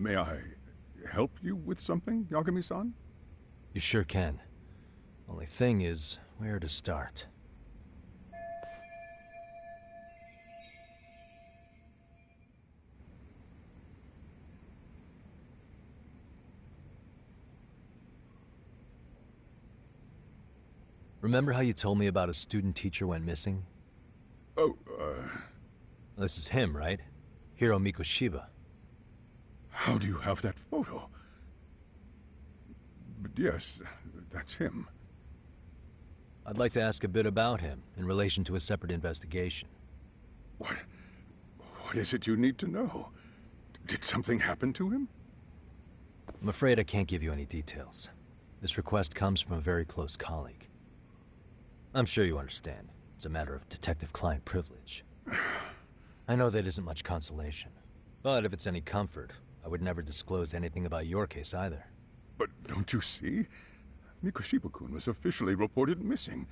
May I help you with something, Yagami-san? You sure can. Only thing is, where to start? Remember how you told me about a student teacher went missing? Oh, This is him, right? Hiro Mikoshiba. how do you have that photo? But yes, that's him. I'd like to ask a bit about him in relation to a separate investigation. What is it you need to know? Did something happen to him? I'm afraid I can't give you any details. This request comes from a very close colleague. I'm sure you understand. It's a matter of detective-client privilege. I know that isn't much consolation. But if it's any comfort, I would never disclose anything about your case either. But don't you see? Mikoshiba-kun was officially reported missing.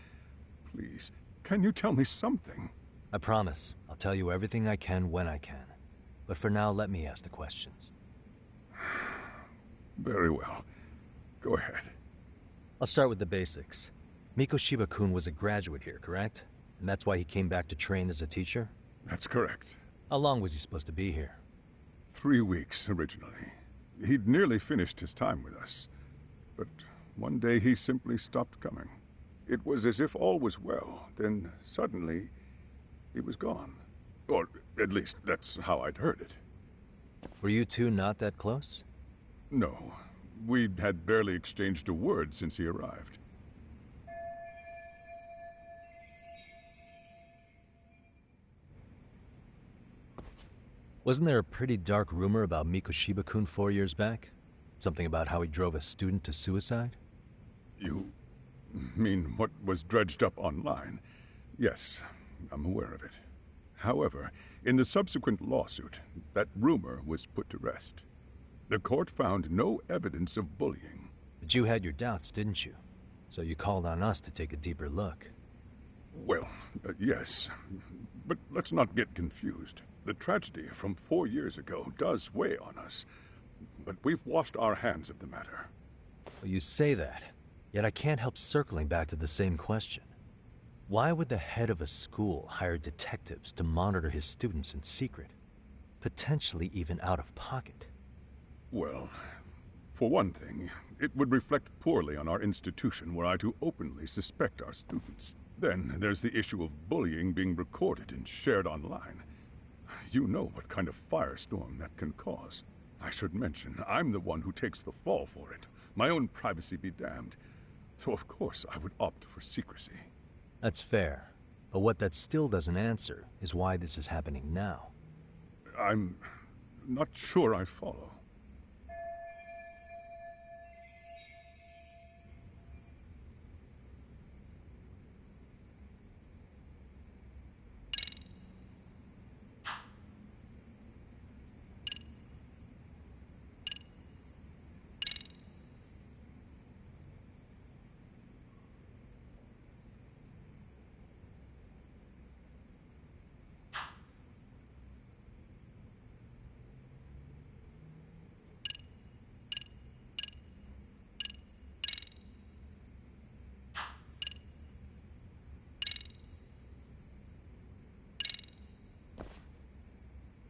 Please, can you tell me something? I promise. I'll tell you everything I can when I can. But for now, let me ask the questions. Very well. Go ahead. I'll start with the basics. Mikoshiba-kun was a graduate here, correct? And that's why he came back to train as a teacher? That's correct. How long was he supposed to be here? 3 weeks, originally. He'd nearly finished his time with us. But one day he simply stopped coming. It was as if all was well, then suddenly he was gone. Or at least that's how I'd heard it. Were you two not that close? No, we'd had barely exchanged a word since he arrived. Wasn't there a pretty dark rumor about Mikoshiba-kun 4 years back? Something about how he drove a student to suicide? You mean what was dredged up online? Yes, I'm aware of it. However, in the subsequent lawsuit, that rumor was put to rest. The court found no evidence of bullying. But you had your doubts, didn't you? So you called on us to take a deeper look. Well, yes. But let's not get confused. The tragedy from 4 years ago does weigh on us. But we've washed our hands of the matter. Well, you say that, yet I can't help circling back to the same question. Why would the head of a school hire detectives to monitor his students in secret? Potentially even out of pocket. Well, for one thing, it would reflect poorly on our institution were I to openly suspect our students. Then there's the issue of bullying being recorded and shared online. You know what kind of firestorm that can cause. I should mention, I'm the one who takes the fall for it. My own privacy be damned. So of course I would opt for secrecy. That's fair. But what that still doesn't answer is why this is happening now. I'm not sure I follow.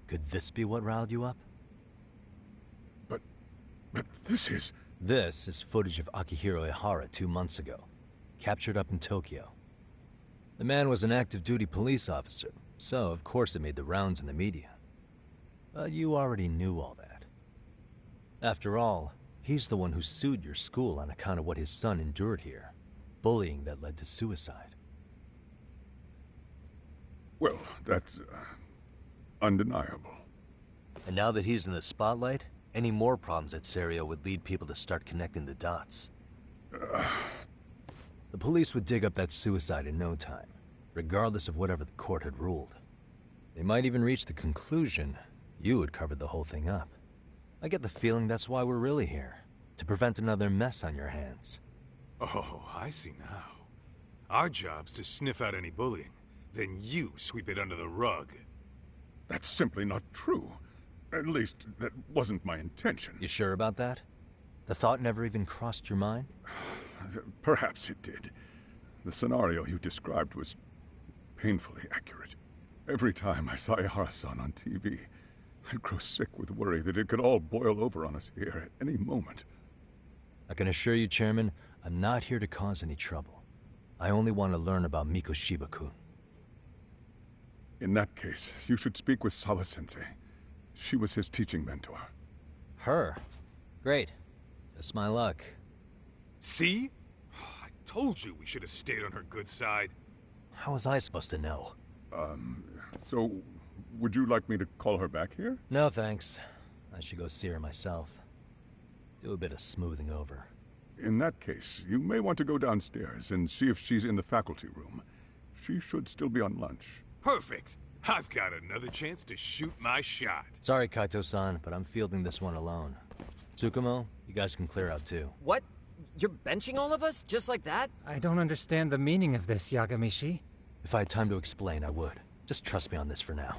Could this be what riled you up? But this is... This is footage of Akihiro Ihara 2 months ago, captured up in Tokyo. The man was an active duty police officer, so of course it made the rounds in the media. But you already knew all that. After all, he's the one who sued your school on account of what his son endured here. Bullying that led to suicide. Well, that's... undeniable. And now that he's in the spotlight, any more problems at Serio would lead people to start connecting the dots. The police would dig up that suicide in no time, regardless of whatever the court had ruled. They might even reach the conclusion you had covered the whole thing up. I get the feeling that's why we're really here, to prevent another mess on your hands. Oh, I see now. Our job's to sniff out any bullying, then you sweep it under the rug. That's simply not true. At least, that wasn't my intention. You sure about that? The thought never even crossed your mind? Perhaps it did. The scenario you described was painfully accurate. Every time I saw Ihara-san on TV, I'd grow sick with worry that it could all boil over on us here at any moment. I can assure you, Chairman, I'm not here to cause any trouble. I only want to learn about Mikoshiba-kun. In that case, you should speak with Sawa-sensei. She was his teaching mentor. Her? Great. That's my luck. See? I told you we should have stayed on her good side. How was I supposed to know? So, would you like me to call her back here? No, thanks. I should go see her myself. Do a bit of smoothing over. In that case, you may want to go downstairs and see if she's in the faculty room. She should still be on lunch. Perfect. I've got another chance to shoot my shot. Sorry, Kaito-san, but I'm fielding this one alone. Tsukumo, you guys can clear out too. What? You're benching all of us? Just like that? I don't understand the meaning of this, Yagamishi. If I had time to explain, I would. Just trust me on this for now.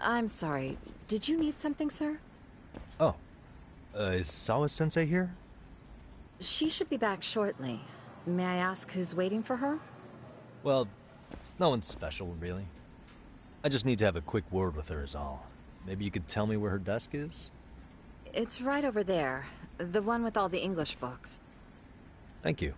I'm sorry. Did you need something, sir? Oh. Is Sawa-sensei here? She should be back shortly. May I ask who's waiting for her? Well, no one's special, really. I just need to have a quick word with her is all. Maybe you could tell me where her desk is? It's right over there. The one with all the English books. Thank you.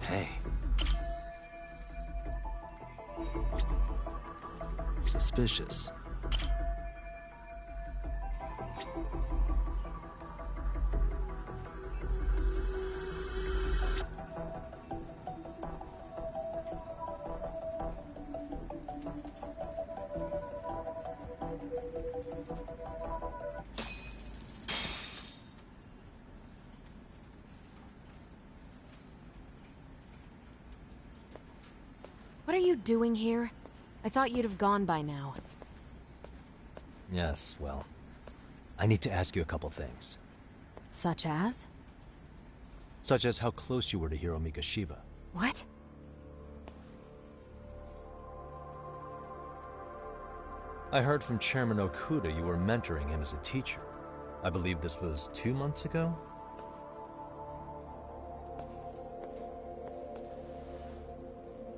Hey. Suspicious. What are you doing here? I thought you'd have gone by now. Yes, well, I need to ask you a couple things. Such as? Such as how close you were to Hiro Mikoshiba. What? I heard from Chairman Okuda you were mentoring him as a teacher. I believe this was 2 months ago?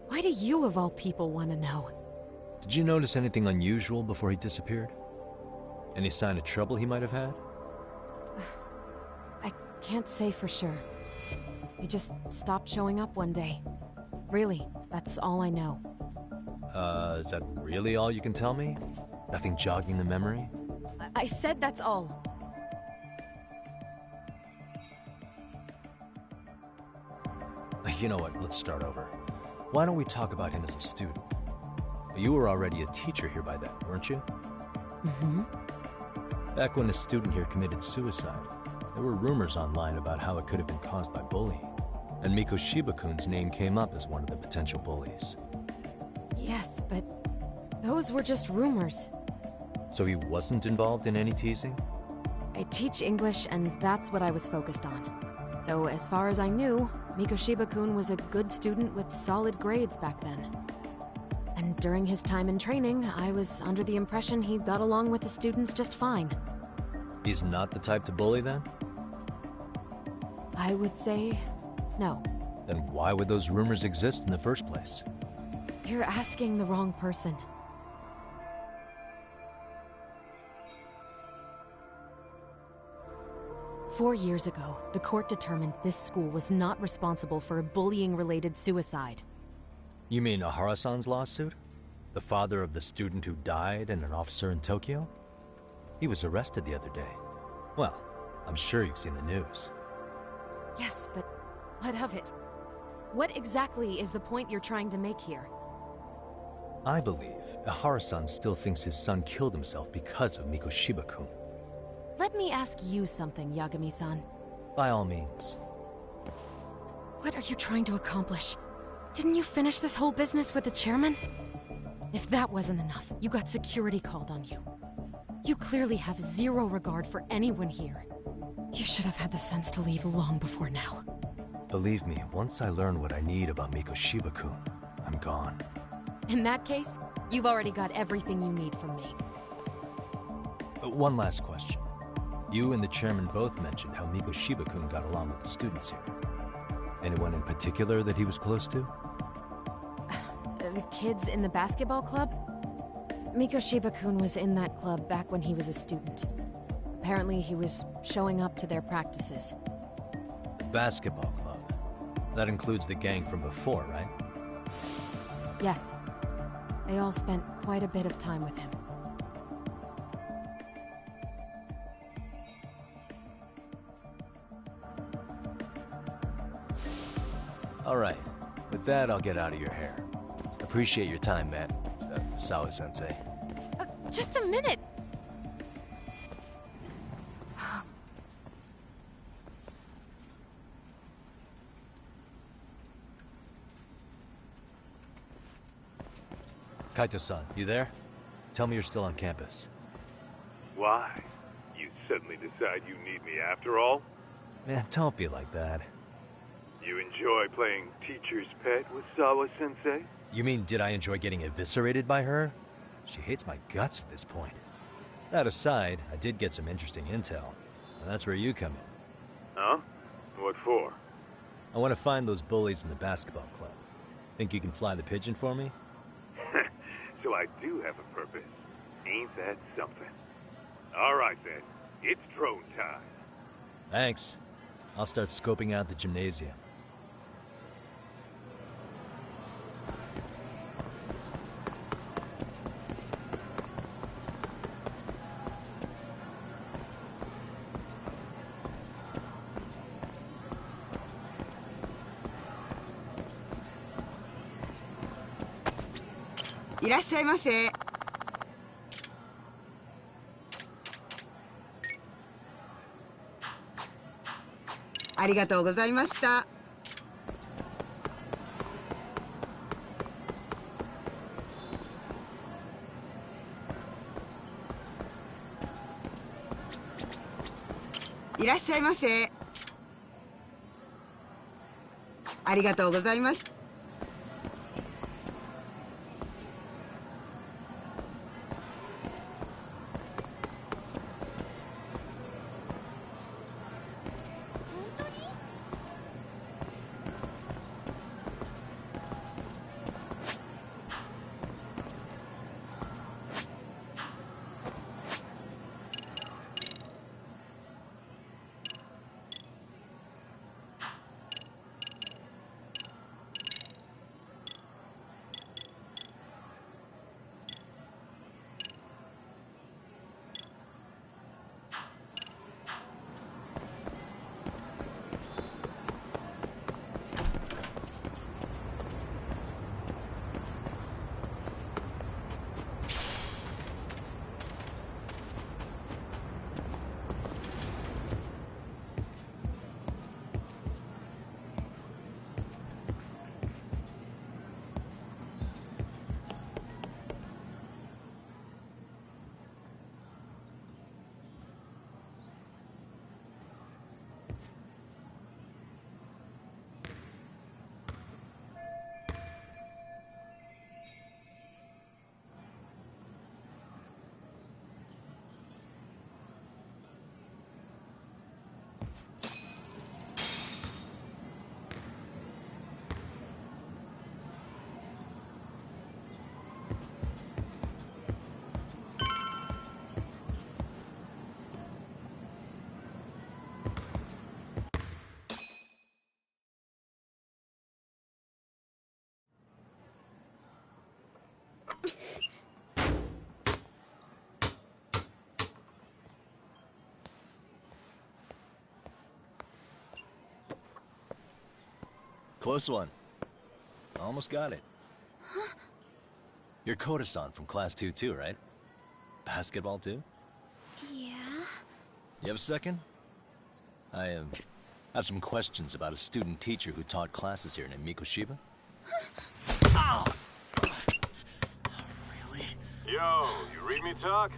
Why do you, of all people, want to know? Did you notice anything unusual before he disappeared? Any sign of trouble he might have had? I can't say for sure. He just stopped showing up one day. Really, That's all I know. Is that really all you can tell me? Nothing jogging the memory? I said that's all. You know what, let's start over. Why don't we talk about him as a student? You were already a teacher here by then, weren't you? Mm-hmm. Back when a student here committed suicide, there were rumors online about how it could have been caused by bullying. And Mikoshiba-kun's name came up as one of the potential bullies. Yes, but those were just rumors. So he wasn't involved in any teasing? I teach English, and that's what I was focused on. So as far as I knew, Mikoshiba-kun was a good student with solid grades back then. And during his time in training, I was under the impression he got along with the students just fine. He's not the type to bully then? I would say no. Then why would those rumors exist in the first place? You're asking the wrong person. Four years ago, the court determined this school was not responsible for a bullying-related suicide. You mean Ahara-san's lawsuit? The father of the student who died and an officer in Tokyo? He was arrested the other day. Well, I'm sure you've seen the news. Yes, but what of it? What exactly is the point you're trying to make here? I believe Ahara-san still thinks his son killed himself because of Mikoshiba-kun. Let me ask you something, Yagami-san. By all means. What are you trying to accomplish? Didn't you finish this whole business with the chairman? If that wasn't enough, you got security called on you. You clearly have zero regard for anyone here. You should have had the sense to leave long before now. Believe me, once I learn what I need about Mikoshiba-kun, I'm gone. In that case, you've already got everything you need from me. One last question. You and the chairman both mentioned how Mikoshiba-kun got along with the students here. Anyone in particular that he was close to? The kids in the basketball club? Mikoshiba-kun was in that club back when he was a student. Apparently he was showing up to their practices. The basketball club? That includes the gang from before, right? Yes. They all spent quite a bit of time with him. All right. With that, I'll get out of your hair. Appreciate your time, man. Sawa-sensei. Just a minute! Kaito-san, you there? Tell me you're still on campus. Why? You suddenly decide you need me after all? Man, don't be like that. You enjoy playing teacher's pet with Sawa-sensei? You mean, did I enjoy getting eviscerated by her? She hates my guts at this point. That aside, I did get some interesting intel. And that's where you come in. Huh? What for? I want to find those bullies in the basketball club. Think you can fly the pigeon for me? So I do have a purpose. Ain't that something? All right then. It's drone time. Thanks. I'll start scoping out the gymnasium.いらっしゃいませ。ありがとうございました。いらっしゃいませ。ありがとうございました。Close one. Almost got it. Huh? You're Koda-san from Class 2 too, right? Basketball too? Yeah? You have a second? I have some questions about a student teacher who taught classes here named Mikoshiba. Ow! Really? Yo, you read me talk?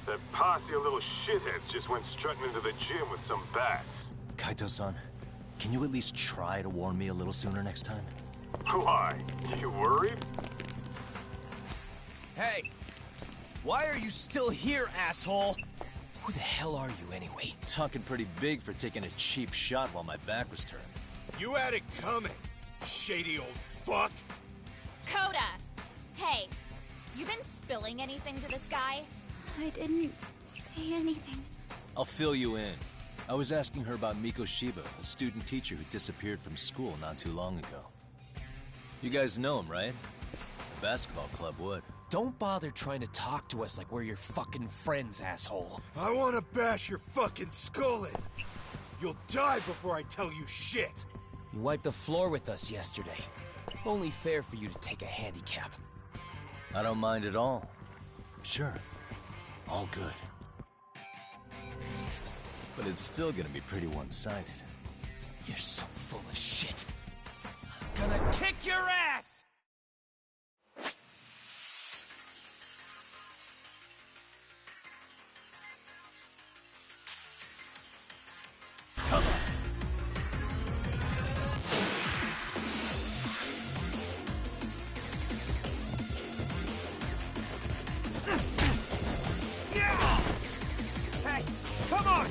That posse of little shitheads just went strutting into the gym with some bats. Kaito-san, can you at least try to warn me a little sooner next time? Why? You worried? Hey! Why are you still here, asshole? Who the hell are you, anyway? Talking pretty big for taking a cheap shot while my back was turned. You had it coming, shady old fuck! Koda! Hey, you been spilling anything to this guy? I didn't say anything. I'll fill you in. I was asking her about Mikoshiba, a student teacher who disappeared from school not too long ago. You guys know him, right? The basketball club would. Don't bother trying to talk to us like we're your fucking friends, asshole. I want to bash your fucking skull in. You'll die before I tell you shit. You wiped the floor with us yesterday. Only fair for you to take a handicap. I don't mind at all. Sure. All good. But it's still gonna be pretty one-sided. You're so full of shit. I'm gonna kick your ass! Hey, come on!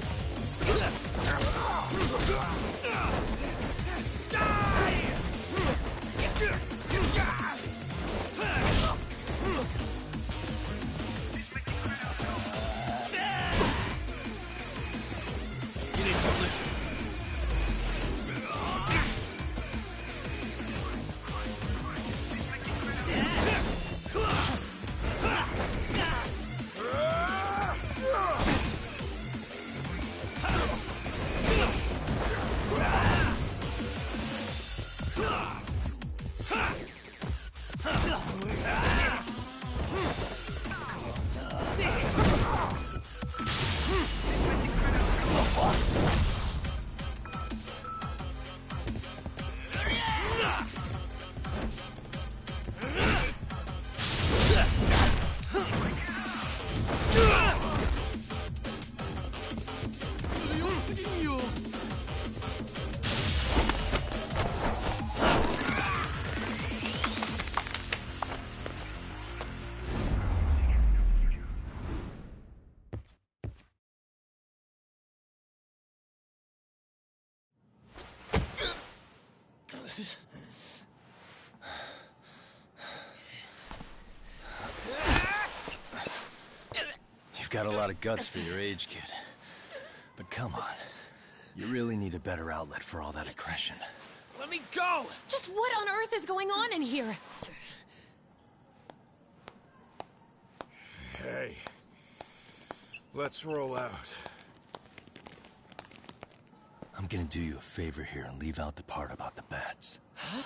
You've got a lot of guts for your age, kid. But come on. You really need a better outlet for all that aggression. Let me go! Just what on earth is going on in here? Hey, let's roll out. I'm gonna do you a favor here and leave out the part about the bats. Huh?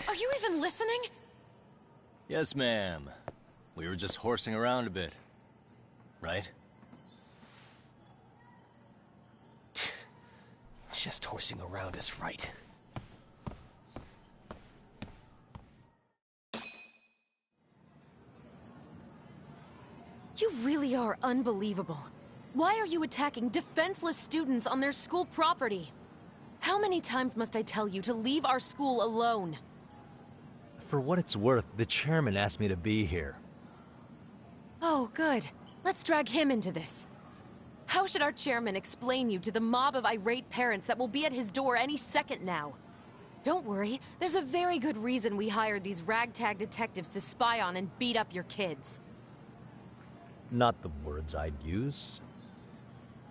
Are you even listening? Yes, ma'am. We were just horsing around a bit. Right? Just horsing around is right. You really are unbelievable. Why are you attacking defenseless students on their school property? How many times must I tell you to leave our school alone? For what it's worth, the chairman asked me to be here. Oh, good. Let's drag him into this. How should our chairman explain you to the mob of irate parents that will be at his door any second now? Don't worry, there's a very good reason we hired these ragtag detectives to spy on and beat up your kids. Not the words I'd use.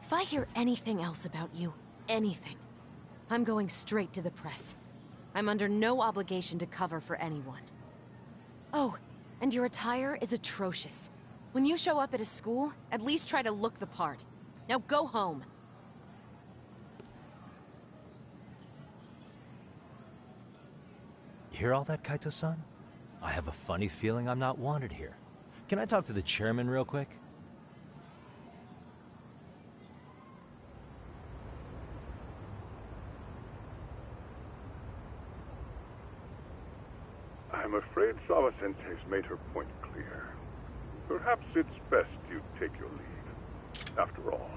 If I hear anything else about you, anything, I'm going straight to the press. I'm under no obligation to cover for anyone. Oh, and your attire is atrocious. When you show up at a school, at least try to look the part. Now go home. Hear all that, Kaito-san? I have a funny feeling I'm not wanted here. Can I talk to the chairman real quick? I'm afraid Sawa-sensei's made her point clear. Perhaps it's best you take your leave. After all,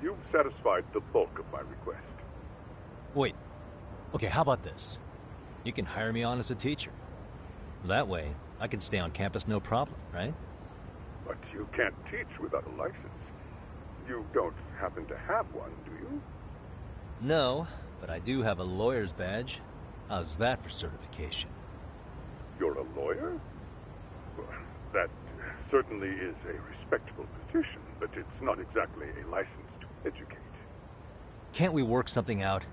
you've satisfied the bulk of my request. Wait. Okay, how about this? You can hire me on as a teacher. That way, I can stay on campus no problem, right? But you can't teach without a license. You don't happen to have one, do you? No, but I do have a lawyer's badge. How's that for certification? You're a lawyer? Well, that certainly is a respectable position, but it's not exactly a license to educate. Can't we work something out?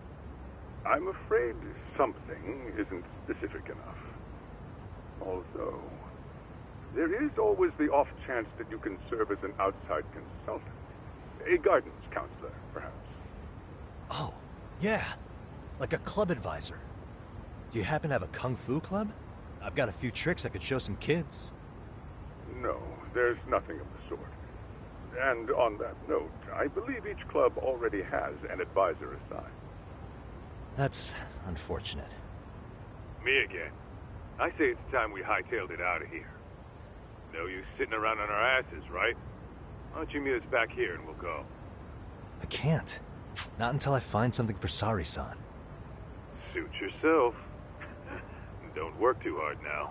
I'm afraid something isn't specific enough. Although, there is always the off chance that you can serve as an outside consultant. A guidance counselor, perhaps. Oh, yeah. Like a club advisor. Do you happen to have a kung fu club? I've got a few tricks I could show some kids. No, there's nothing of the sort. And on that note, I believe each club already has an advisor assigned. That's unfortunate. Me again. I say it's time we hightailed it out of here. No use sitting around on our asses, right? Why don't you meet us back here and we'll go? I can't. Not until I find something for Sari-san. Suit yourself. Don't work too hard now.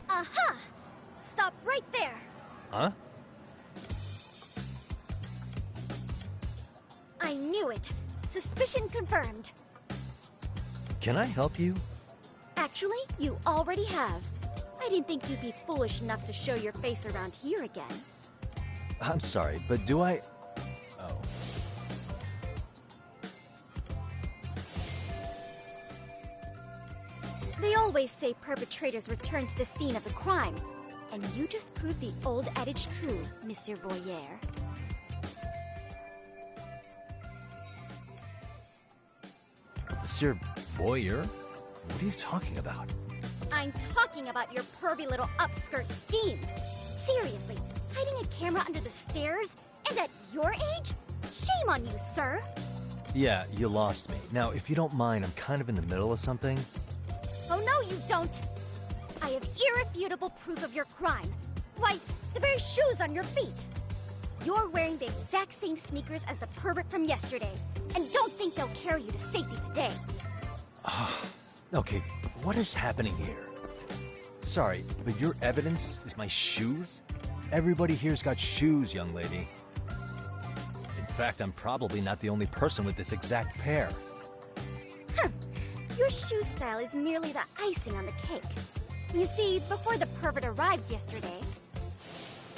Aha! Stop right there! Huh? I knew it! Suspicion confirmed. Can I help you? Actually, you already have. I didn't think you'd be foolish enough to show your face around here again. I'm sorry, but do I... Oh. They always say perpetrators return to the scene of the crime. And you just proved the old adage true, Monsieur Voyeur. Monsieur Voyeur? What are you talking about? I'm talking about your pervy little upskirt scheme. Seriously, hiding a camera under the stairs? And at your age? Shame on you, sir. Yeah, you lost me. Now, if you don't mind, I'm kind of in the middle of something. Oh, no, you don't. I have irrefutable proof of your crime. Why, the very shoes on your feet. You're wearing the exact same sneakers as the pervert from yesterday. And don't think they'll carry you to safety today. Okay, what is happening here? Sorry, but your evidence is my shoes? Everybody here's got shoes, young lady. In fact, I'm probably not the only person with this exact pair. Your shoe style is merely the icing on the cake. You see, before the pervert arrived yesterday,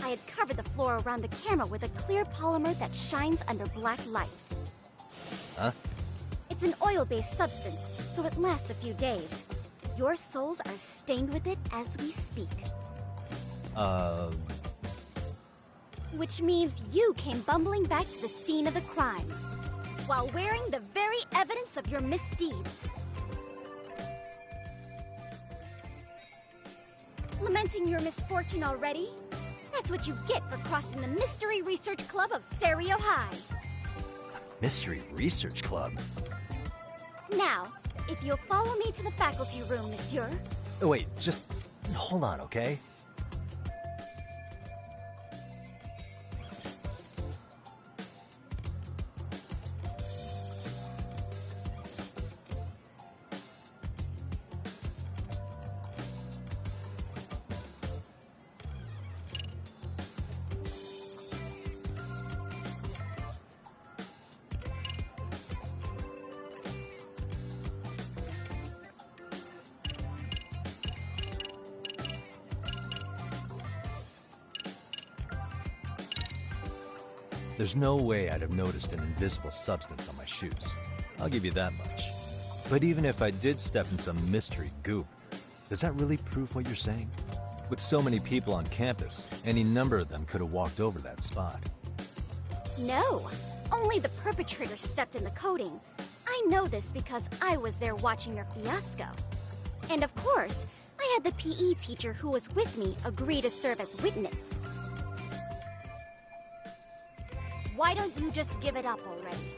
I had covered the floor around the camera with a clear polymer that shines under black light. Huh? It's an oil-based substance, so it lasts a few days. Your soles are stained with it as we speak. Which means you came bumbling back to the scene of the crime, while wearing the very evidence of your misdeeds. Lamenting your misfortune already? That's what you get for crossing the Mystery Research Club of Serio High. Mystery Research Club? Now, if you'll follow me to the faculty room, monsieur. Oh, wait, just hold on, okay? There's no way I'd have noticed an invisible substance on my shoes. I'll give you that much. But even if I did step in some mystery goop, does that really prove what you're saying? With so many people on campus, any number of them could have walked over that spot. No, only the perpetrator stepped in the coating. I know this because I was there watching your fiasco. And of course, I had the PE teacher who was with me agree to serve as witness. Why don't you just give it up already?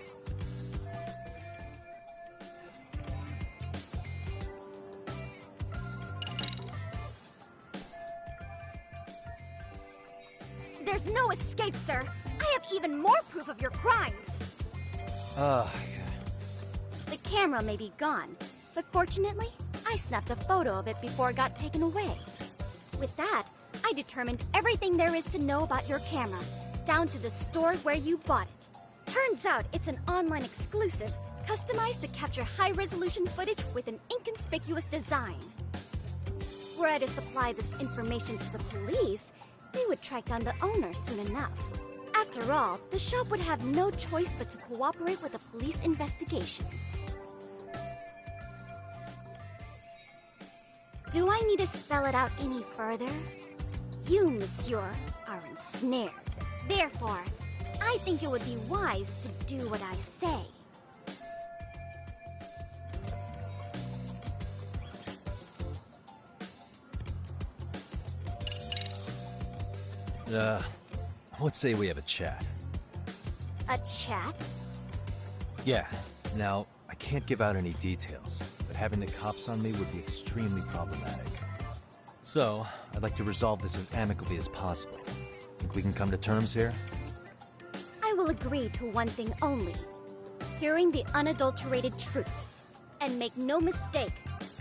There's no escape, sir. I have even more proof of your crimes. God. The camera may be gone, but fortunately, I snapped a photo of it before it got taken away. With that, I determined everything there is to know about your camera, down to the store where you bought it. Turns out it's an online exclusive, customized to capture high-resolution footage with an inconspicuous design. Were I to supply this information to the police, they would track down the owner soon enough. After all, the shop would have no choice but to cooperate with the police investigation. Do I need to spell it out any further? You, monsieur, are ensnared. Therefore, I think it would be wise to do what I say. Let's say we have a chat. A chat? Yeah. Now, I can't give out any details, but having the cops on me would be extremely problematic. So, I'd like to resolve this as amicably as possible. Think we can come to terms here? I will agree to one thing only. Hearing the unadulterated truth. And make no mistake,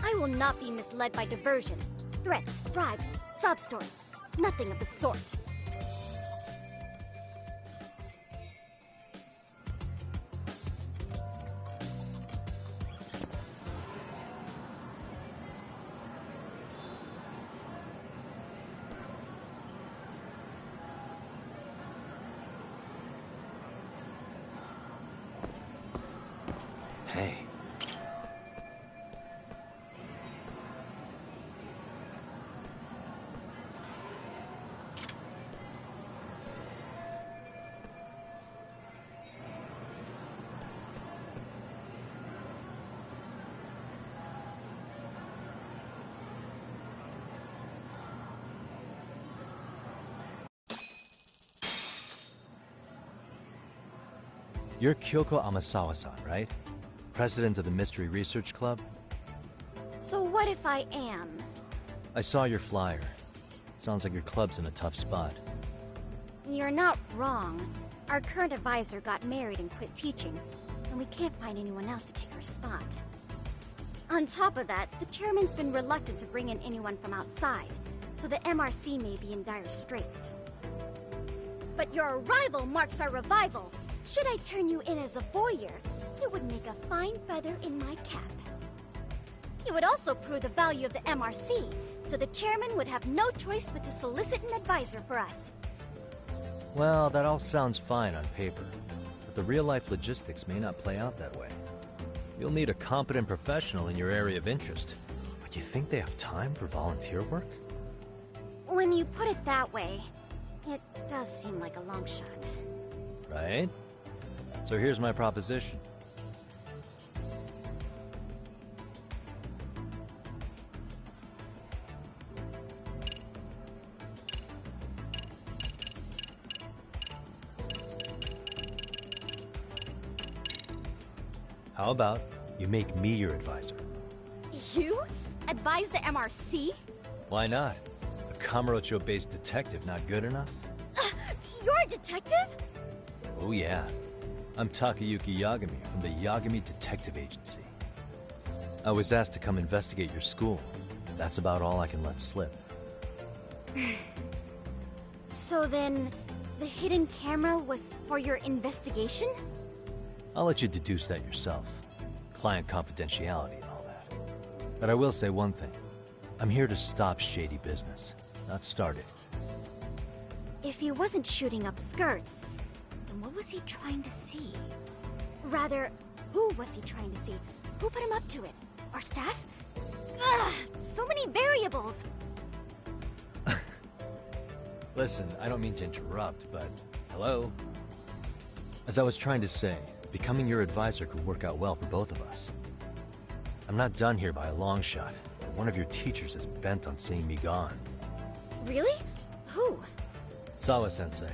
I will not be misled by diversion, threats, bribes, sob stories. Nothing of the sort. Hey. You're Kyoko Amasawa-san, right? President of the Mystery Research Club? So what if I am? I saw your flyer. Sounds like your club's in a tough spot. You're not wrong. Our current advisor got married and quit teaching, and we can't find anyone else to take her spot. On top of that, the chairman's been reluctant to bring in anyone from outside, so the MRC may be in dire straits. But your arrival marks our revival. Should I turn you in as a voyeur, it would make a fine feather in my cap. It would also prove the value of the MRC, so the chairman would have no choice but to solicit an advisor for us. Well, that all sounds fine on paper, but the real-life logistics may not play out that way. You'll need a competent professional in your area of interest, but you think they have time for volunteer work? When you put it that way, it does seem like a long shot. Right? So here's my proposition. How about you make me your advisor? You? Advise the MRC? Why not? A Kamurocho-based detective not good enough? You're a detective? Oh yeah. I'm Takayuki Yagami from the Yagami Detective Agency. I was asked to come investigate your school. That's about all I can let slip. So then, the hidden camera was for your investigation? I'll let you deduce that yourself. Client confidentiality and all that. But I will say one thing. I'm here to stop shady business, not start it. If he wasn't shooting up skirts, then what was he trying to see? Rather, who was he trying to see? Who put him up to it? Our staff? Ugh, so many variables! Listen, I don't mean to interrupt, but hello? As I was trying to say, becoming your advisor could work out well for both of us. I'm not done here by a long shot, but one of your teachers is bent on seeing me gone. Really? Who? Sawa-sensei.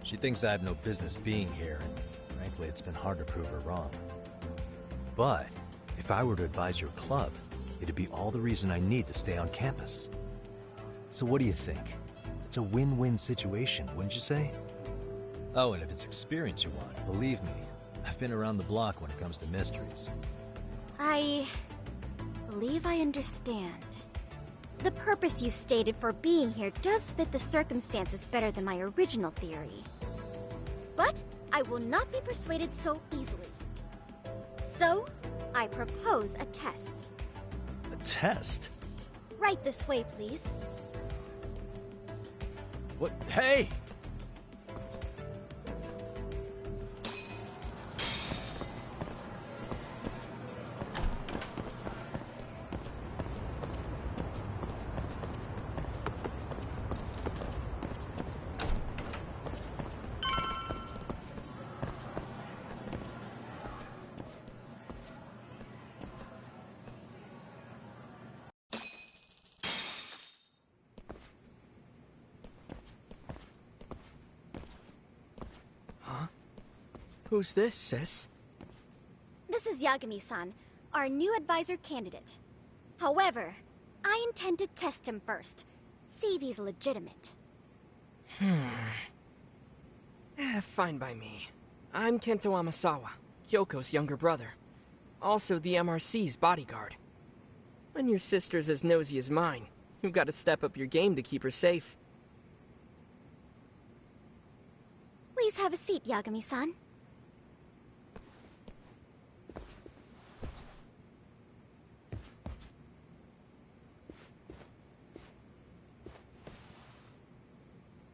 She thinks I have no business being here, and frankly, it's been hard to prove her wrong. But if I were to advise your club, it'd be all the reason I need to stay on campus. So what do you think? It's a win-win situation, wouldn't you say? Oh, and if it's experience you want, believe me, I've been around the block when it comes to mysteries. I believe I understand. The purpose you stated for being here does fit the circumstances better than my original theory. But I will not be persuaded so easily. So, I propose a test. A test? Right this way, please. What? Hey! Who's this, sis? This is Yagami-san, our new advisor candidate. However, I intend to test him first. See if he's legitimate. Fine by me. I'm Kento Amasawa, Kyoko's younger brother. Also the MRC's bodyguard. When your sister's as nosy as mine, you've got to step up your game to keep her safe. Please have a seat, Yagami-san.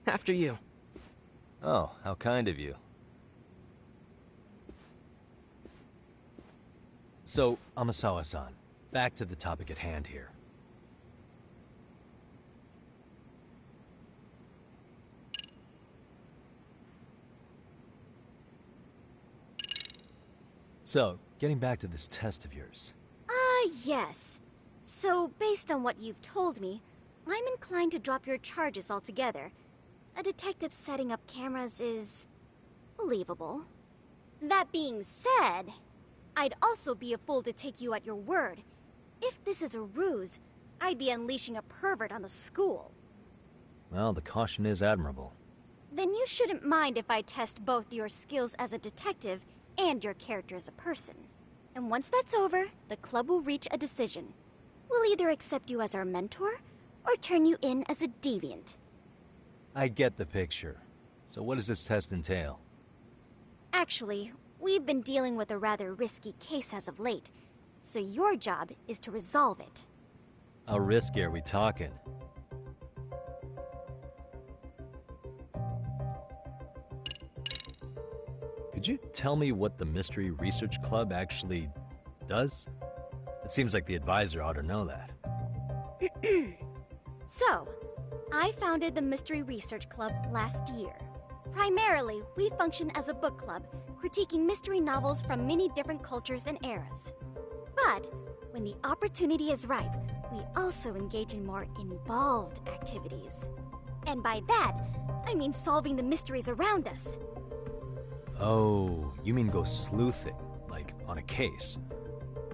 After you. Oh, how kind of you. So, Amasawa-san, back to the topic at hand here. So, getting back to this test of yours. Yes. So, based on what you've told me, I'm inclined to drop your charges altogether. A detective setting up cameras is believable. That being said, I'd also be a fool to take you at your word. If this is a ruse, I'd be unleashing a pervert on the school. Well, the caution is admirable. Then you shouldn't mind if I test both your skills as a detective and your character as a person. And once that's over, the club will reach a decision. We'll either accept you as our mentor, or turn you in as a deviant. I get the picture. So what does this test entail? Actually, we've been dealing with a rather risky case as of late, so your job is to resolve it. How risky are we talking? Could you tell me what the Mystery Research Club actually does? It seems like the advisor ought to know that. So, I founded the Mystery Research Club last year. Primarily, we function as a book club, critiquing mystery novels from many different cultures and eras. But, when the opportunity is ripe, we also engage in more involved activities. And by that, I mean solving the mysteries around us. Oh, you mean go sleuthing, like on a case.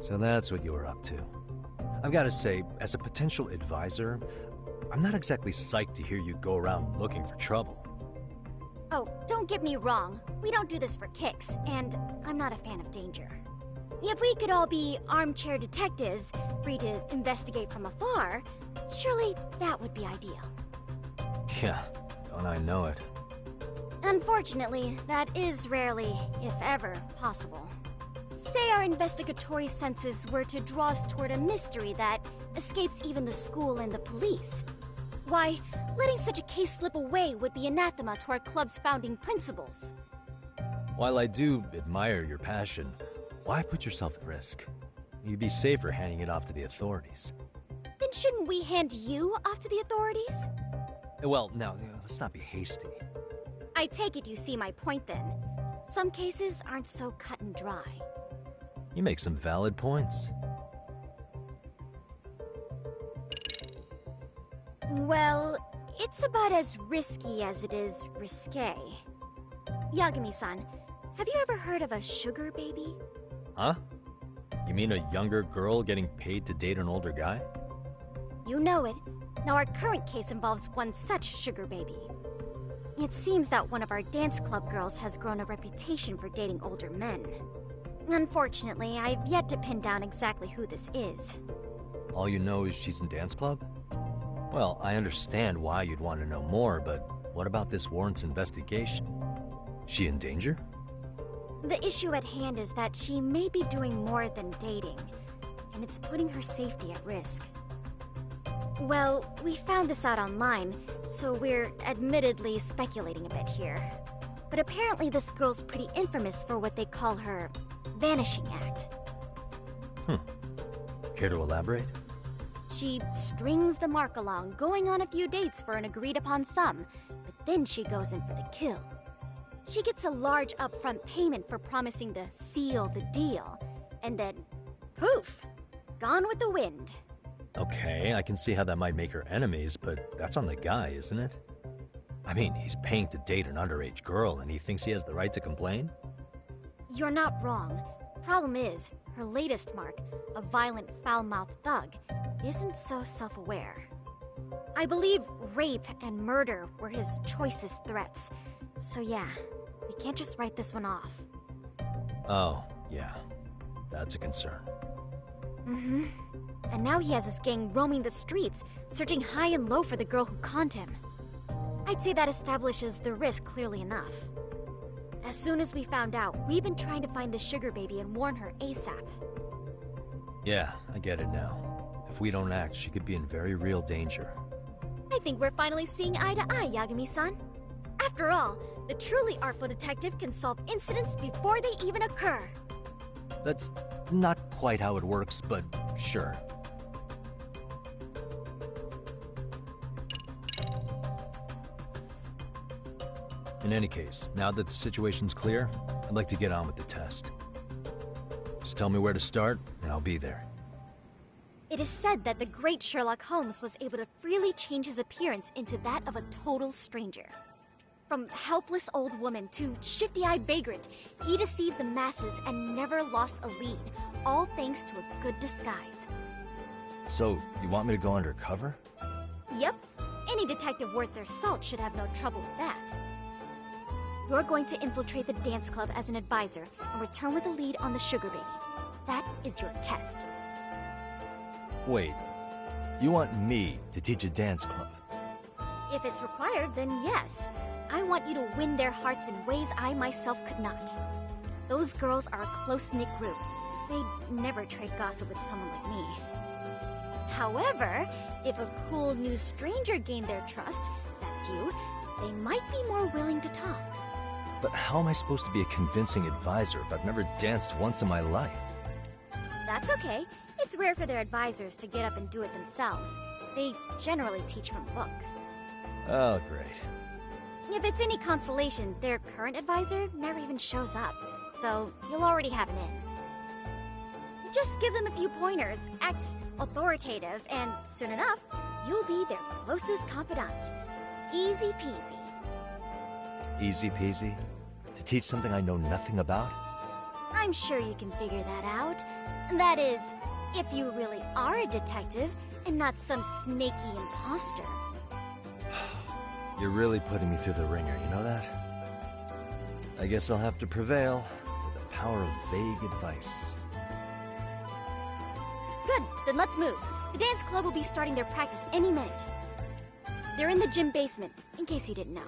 So that's what you were up to. I've got to say, as a potential advisor, I'm not exactly psyched to hear you go around looking for trouble. Oh, don't get me wrong. We don't do this for kicks, and I'm not a fan of danger. If we could all be armchair detectives, free to investigate from afar, surely that would be ideal. Yeah, don't I know it. Unfortunately, that is rarely, if ever, possible. Say our investigatory senses were to draw us toward a mystery that escapes even the school and the police. Why, letting such a case slip away would be anathema to our club's founding principles. While I do admire your passion, why put yourself at risk? You'd be safer handing it off to the authorities. Then shouldn't we hand you off to the authorities? Well, now, let's not be hasty. I take it you see my point then. Some cases aren't so cut and dry. You make some valid points. Well, it's about as risky as it is risque. Yagami-san, have you ever heard of a sugar baby? Huh? You mean a younger girl getting paid to date an older guy? You know it. Now our current case involves one such sugar baby. It seems that one of our dance club girls has grown a reputation for dating older men. Unfortunately, I've yet to pin down exactly who this is. All you know is she's in dance club? Well, I understand why you'd want to know more, but what about this warrants investigation? Is she in danger? The issue at hand is that she may be doing more than dating, and it's putting her safety at risk. Well, we found this out online, so we're admittedly speculating a bit here. But apparently this girl's pretty infamous for what they call her vanishing act. Care to elaborate? She strings the mark along, going on a few dates for an agreed-upon sum, but then she goes in for the kill. She gets a large upfront payment for promising to seal the deal, and then, poof, gone with the wind. Okay, I can see how that might make her enemies, but that's on the guy, isn't it? I mean, he's paying to date an underage girl, and he thinks he has the right to complain? You're not wrong. Problem is, her latest mark, a violent, foul-mouthed thug, isn't so self-aware. I believe rape and murder were his choicest threats. So yeah, we can't just write this one off. Oh, yeah. That's a concern. Mm-hmm. And now he has his gang roaming the streets, searching high and low for the girl who conned him. I'd say that establishes the risk clearly enough. As soon as we found out, we've been trying to find the sugar baby and warn her ASAP. Yeah, I get it now. If we don't act, she could be in very real danger. I think we're finally seeing eye to eye, Yagami-san. After all, the truly artful detective can solve incidents before they even occur. That's not quite how it works, but sure. In any case, now that the situation's clear, I'd like to get on with the test. Just tell me where to start, and I'll be there. It is said that the great Sherlock Holmes was able to freely change his appearance into that of a total stranger. From helpless old woman to shifty-eyed vagrant, he deceived the masses and never lost a lead, all thanks to a good disguise. So, you want me to go undercover? Yep, any detective worth their salt should have no trouble with that. You're going to infiltrate the dance club as an advisor and return with a lead on the sugar baby. That is your test. Wait, you want me to teach a dance club? If it's required, then yes. I want you to win their hearts in ways I myself could not. Those girls are a close-knit group. They'd never trade gossip with someone like me. However, if a cool new stranger gained their trust, that's you, they might be more willing to talk. But how am I supposed to be a convincing advisor if I've never danced once in my life? That's okay. It's rare for their advisors to get up and do it themselves. They generally teach from a book. Oh, great. If it's any consolation, their current advisor never even shows up, so you'll already have an in. Just give them a few pointers, act authoritative, and soon enough, you'll be their closest confidant. Easy peasy. Easy peasy? To teach something I know nothing about? I'm sure you can figure that out. That is, if you really are a detective and not some snaky imposter. You're really putting me through the ringer, you know that? I guess I'll have to prevail with the power of vague advice. Good, then let's move. The dance club will be starting their practice any minute. They're in the gym basement, in case you didn't know.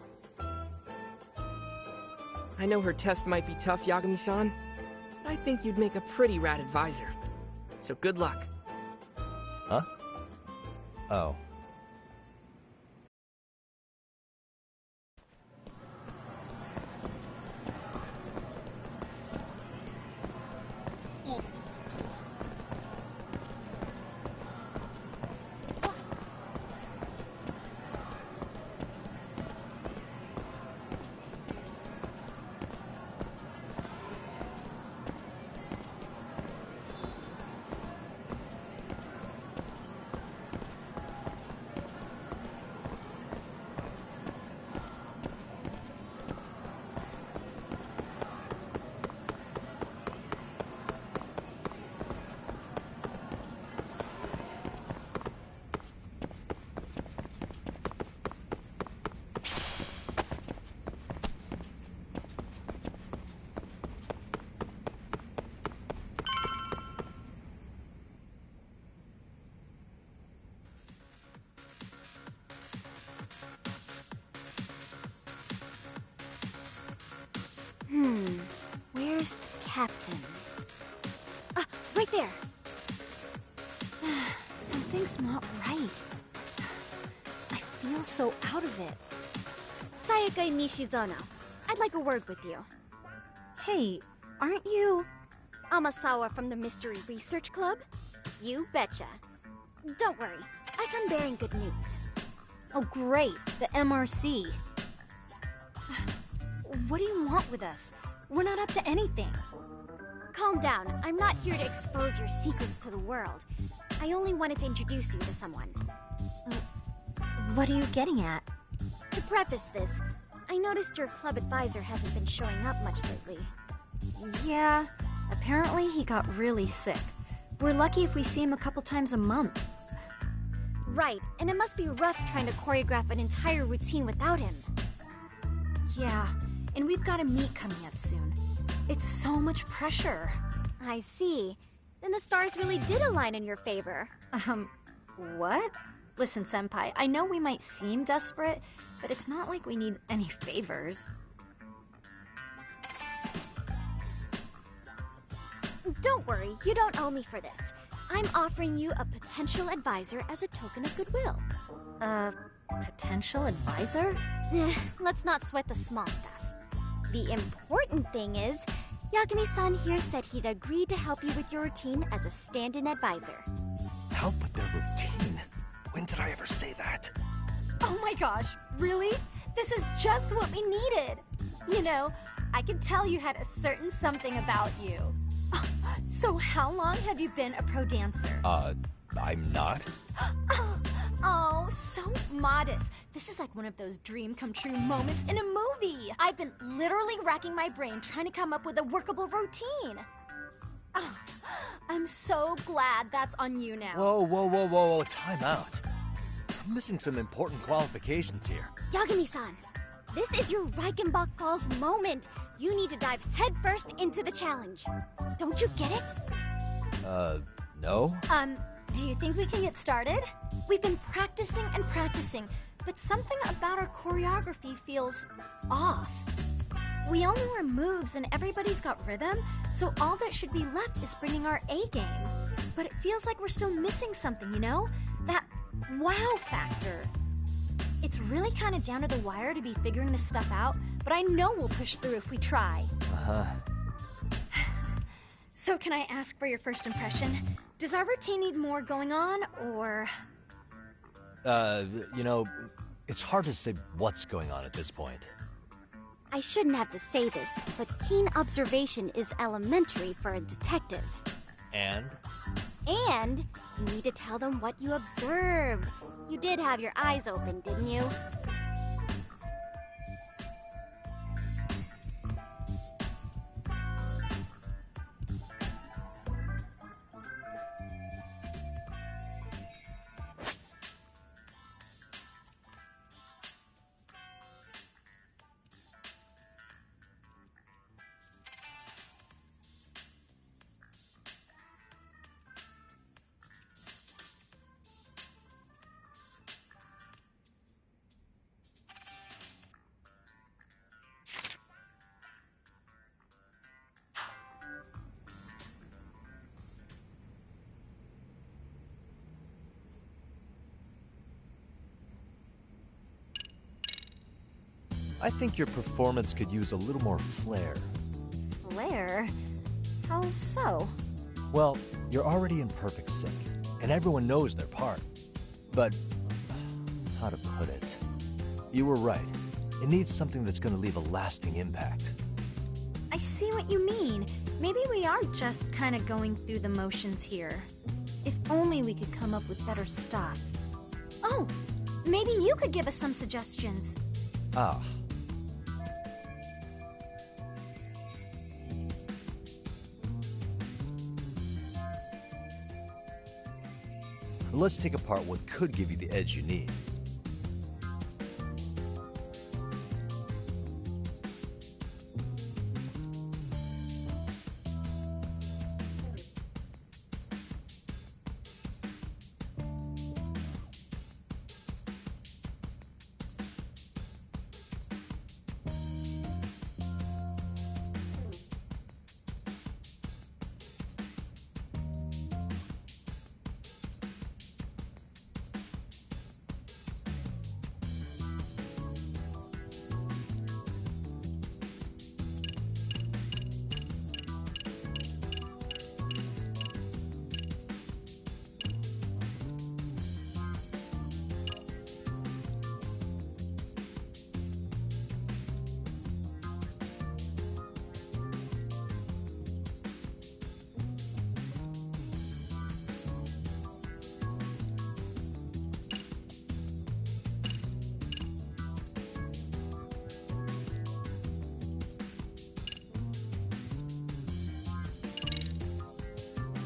I know her test might be tough, Yagami-san, but I think you'd make a pretty rad advisor. So good luck. Huh? Oh. Where's the captain? Right there! Something's not right. I feel so out of it. Sayaka Nishizono, I'd like a word with you. Hey, aren't you... Amasawa from the Mystery Research Club? You betcha. Don't worry, I come bearing good news. Oh great, the MRC. What do you want with us? We're not up to anything. Calm down. I'm not here to expose your secrets to the world. I only wanted to introduce you to someone. What are you getting at? To preface this, I noticed your club advisor hasn't been showing up much lately. Yeah, apparently he got really sick. We're lucky if we see him a couple times a month. Right, and it must be rough trying to choreograph an entire routine without him. Yeah, and we've got a meet coming up soon. It's so much pressure. I see. Then the stars really did align in your favor. What? Listen, Senpai, I know we might seem desperate, but it's not like we need any favors. Don't worry, you don't owe me for this. I'm offering you a potential advisor as a token of goodwill. Potential advisor? Let's not sweat the small stuff. The important thing is, Yagami-san here said he'd agreed to help you with your routine as a stand-in advisor. Help with their routine? When did I ever say that? Oh my gosh, really? This is just what we needed. You know, I could tell you had a certain something about you. So how long have you been a pro dancer? I'm not. Oh, so modest. This is like one of those dream come true moments in a movie. I've been literally racking my brain trying to come up with a workable routine. Oh, I'm so glad that's on you now. Whoa, time out. I'm missing some important qualifications here. Yagami-san, this is your Reichenbach Falls moment. You need to dive headfirst into the challenge. Don't you get it? No? Do you think we can get started? We've been practicing and practicing, but something about our choreography feels off. We all know our moves and everybody's got rhythm, so all that should be left is bringing our A game. But it feels like we're still missing something, you know? That wow factor. It's really kind of down to the wire to be figuring this stuff out, but I know we'll push through if we try. So can I ask for your first impression? Does our routine need more going on, or...? You know, it's hard to say what's going on at this point. I shouldn't have to say this, but keen observation is elementary for a detective. And? And you need to tell them what you observed. You did have your eyes open, didn't you? I think your performance could use a little more flair. Flair? How so? Well, you're already in perfect sync, and everyone knows their part. But, how to put it? You were right. It needs something that's gonna leave a lasting impact. I see what you mean. Maybe we are just kind of going through the motions here. If only we could come up with better stuff. Oh, maybe you could give us some suggestions. Ah. Let's take apart what could give you the edge you need.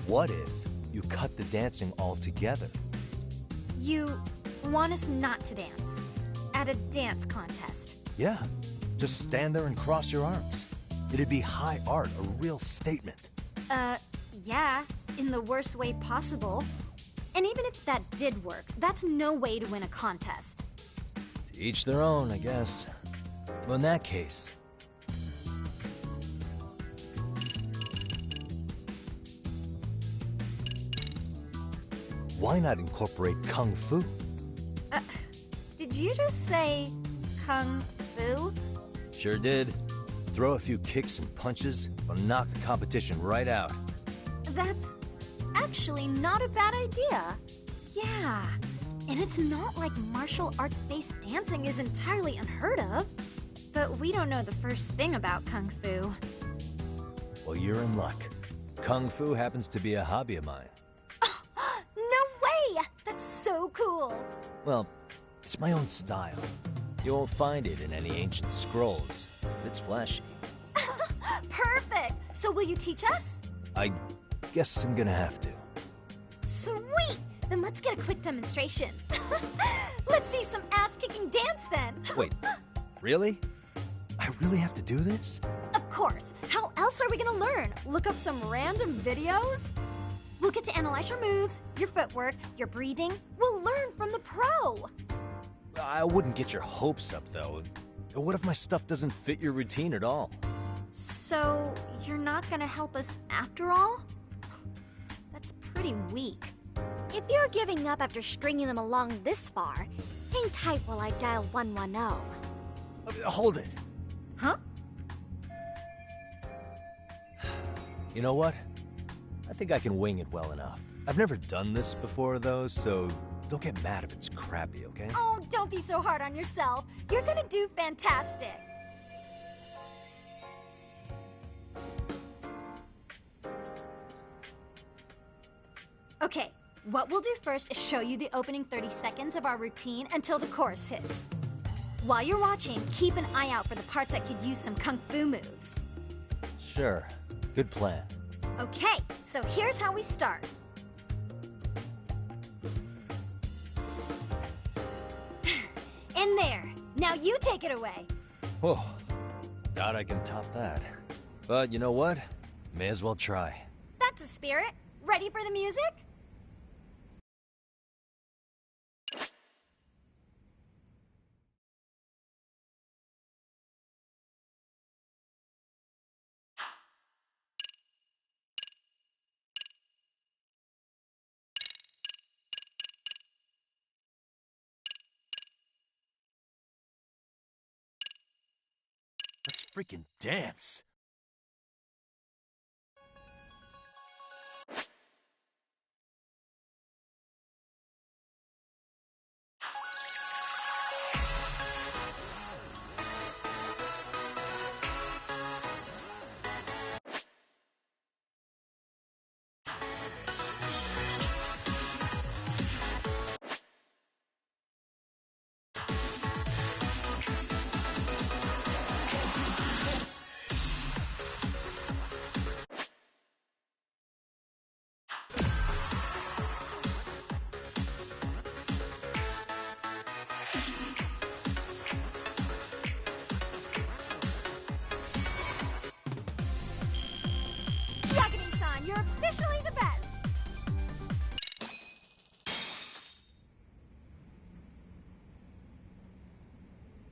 What if you cut the dancing altogether? You want us not to dance? At a dance contest? Yeah, just stand there and cross your arms. It'd be high art, a real statement. Yeah, in the worst way possible. And even if that did work, that's no way to win a contest. To each their own, I guess. Well, in that case... why not incorporate Kung Fu? Did you just say Kung Fu? Sure did. Throw a few kicks and punches, will knock the competition right out. That's actually not a bad idea. Yeah, and it's not like martial arts-based dancing is entirely unheard of. But we don't know the first thing about Kung Fu. Well, you're in luck. Kung Fu happens to be a hobby of mine. No way! That's so cool! Well, it's my own style. You won't find it in any ancient scrolls. It's flashy. Perfect! So will you teach us? I guess I'm gonna have to. Sweet! Then let's get a quick demonstration. Let's see some ass-kicking dance then! Wait, really? I really have to do this? Of course! How else are we gonna learn? Look up some random videos? We'll get to analyze your moves, your footwork, your breathing. We'll learn from the pro! I wouldn't get your hopes up, though. What if my stuff doesn't fit your routine at all? So, you're not gonna help us after all? That's pretty weak. If you're giving up after stringing them along this far, hang tight while I dial 110. Hold it. Huh? You know what? I think I can wing it well enough. I've never done this before, though, so don't get mad if it's crappy, okay? Oh, don't be so hard on yourself. You're gonna do fantastic. Okay, what we'll do first is show you the opening 30 seconds of our routine until the chorus hits. While you're watching, keep an eye out for the parts that could use some kung fu moves. Sure. Good plan. Okay, so here's how we start. In there. Now you take it away. Whoa. Doubt I can top that. But you know what? May as well try. That's a spirit. Ready for the music? freaking dance. Yagami-san, you're officially the best!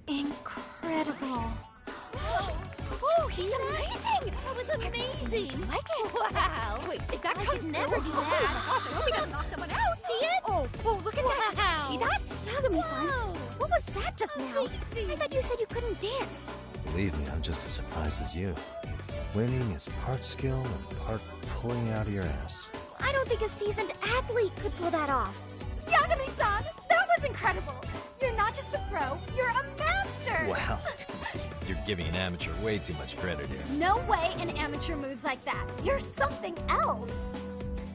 Incredible. Oh, he's amazing! That was amazing! You like it? Wow! Wait, is that I could never do that. Oh my gosh, I hope he doesn't knock someone out! See it? Oh, look at that! Did you see that? Yagami-san, Wow. what was that just now? I thought you said you couldn't dance. Believe me, I'm just as surprised as you. Winning is part skill and part pulling out of your ass. I don't think a seasoned athlete could pull that off. Yagami-san, that was incredible! You're not just a pro, you're a master! Wow. You're giving an amateur way too much credit here. No way an amateur moves like that. You're something else.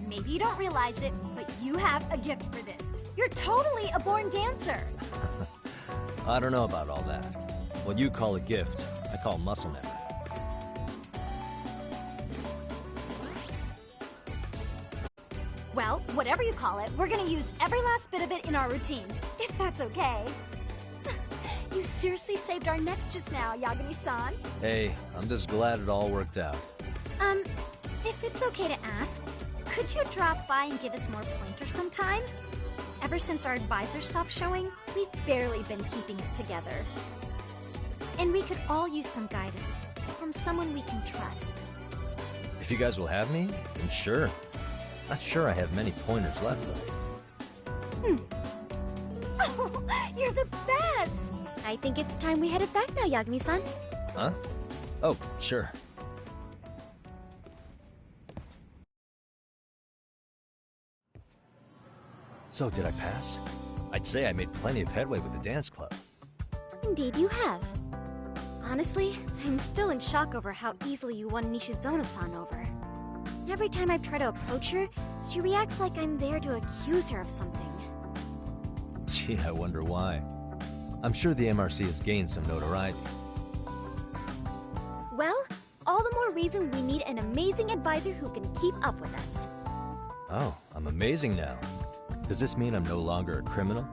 Maybe you don't realize it, but you have a gift for this. You're totally a born dancer. I don't know about all that. What you call a gift, I call muscle memory. Well, whatever you call it, we're gonna use every last bit of it in our routine, if that's okay. You seriously saved our necks just now, Yagami-san. Hey, I'm just glad it all worked out. If it's okay to ask, could you drop by and give us more pointers sometime? Ever since our advisor stopped showing, we've barely been keeping it together. And we could all use some guidance from someone we can trust. If you guys will have me, then sure. Not sure I have many pointers left, though. Oh, you're the best! I think it's time we headed back now, Yagami-san. Huh? Oh, sure. So, did I pass? I'd say I made plenty of headway with the dance club. Indeed you have. Honestly, I'm still in shock over how easily you won Nishizono-san over. Every time I try to approach her, she reacts like I'm there to accuse her of something. Gee, I wonder why. I'm sure the MRC has gained some notoriety. Well, all the more reason we need an amazing advisor who can keep up with us. Oh, I'm amazing now. Does this mean I'm no longer a criminal?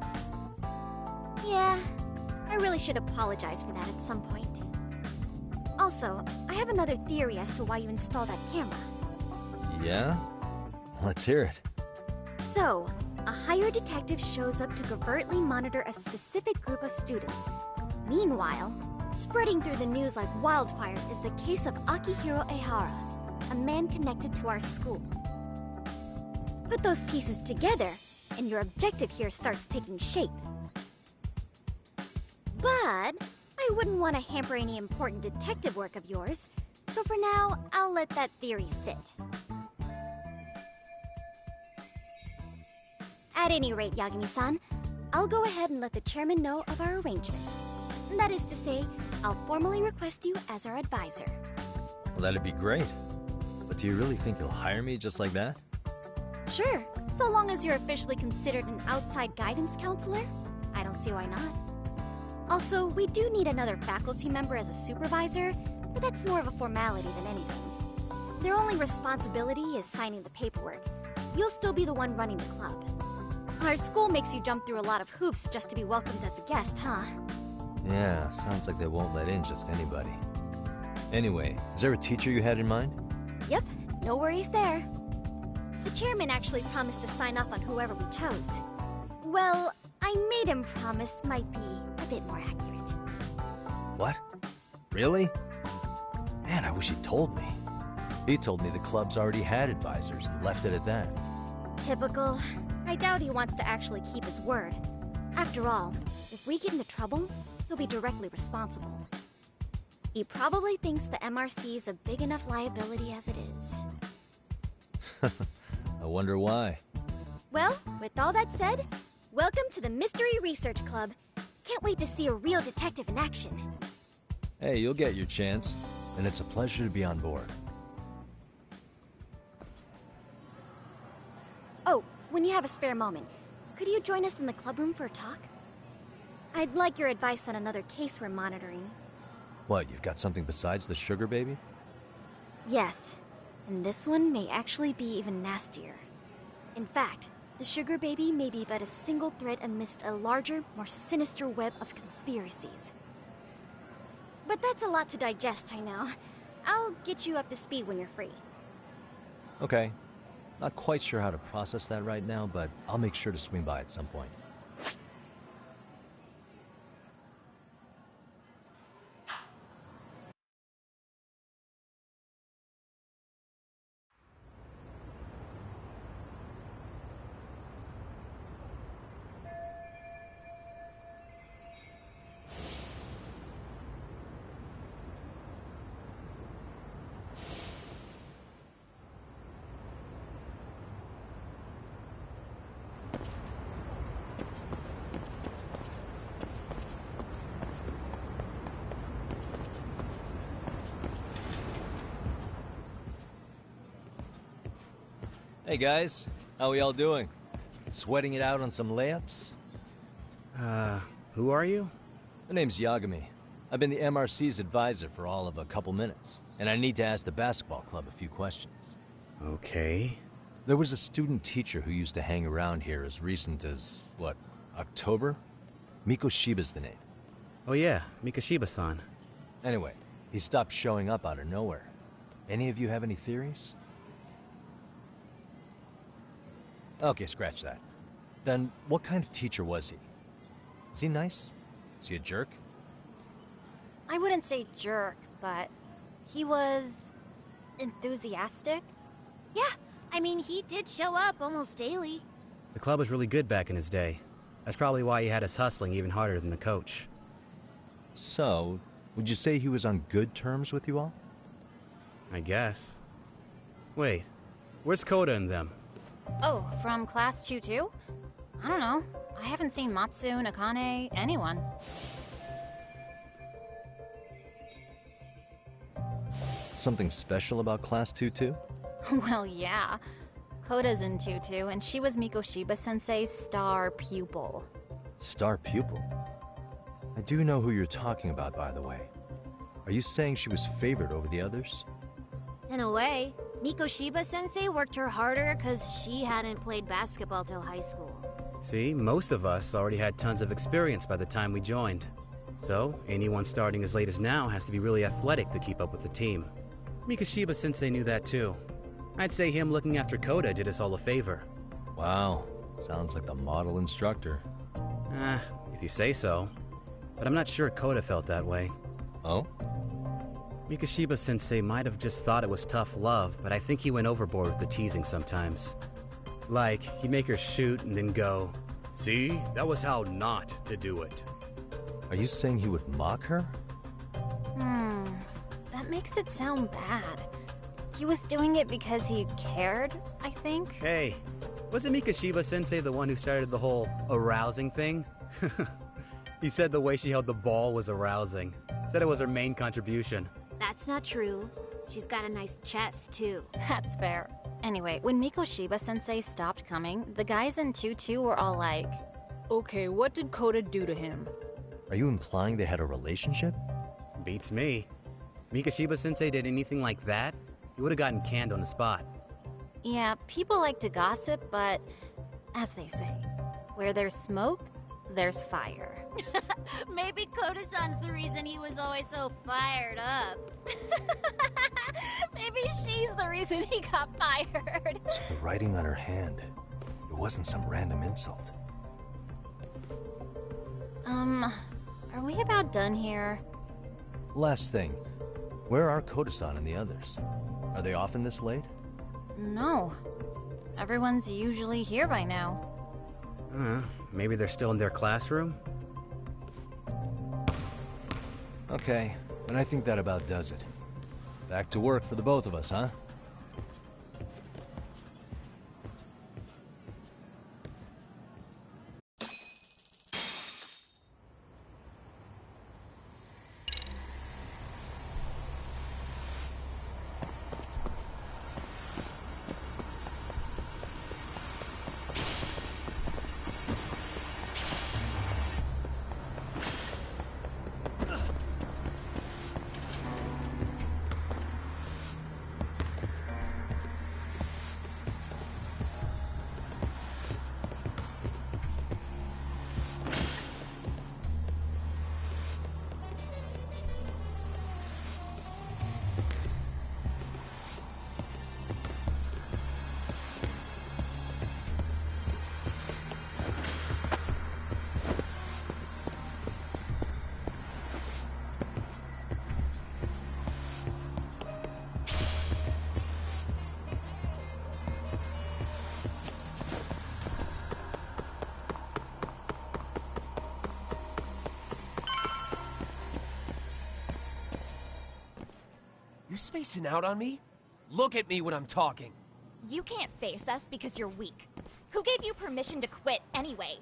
Yeah, I really should apologize for that at some point. Also, I have another theory as to why you installed that camera. Yeah? Let's hear it. So, a hired detective shows up to covertly monitor a specific group of students. Meanwhile, spreading through the news like wildfire is the case of Akihiro Ehara, a man connected to our school. Put those pieces together, and your objective here starts taking shape. But I wouldn't want to hamper any important detective work of yours, so for now, I'll let that theory sit. At any rate, Yagami-san, I'll go ahead and let the chairman know of our arrangement. That is to say, I'll formally request you as our advisor. Well, that'd be great. But do you really think you'll hire me just like that? Sure, so long as you're officially considered an outside guidance counselor, I don't see why not. Also, we do need another faculty member as a supervisor, but that's more of a formality than anything. Their only responsibility is signing the paperwork. You'll still be the one running the club. Our school makes you jump through a lot of hoops just to be welcomed as a guest, huh? Yeah, sounds like they won't let in just anybody. Anyway, is there a teacher you had in mind? Yep, no worries there. The chairman actually promised to sign off on whoever we chose. Well, I made him promise might be a bit more accurate. What? Really? Man, I wish he'd told me. He told me the club's already had advisors and left it at that. Typical. I doubt he wants to actually keep his word. After all, if we get into trouble, he'll be directly responsible. He probably thinks the MRC is a big enough liability as it is. I wonder why. Well, with all that said, welcome to the Mystery Research Club. Can't wait to see a real detective in action. Hey, you'll get your chance, and it's a pleasure to be on board. Oh, when you have a spare moment, could you join us in the club room for a talk? I'd like your advice on another case we're monitoring. What, you've got something besides the sugar baby? Yes, and this one may actually be even nastier. In fact, the sugar baby may be but a single thread amidst a larger, more sinister web of conspiracies. But that's a lot to digest, I know. I'll get you up to speed when you're free. Okay. Not quite sure how to process that right now, but I'll make sure to swing by at some point. Hey guys, how we all doing? Sweating it out on some layups? Who are you? My name's Yagami. I've been the MRC's advisor for all of a couple minutes, and I need to ask the basketball club a few questions. Okay. There was a student teacher who used to hang around here as recent as, what, October? Mikoshiba's the name. Oh yeah, Mikoshiba-san. Anyway, he stopped showing up out of nowhere. Any of you have any theories? Okay, scratch that. Then, what kind of teacher was he? Is he nice? Is he a jerk? I wouldn't say jerk, but he was enthusiastic. Yeah, I mean, he did show up almost daily. The club was really good back in his day. That's probably why he had us hustling even harder than the coach. So, would you say he was on good terms with you all? I guess. Wait, where's Koda and them? Oh, from class 2-2? I don't know. I haven't seen Matsu, Nakane, anyone. Something special about class 2-2? Well, yeah. Koda's in 2-2, and she was Mikoshiba-sensei's star pupil. Star pupil? I do know who you're talking about, by the way. Are you saying she was favored over the others? In a way, Mikoshiba-sensei worked her harder because she hadn't played basketball till high school. See, most of us already had tons of experience by the time we joined. So, anyone starting as late as now has to be really athletic to keep up with the team. Mikoshiba-sensei knew that too. I'd say him looking after Koda did us all a favor. Wow, sounds like the model instructor. If you say so. But I'm not sure Koda felt that way. Oh? Mikoshiba-sensei might have just thought it was tough love, but I think he went overboard with the teasing sometimes. Like, he'd make her shoot and then go, "See, that was how not to do it." Are you saying he would mock her? That makes it sound bad. He was doing it because he cared, I think. Hey, wasn't Mikoshiba-sensei the one who started the whole arousing thing? He said the way she held the ball was arousing. Said it was her main contribution. That's not true. She's got a nice chest, too. That's fair. Anyway, when Mikoshiba-sensei stopped coming, the guys in 2-2 were all like, Okay, what did Koda do to him? Are you implying they had a relationship? Beats me. Mikoshiba-sensei did anything like that, he would have gotten canned on the spot. Yeah, people like to gossip, but as they say, where there's smoke, there's fire. Maybe Koda-san's the reason he was always so fired up. Maybe she's the reason he got fired. So the writing on her hand, it wasn't some random insult. Are we about done here? Last thing, where are Koda-san and the others? Are they often this late? No. Everyone's usually here by now. Maybe they're still in their classroom? Okay, And I think that about does it. Back to work for the both of us, huh? You spacing out on me? Look at me when I'm talking. You can't face us because you're weak. Who gave you permission to quit anyway?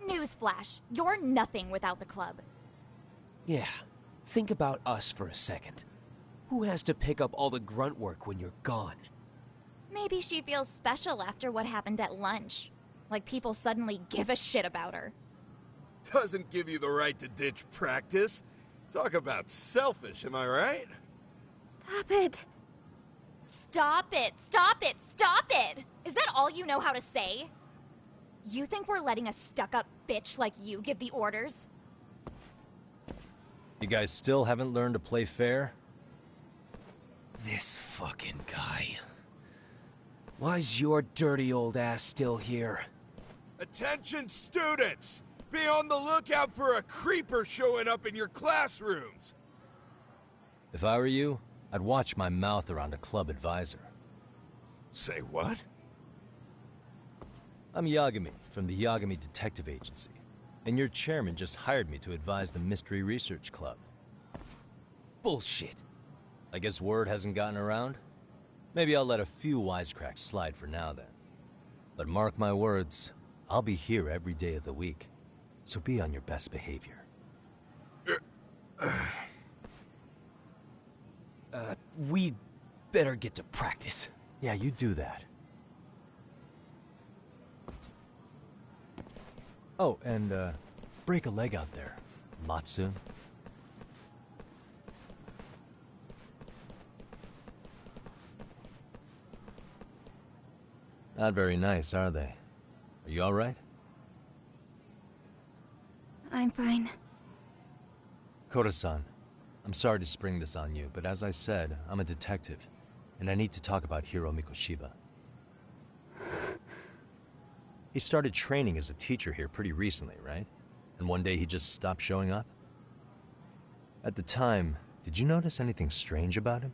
Newsflash, you're nothing without the club. Yeah, think about us for a second. Who has to pick up all the grunt work when you're gone? Maybe she feels special after what happened at lunch. Like people suddenly give a shit about her. Doesn't give you the right to ditch practice. Talk about selfish, am I right? Stop it. Stop it, stop it, stop it! Is that all you know how to say? You think we're letting a stuck-up bitch like you give the orders? You guys still haven't learned to play fair? This fucking guy. Why's your dirty old ass still here? Attention students! Be on the lookout for a creeper showing up in your classrooms! If I were you, I'd watch my mouth around a club advisor. Say what? I'm Yagami, from the Yagami Detective Agency, and your chairman just hired me to advise the Mystery Research Club. Bullshit. I guess word hasn't gotten around? Maybe I'll let a few wisecracks slide for now then. But mark my words, I'll be here every day of the week, so be on your best behavior. We'd better get to practice. Yeah, you do that. Oh, and, break a leg out there, Matsu. Not very nice, are they? Are you alright? I'm fine. Kota-san, I'm sorry to spring this on you, but as I said, I'm a detective, and I need to talk about Hiro Mikoshiba. He started training as a teacher here pretty recently, right? And one day he just stopped showing up? At the time, did you notice anything strange about him?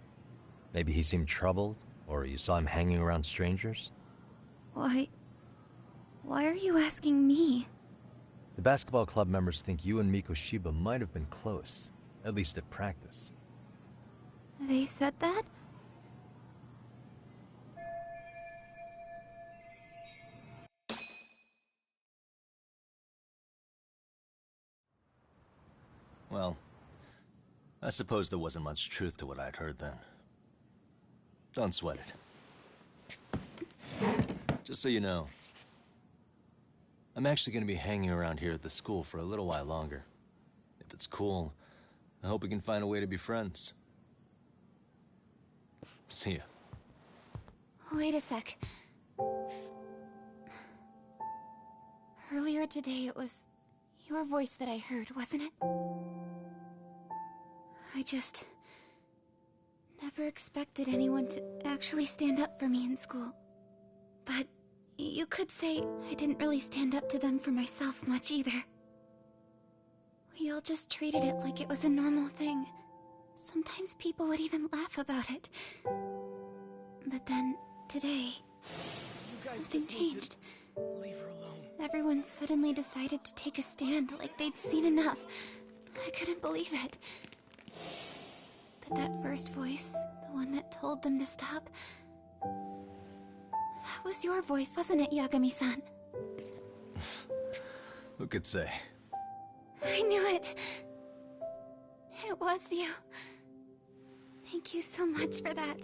Maybe he seemed troubled, or you saw him hanging around strangers? Why are you asking me? The basketball club members think you and Mikoshiba might have been close, at least at practice. They said that? Well, I suppose there wasn't much truth to what I'd heard then. Don't sweat it. Just so you know, I'm actually going to be hanging around here at the school for a little while longer. If it's cool, I hope we can find a way to be friends. See ya. Wait a sec. Earlier today, it was your voice that I heard, wasn't it? I just never expected anyone to actually stand up for me in school. But you could say I didn't really stand up to them for myself much either. We all just treated it like it was a normal thing. Sometimes people would even laugh about it. But then, today, something changed. Leave her alone. Everyone suddenly decided to take a stand like they'd seen enough. I couldn't believe it. But that first voice, the one that told them to stop, that was your voice, wasn't it, Yagami-san? Who could say? I knew it. It was you. Thank you so much for that.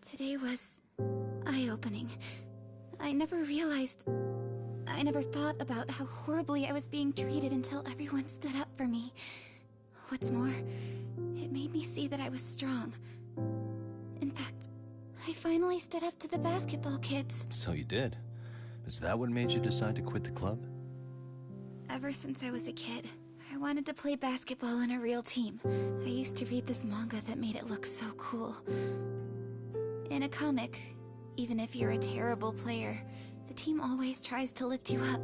Today was eye-opening. I never thought about how horribly I was being treated until everyone stood up for me. What's more, it made me see that I was strong. In fact, I finally stood up to the basketball kids. So you did? Is that what made you decide to quit the club? Ever since I was a kid, I wanted to play basketball in a real team. I used to read this manga that made it look so cool. In a comic, even if you're a terrible player, the team always tries to lift you up.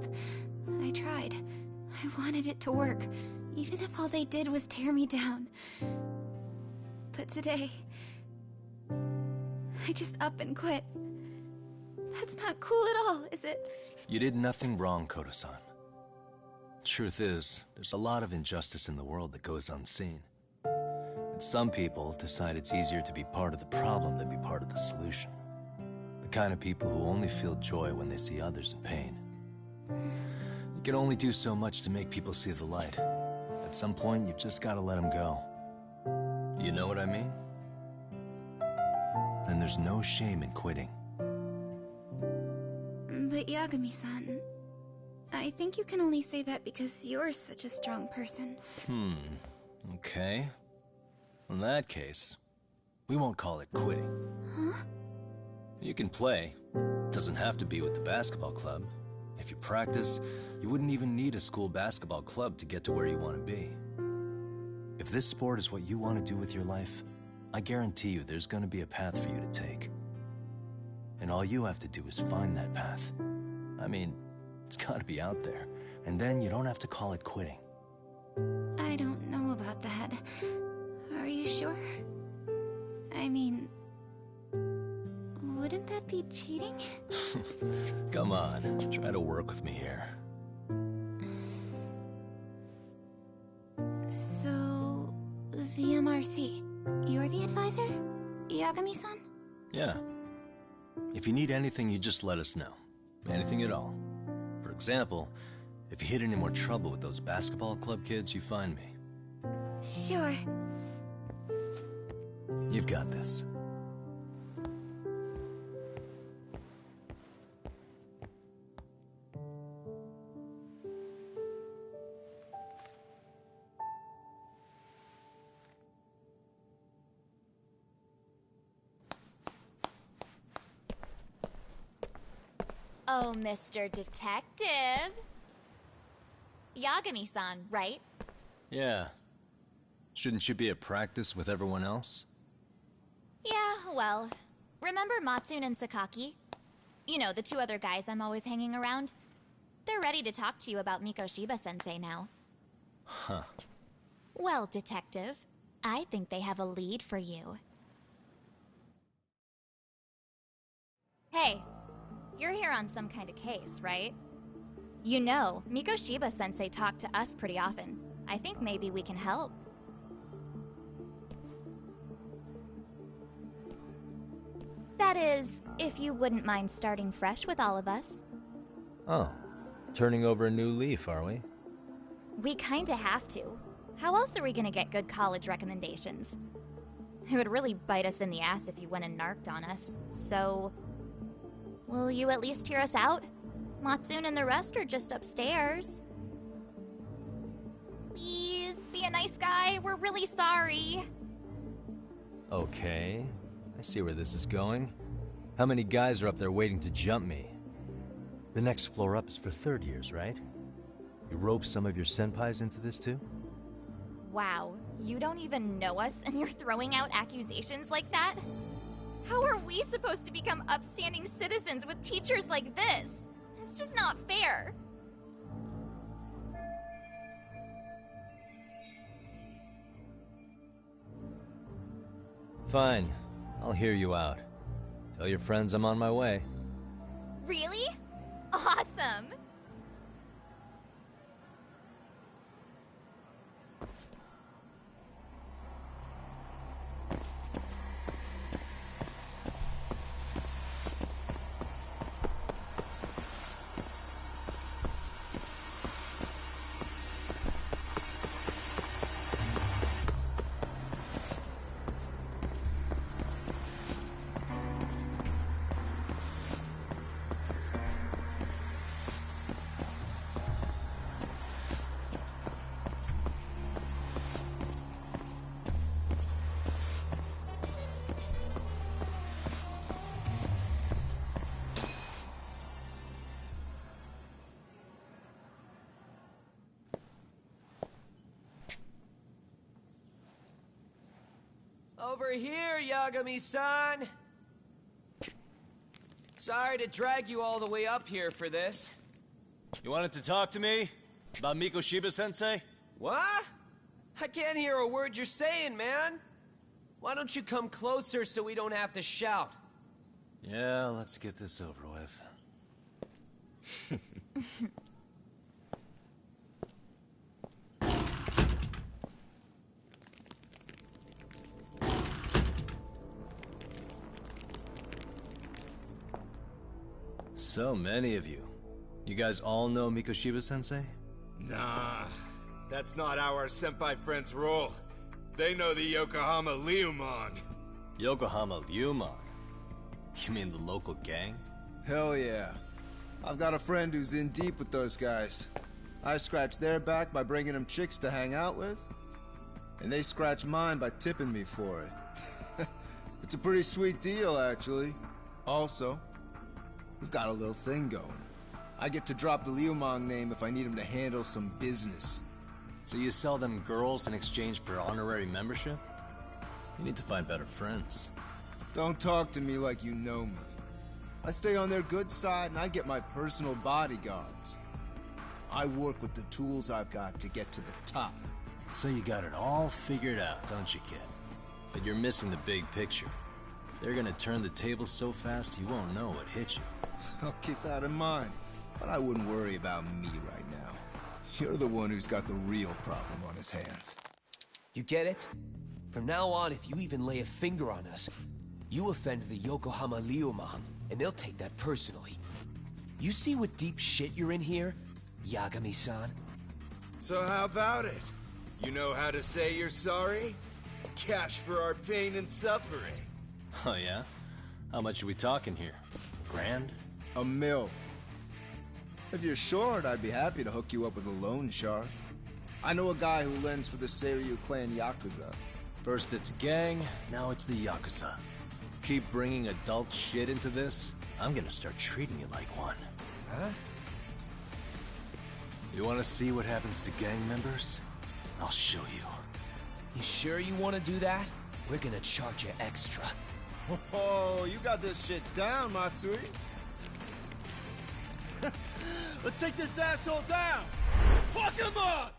I tried. I wanted it to work, even if all they did was tear me down. But today, I just up and quit. That's not cool at all, is it? You did nothing wrong, Koto-san. Truth is, there's a lot of injustice in the world that goes unseen. And some people decide it's easier to be part of the problem than be part of the solution. The kind of people who only feel joy when they see others in pain. You can only do so much to make people see the light. At some point, you've just gotta let them go. You know what I mean? Then there's no shame in quitting. But Yagami-san, I think you can only say that because you're such a strong person. Okay. In that case, we won't call it quitting. Huh? You can play. Doesn't have to be with the basketball club. If you practice, you wouldn't even need a school basketball club to get to where you want to be. If this sport is what you want to do with your life, I guarantee you there's going to be a path for you to take. And all you have to do is find that path. I mean, it's got to be out there. And then you don't have to call it quitting. I don't know about that. Are you sure? I mean, wouldn't that be cheating? Come on, try to work with me here. So, the MRC, you're the advisor? Yagami-san? Yeah. If you need anything, you just let us know. Anything at all. For example, if you hit any more trouble with those basketball club kids, you find me. Sure. You've got this. Oh, Mr. Detective. Yagami-san, right? Yeah. Shouldn't you be at practice with everyone else? Yeah, well, remember Matsune and Sakaki? You know, the two other guys I'm always hanging around? They're ready to talk to you about Mikoshiba-sensei now. Huh. Well, Detective, I think they have a lead for you. Hey, you're here on some kind of case, right? You know, Mikoshiba-sensei talked to us pretty often. I think maybe we can help. That is, if you wouldn't mind starting fresh with all of us. Oh. Turning over a new leaf, are we? We kinda have to. How else are we gonna get good college recommendations? It would really bite us in the ass if you went and narked on us, so... Will you at least hear us out? Matsune and the rest are just upstairs. Please, be a nice guy. We're really sorry. Okay. I see where this is going. How many guys are up there waiting to jump me? The next floor up is for third years, right? You rope some of your senpais into this too? Wow, you don't even know us and you're throwing out accusations like that? How are we supposed to become upstanding citizens with teachers like this? It's just not fair. Fine. I'll hear you out. Tell your friends I'm on my way. Really? Awesome! Over here, Yagami-san! Sorry to drag you all the way up here for this. You wanted to talk to me? About Mikoshiba-sensei? What? I can't hear a word you're saying, man. Why don't you come closer so we don't have to shout? Yeah, let's get this over with. So many of you. You guys all know Mikoshiba-sensei? Nah, that's not how our senpai friends roll. They know the Yokohama Liumang. Yokohama Liumang? You mean the local gang? Hell yeah. I've got a friend who's in deep with those guys. I scratch their back by bringing them chicks to hang out with, and they scratch mine by tipping me for it. It's a pretty sweet deal, actually. Also, we've got a little thing going. I get to drop the Liumang name if I need him to handle some business. So you sell them girls in exchange for honorary membership? You need to find better friends. Don't talk to me like you know me. I stay on their good side and I get my personal bodyguards. I work with the tools I've got to get to the top. So you got it all figured out, don't you, kid? But you're missing the big picture. They're gonna turn the tables so fast you won't know what hit you. I'll keep that in mind. But I wouldn't worry about me right now. You're the one who's got the real problem on his hands. You get it? From now on, if you even lay a finger on us, you offend the Yokohama Liumang, and they'll take that personally. You see what deep shit you're in here, Yagami-san? So how about it? You know how to say you're sorry? Cash for our pain and suffering. Oh yeah? How much are we talking here? $1,000? $1 million. If you're short, I'd be happy to hook you up with a loan shark. I know a guy who lends for the Seiryu clan Yakuza. First it's a gang, now it's the Yakuza. Keep bringing adult shit into this, I'm gonna start treating you like one. Huh? You wanna see what happens to gang members? I'll show you. You sure you want to do that? We're gonna charge you extra. Oh, you got this shit down, Matsui. Let's take this asshole down! Fuck him up!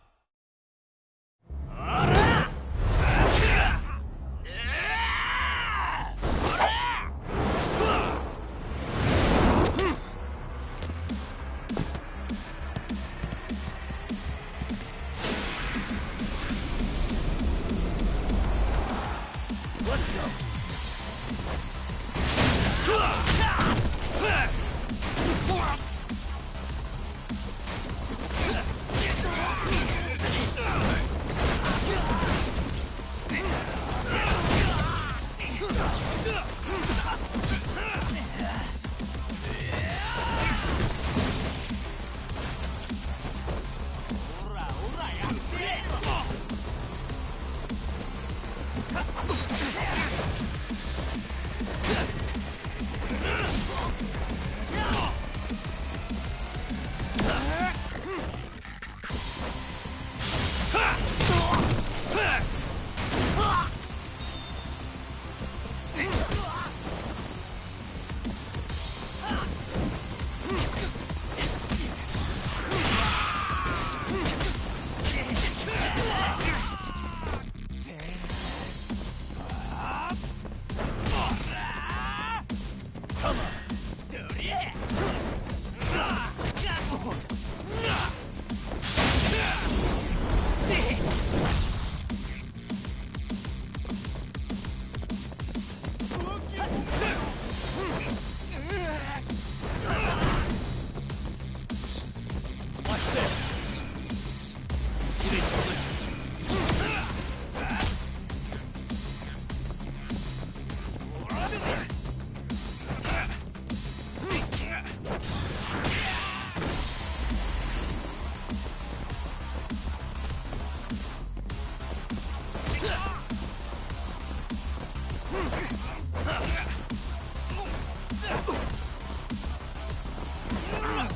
Let's go!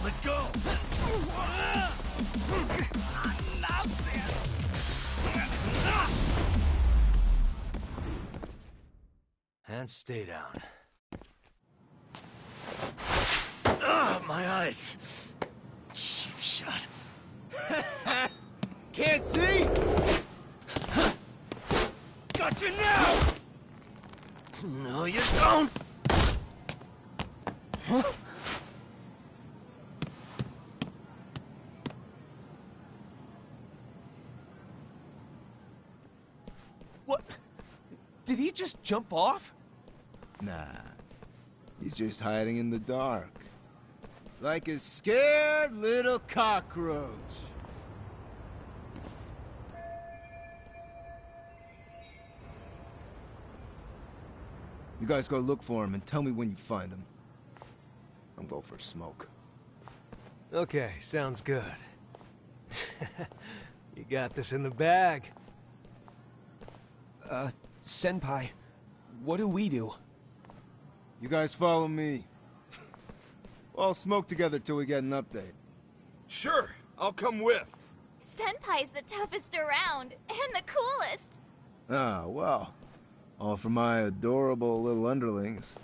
Let go! And stay down. Ugh, my eyes. Cheap shot. Can't see? Got you now! No, you don't! Huh? What? Did he just jump off? Nah. He's just hiding in the dark. Like a scared little cockroach. You guys go look for him and tell me when you find him. I'm going for a smoke. Okay, sounds good. You got this in the bag. Senpai, what do we do? You guys follow me. We'll all smoke together till we get an update. Sure, I'll come with. Senpai's the toughest around, and the coolest. Ah, well. All for my adorable little underlings.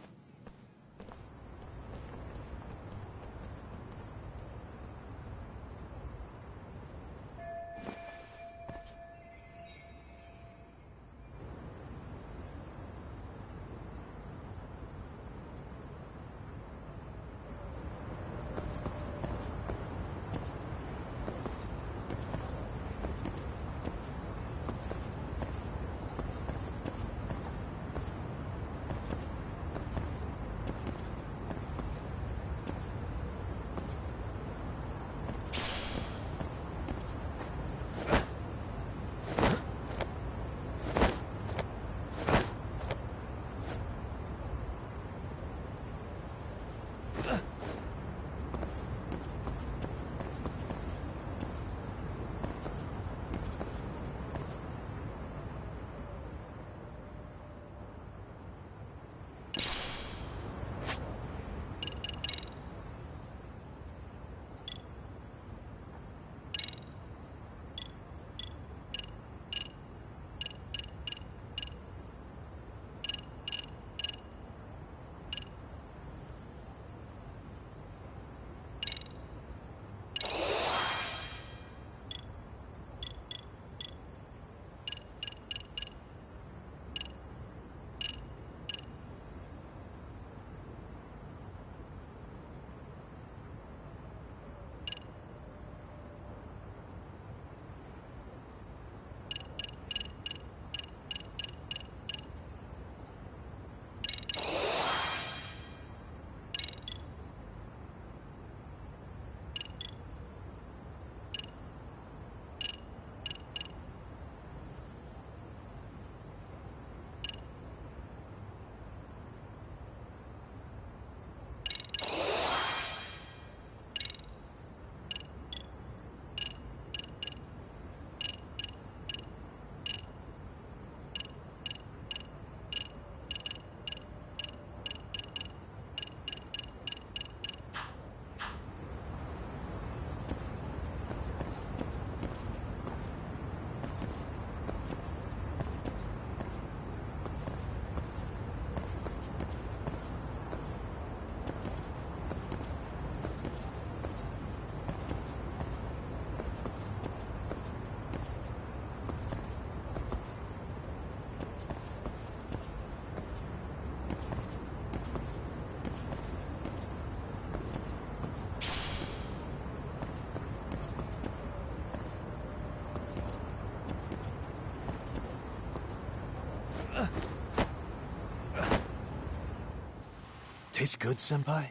Tastes good, Senpai?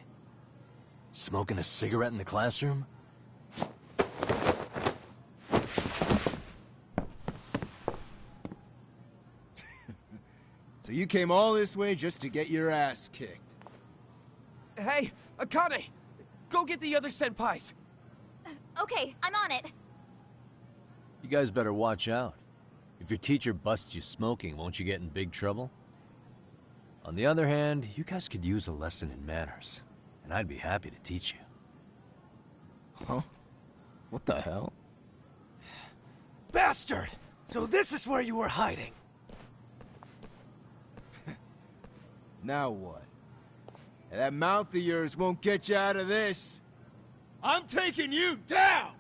Smoking a cigarette in the classroom? So you came all this way just to get your ass kicked? Hey, Akane! Go get the other senpais! Okay, I'm on it. You guys better watch out. If your teacher busts you smoking, won't you get in big trouble? On the other hand, you guys could use a lesson in manners, and I'd be happy to teach you. Huh? What the hell? Bastard! So this is where you were hiding. Now what? That mouth of yours won't get you out of this. I'm taking you down!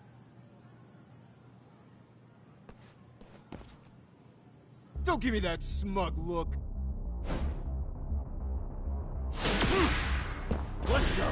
Don't give me that smug look. Let's go!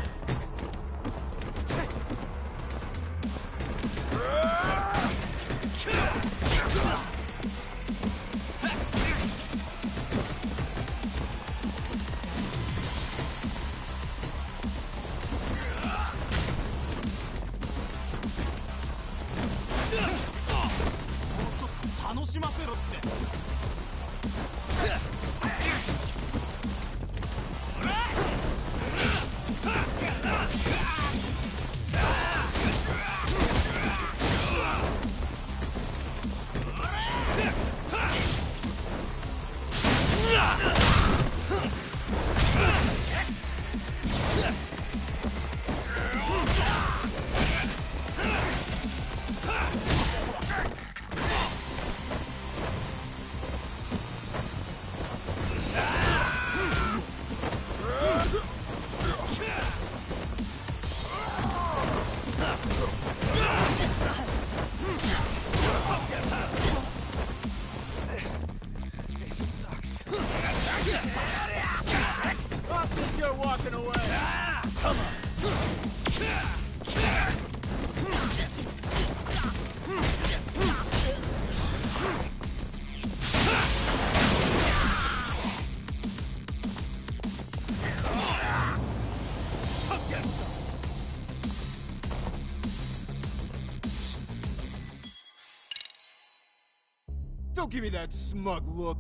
Don't give me that smug look.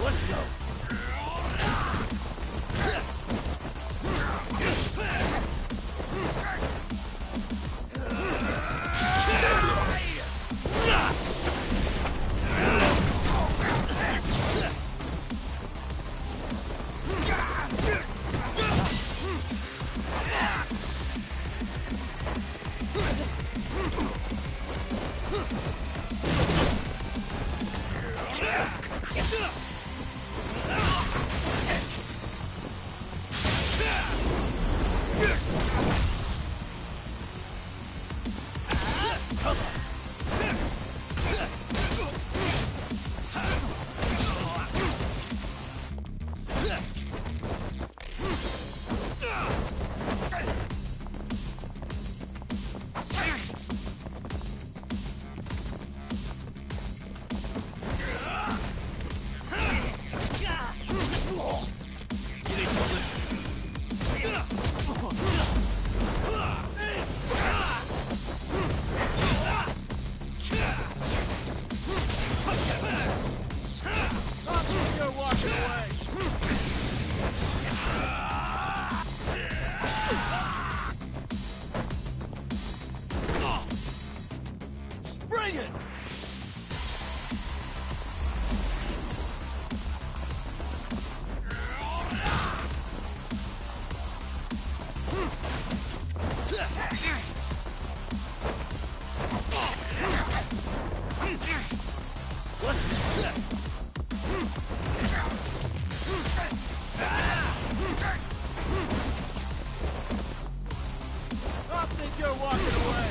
Let's go! Bring it! I think you're walking away.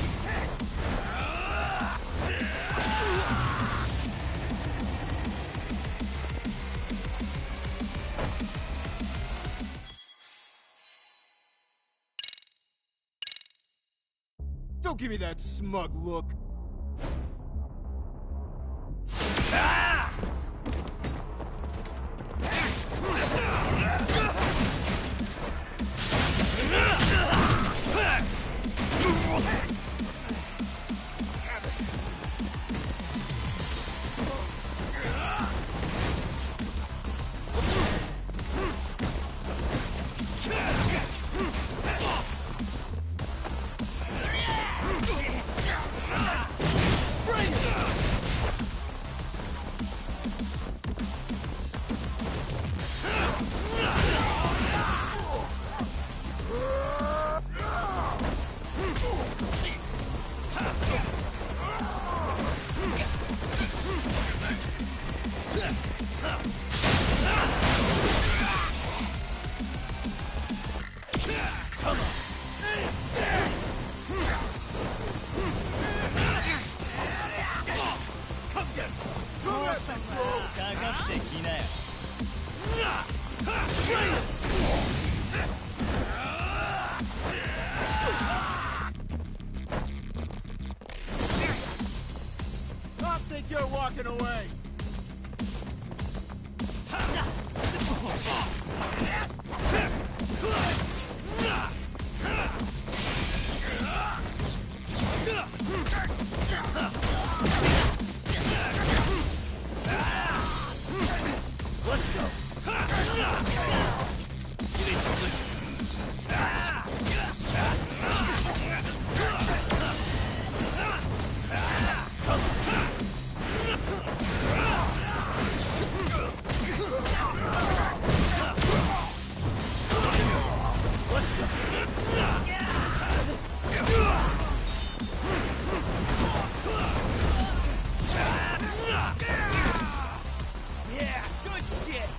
Don't give me that smug look. ass. I think you're walking away. Let's go. You need to listen. Yeah, good shit.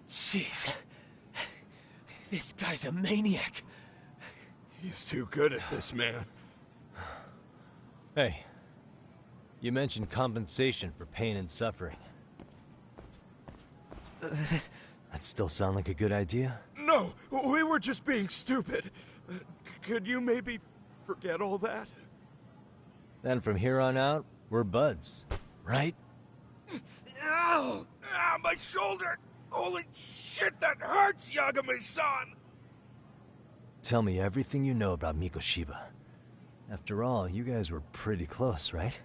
Jeez. This guy's a maniac. He's too good at this, man. Hey, you mentioned compensation for pain and suffering. That still sound like a good idea? No, we were just being stupid. Could you maybe forget all that? Then from here on out, we're buds, right? Ow! Ah, my shoulder! Holy shit, that hurts, Yagami-san! Tell me everything you know about Mikoshiba. After all, you guys were pretty close, right?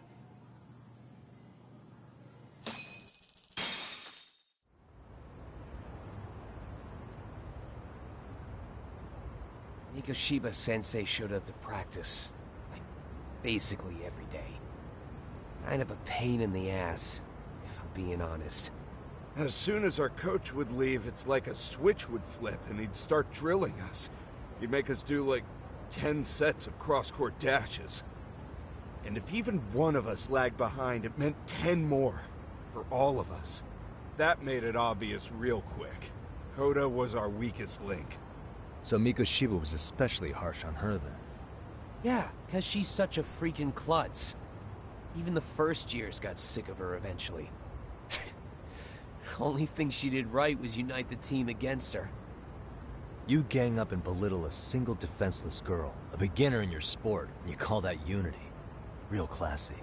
Mikoshiba-sensei showed up to practice, like, basically every day. Kind of a pain in the ass, if I'm being honest. As soon as our coach would leave, it's like a switch would flip and he'd start drilling us. He'd make us do like 10 sets of cross-court dashes. And if even one of us lagged behind, it meant 10 more. For all of us. That made it obvious real quick. Hoda was our weakest link. So Mikoshiba was especially harsh on her then? Yeah, because she's such a freaking klutz. Even the first years got sick of her eventually. Only thing she did right was unite the team against her. You gang up and belittle a single defenseless girl, a beginner in your sport, and you call that unity. Real classy.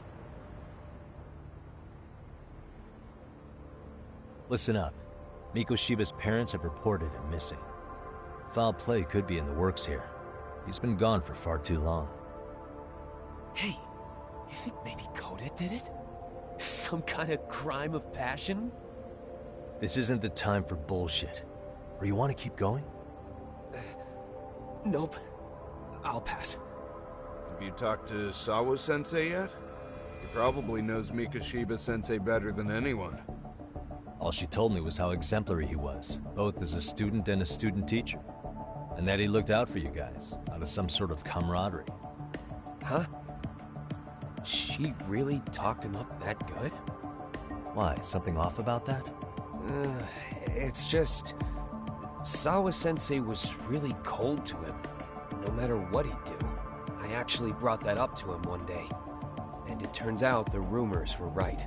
Listen up. Mikoshiba's parents have reported him missing. Foul play could be in the works here. He's been gone for far too long. Hey, you think maybe Koda did it? Some kind of crime of passion? This isn't the time for bullshit. Or you want to keep going? Nope. I'll pass. Have you talked to Sawa-sensei yet? He probably knows Mikoshiba-sensei better than anyone. All she told me was how exemplary he was, both as a student and a student teacher. And that he looked out for you guys, out of some sort of camaraderie. Huh? She really talked him up that good? Why, something off about that? It's just... Sawa-sensei was really cold to him, no matter what he'd do. I actually brought that up to him one day. And it turns out the rumors were right.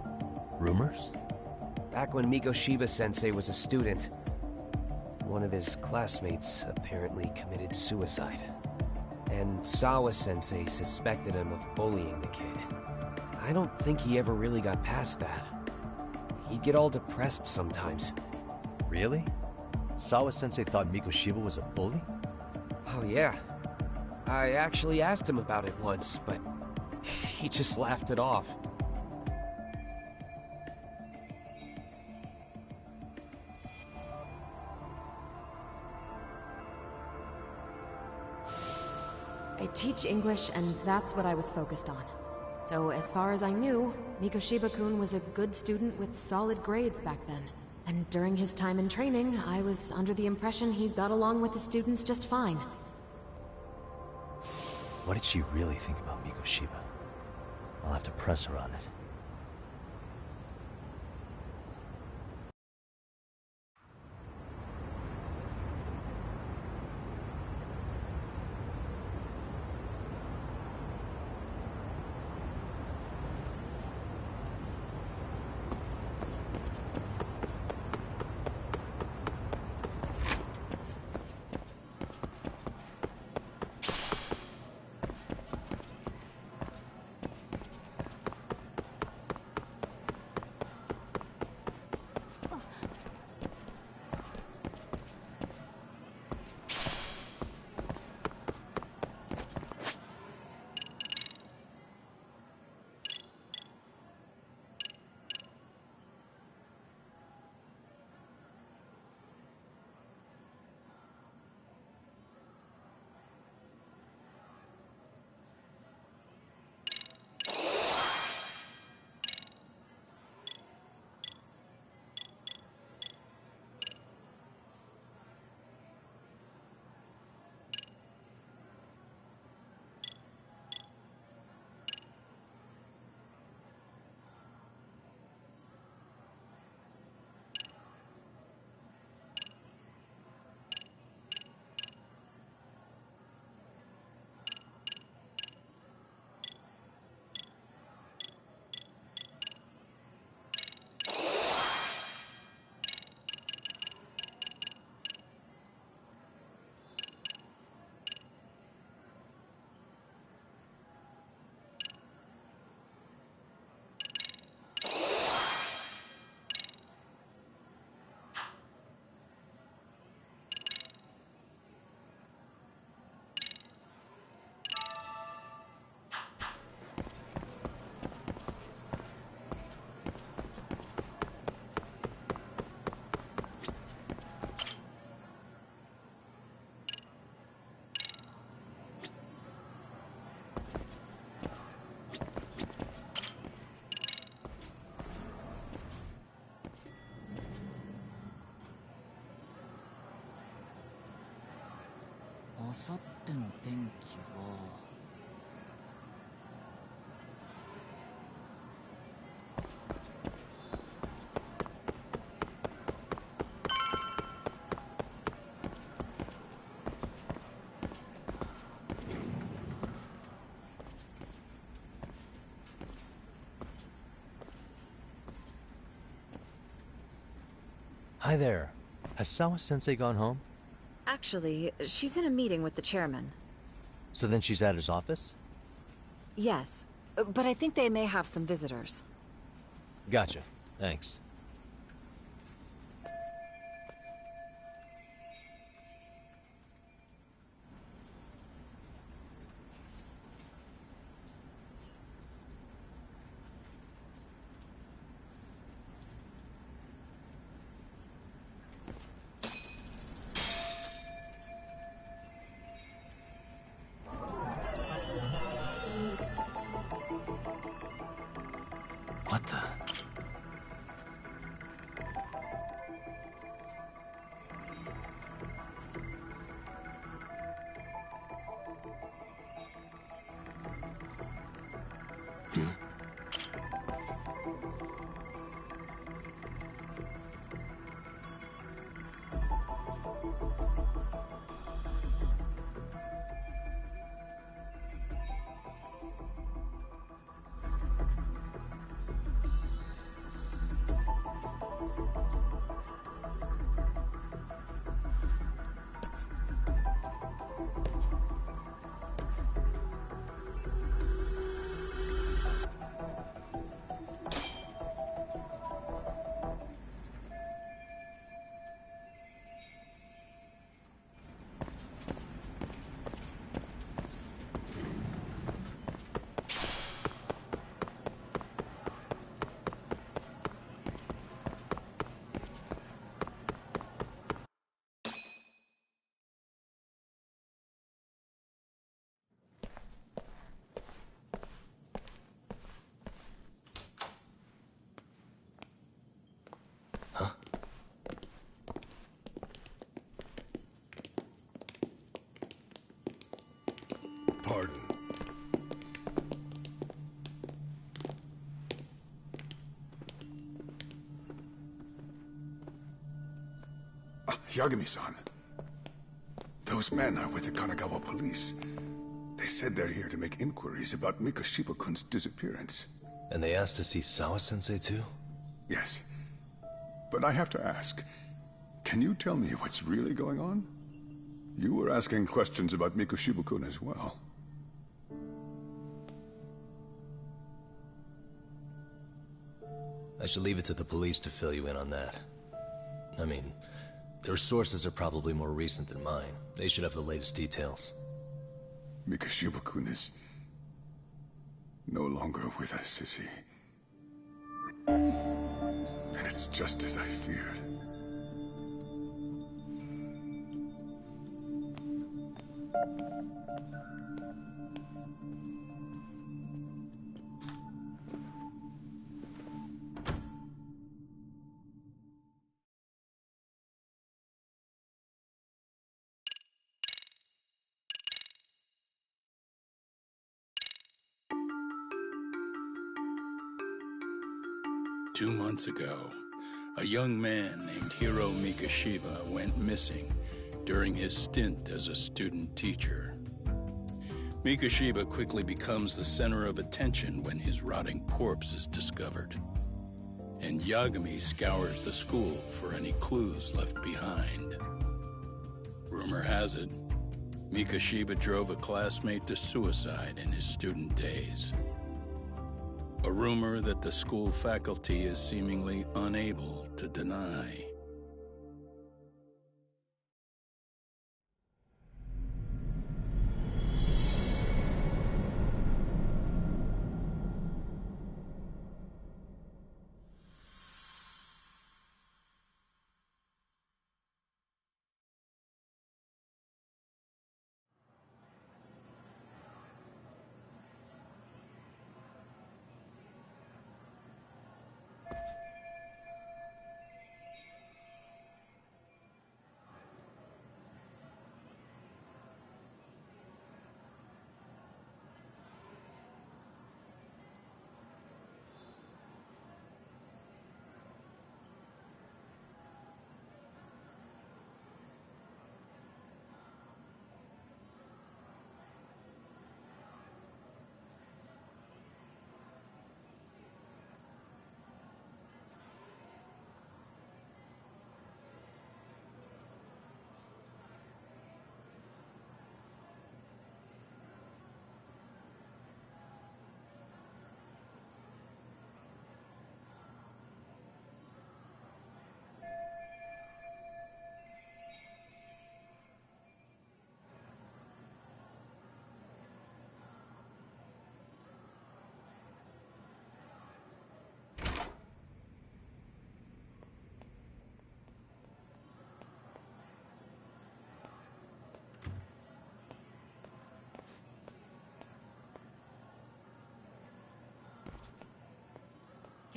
Rumors? Back when Mikoshiba-sensei was a student, one of his classmates apparently committed suicide. And Sawa-sensei suspected him of bullying the kid. I don't think he ever really got past that. He'd get all depressed sometimes. Really? Sawa-sensei thought Mikoshiba was a bully? Oh yeah. I actually asked him about it once, but he just laughed it off. I teach English, and that's what I was focused on. So as far as I knew, Mikoshiba-kun was a good student with solid grades back then. And during his time in training, I was under the impression he got along with the students just fine. What did she really think about Mikoshiba? I'll have to press her on it. での電気は。Hi there. Has Sawa-sensei gone home? Actually, she's in a meeting with the chairman. So then she's at his office? Yes, but I think they may have some visitors. Gotcha. Thanks. What the? Pardon. Yagami-san. Those men are with the Kanagawa police. They said they're here to make inquiries about Mikoshiba-kun's disappearance. And they asked to see Sawa-sensei too? Yes. But I have to ask, can you tell me what's really going on? You were asking questions about Mikoshiba-kun as well. I should leave it to the police to fill you in on that. I mean, their sources are probably more recent than mine. They should have the latest details. Mikoshiba-kun is no longer with us, is he? And it's just as I feared. Two months ago, a young man named Hiro Mikoshiba went missing during his stint as a student teacher. Mikoshiba quickly becomes the center of attention when his rotting corpse is discovered. And Yagami scours the school for any clues left behind. Rumor has it, Mikoshiba drove a classmate to suicide in his student days. A rumor that the school faculty is seemingly unable to deny.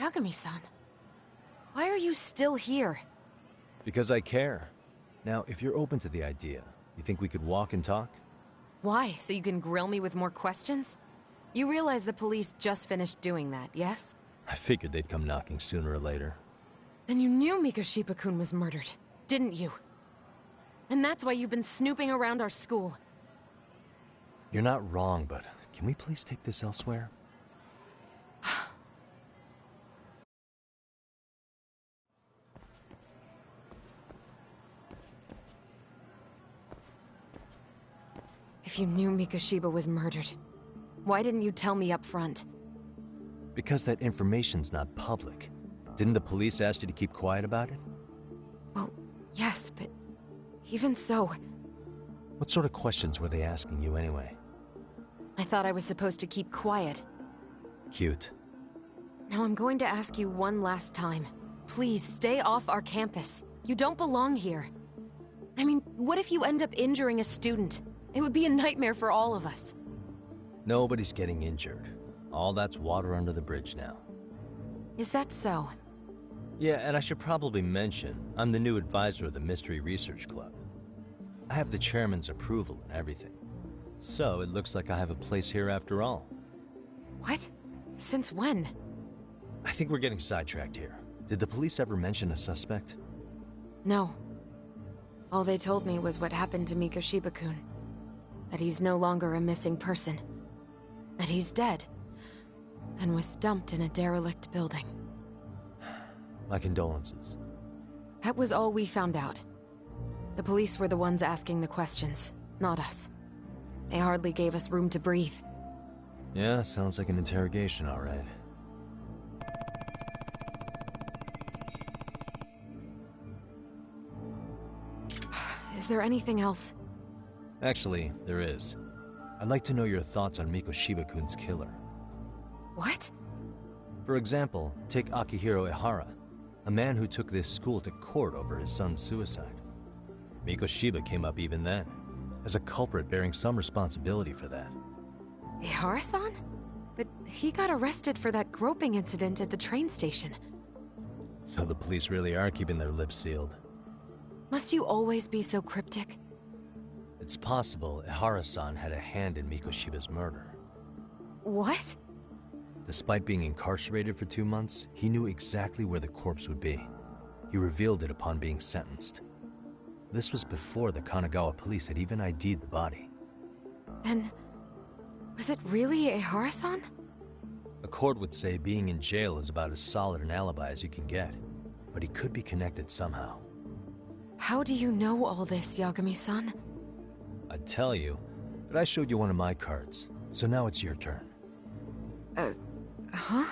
Yagami-san, why are you still here? Because I care. Now, if you're open to the idea, you think we could walk and talk? Why? So you can grill me with more questions? You realize the police just finished doing that, yes? I figured they'd come knocking sooner or later. Then you knew Mikoshiba-kun was murdered, didn't you? And that's why you've been snooping around our school. You're not wrong, but can we please take this elsewhere? If you knew Mikoshiba was murdered, why didn't you tell me up front? Because that information's not public. Didn't the police ask you to keep quiet about it? Well, yes, but even so... What sort of questions were they asking you anyway? I thought I was supposed to keep quiet. Cute. Now I'm going to ask you one last time. Please, stay off our campus. You don't belong here. I mean, what if you end up injuring a student? It would be a nightmare for all of us. Nobody's getting injured. All that's water under the bridge now. Is that so? Yeah, and I should probably mention, I'm the new advisor of the Mystery Research Club. I have the chairman's approval and everything. So it looks like I have a place here after all. What? Since when? I think we're getting sidetracked here. Did the police ever mention a suspect? No. All they told me was what happened to Mikoshiba-kun. That he's no longer a missing person. That he's dead. And was dumped in a derelict building. My condolences. That was all we found out. The police were the ones asking the questions, not us. They hardly gave us room to breathe. Yeah, sounds like an interrogation, all right. Is there anything else? Actually, there is. I'd like to know your thoughts on Mikoshiba-kun's killer. What? For example, take Akihiro Ehara, a man who took this school to court over his son's suicide. Mikoshiba came up even then, as a culprit bearing some responsibility for that. Ehara-san? But he got arrested for that groping incident at the train station. So the police really are keeping their lips sealed. Must you always be so cryptic? It's possible Ehara-san had a hand in Mikoshiba's murder. What? Despite being incarcerated for 2 months, he knew exactly where the corpse would be. He revealed it upon being sentenced. This was before the Kanagawa police had even ID'd the body. Then, was it really Ehara-san? A court would say being in jail is about as solid an alibi as you can get, but he could be connected somehow. How do you know all this, Yagami-san? I'd tell you, but I showed you one of my cards, so now it's your turn. Huh?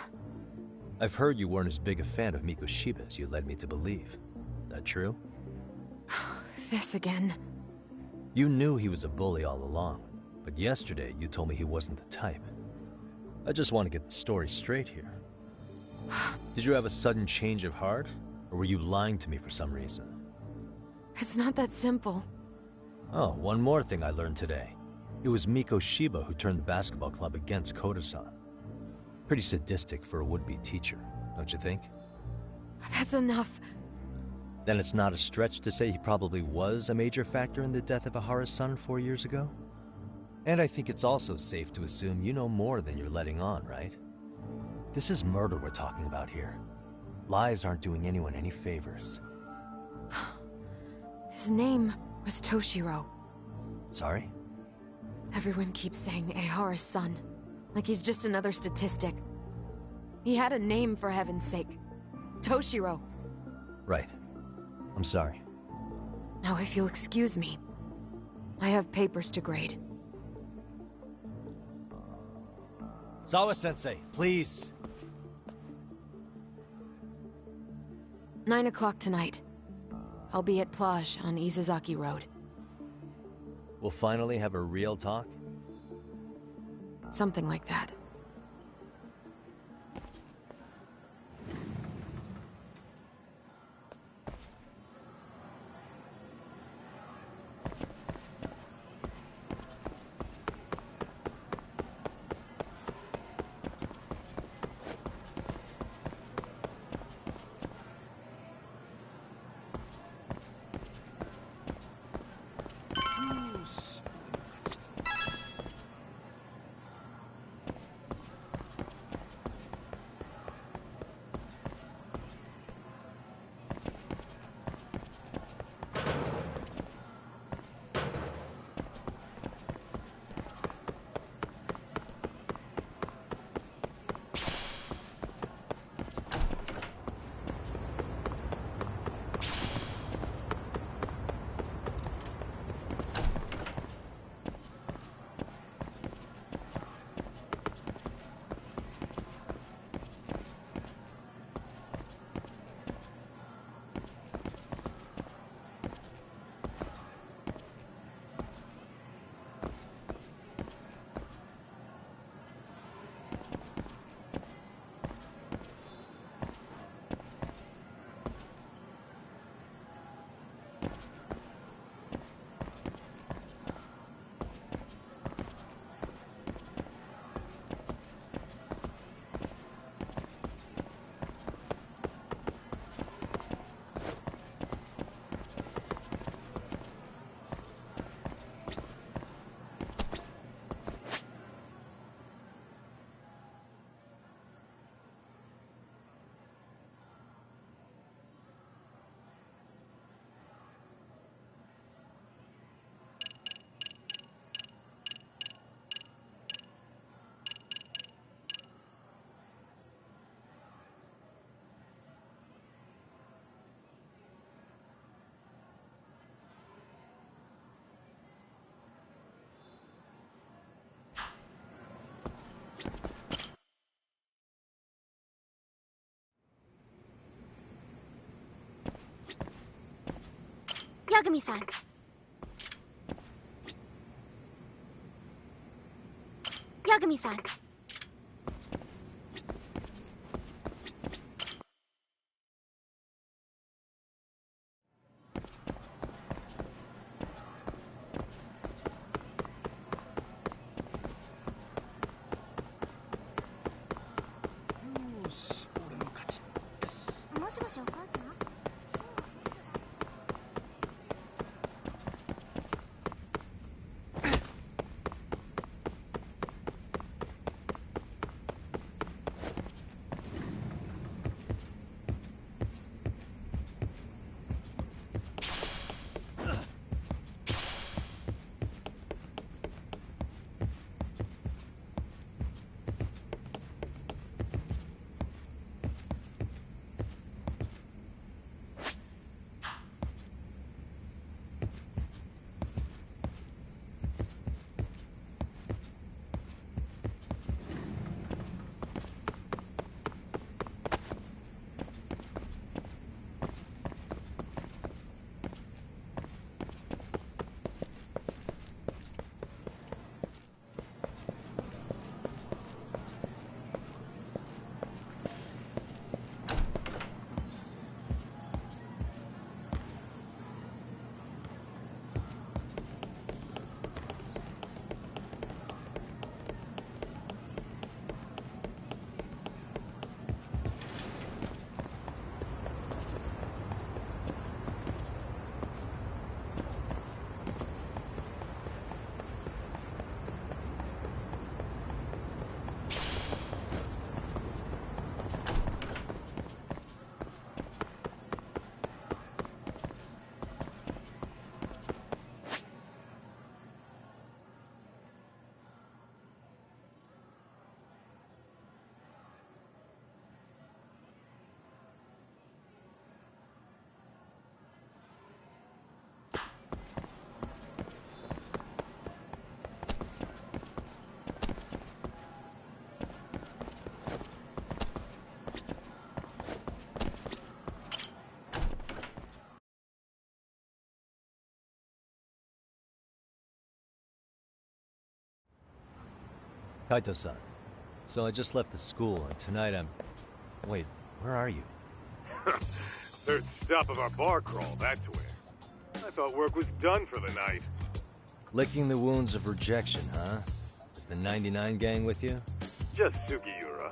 I've heard you weren't as big a fan of Mikoshiba as you led me to believe. That true? This again. You knew he was a bully all along, but yesterday you told me he wasn't the type. I just want to get the story straight here. Did you have a sudden change of heart, or were you lying to me for some reason? It's not that simple. Oh, one more thing I learned today. It was Mikoshiba who turned the basketball club against Koda-san. Pretty sadistic for a would-be teacher, don't you think? That's enough. Then it's not a stretch to say he probably was a major factor in the death of Ehara's son 4 years ago? And I think it's also safe to assume you know more than you're letting on, right? This is murder we're talking about here. Lies aren't doing anyone any favors. His name was Toshiro. Sorry? Everyone keeps saying Ehara's son, like he's just another statistic. He had a name, for heaven's sake. Toshiro. Right. I'm sorry. Now, if you'll excuse me, I have papers to grade. Sawa-sensei, please. 9 o'clock tonight. I'll be at Plage on Izazaki Road. We'll finally have a real talk? Something like that. Yagami-san. Yagami-san. Kaito-san. So I just left the school, and tonight I'm... Wait, where are you? Third stop of our bar crawl, that's where. I thought work was done for the night. Licking the wounds of rejection, huh? Is the 99 gang with you? Just Sugiura.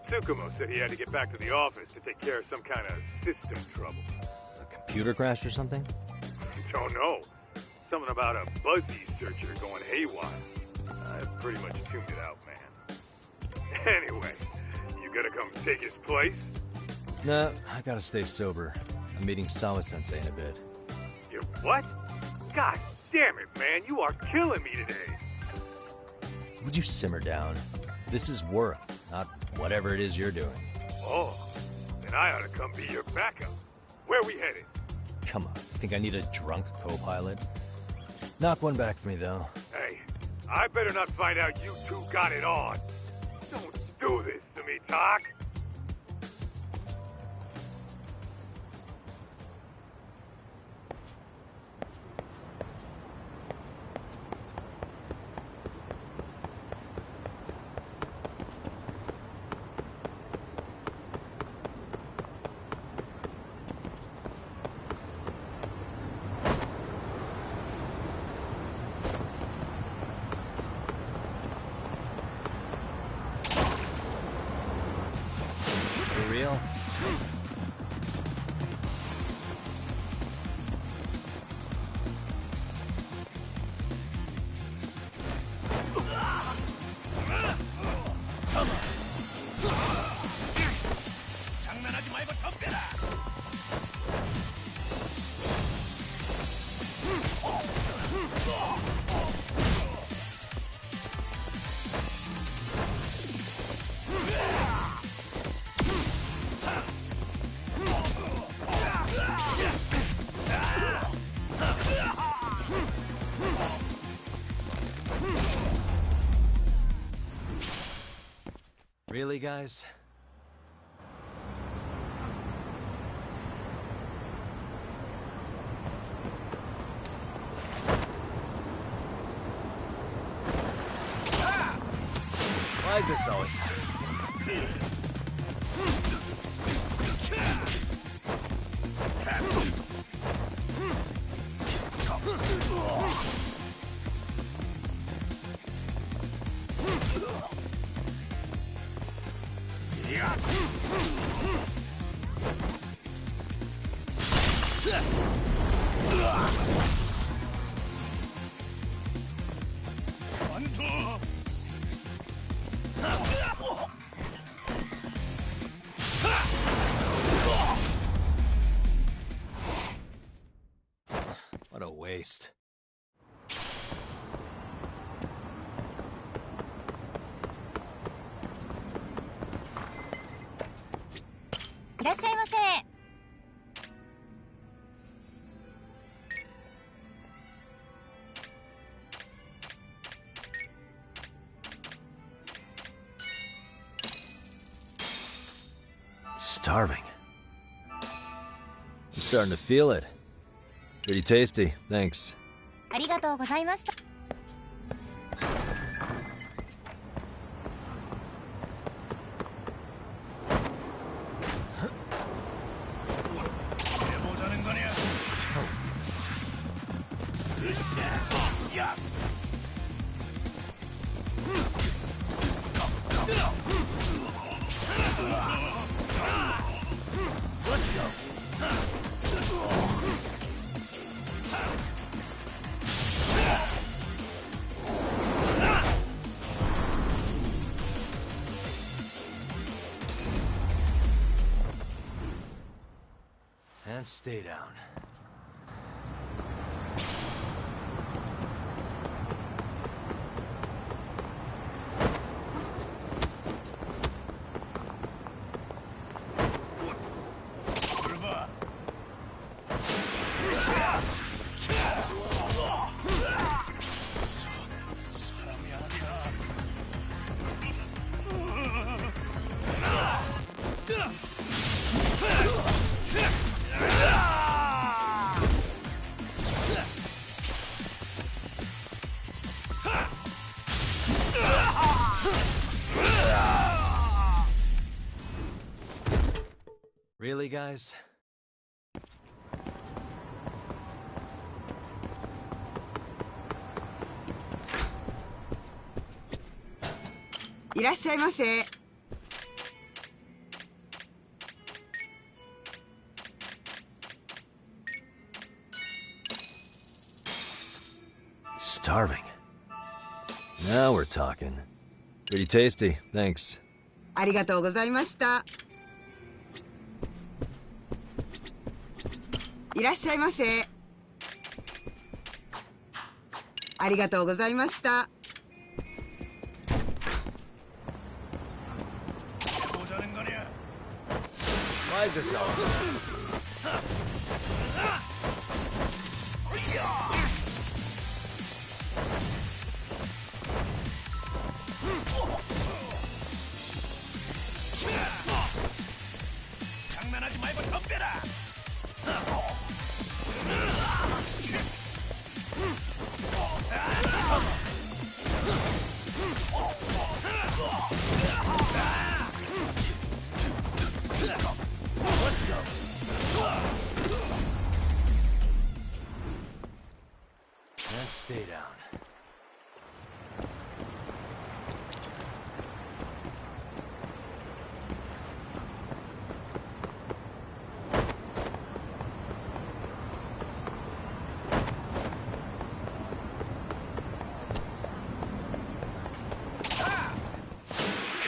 Tsukumo said he had to get back to the office to take care of some kind of system trouble. A computer crash or something? Don't know. Something about a Buzzy searcher going haywire. I pretty much tuned it out, man. Anyway, you gonna come take his place? Nah, I gotta stay sober. I'm meeting Sawa-sensei in a bit. You what? God damn it, man, you are killing me today. Would you simmer down? This is work, not whatever it is you're doing. Oh, then I ought to come be your backup. Where we headed? Come on, you think I need a drunk co-pilot? Knock one back for me, though. Hey, I better not find out you two got it on. Don't do this to me, Tak. real? 장난하지 말고 덤벼라. Really, guys? Why is this always happening? What a waste. いらっしゃいませ。Starving. I'm starting to feel it. Pretty tasty, thanks. ありがとうございました。And stay down. Really, guys? いらっしゃいませ。Starving. Now we're talking. Pretty tasty, thanks. ありがとうございました。いらっしゃいませ。ありがとうございました。Why is this all? 장난하지 말고 덤벼라. Let's go. And stay down.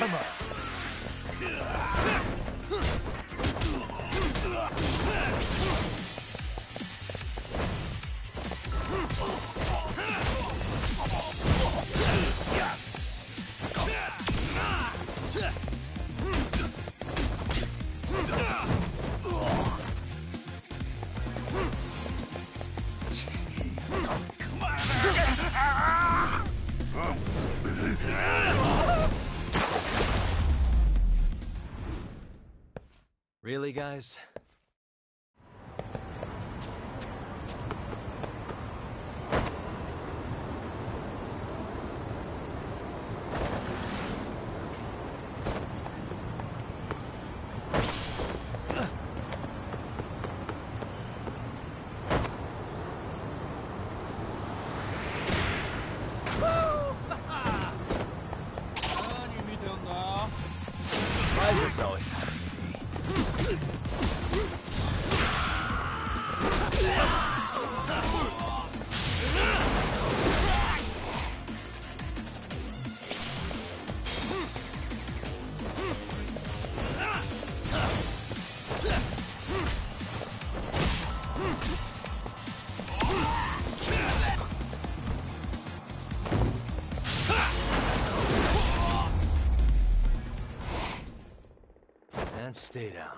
Tsukumo! Really, guys? Why is this always happening to me? And stay down.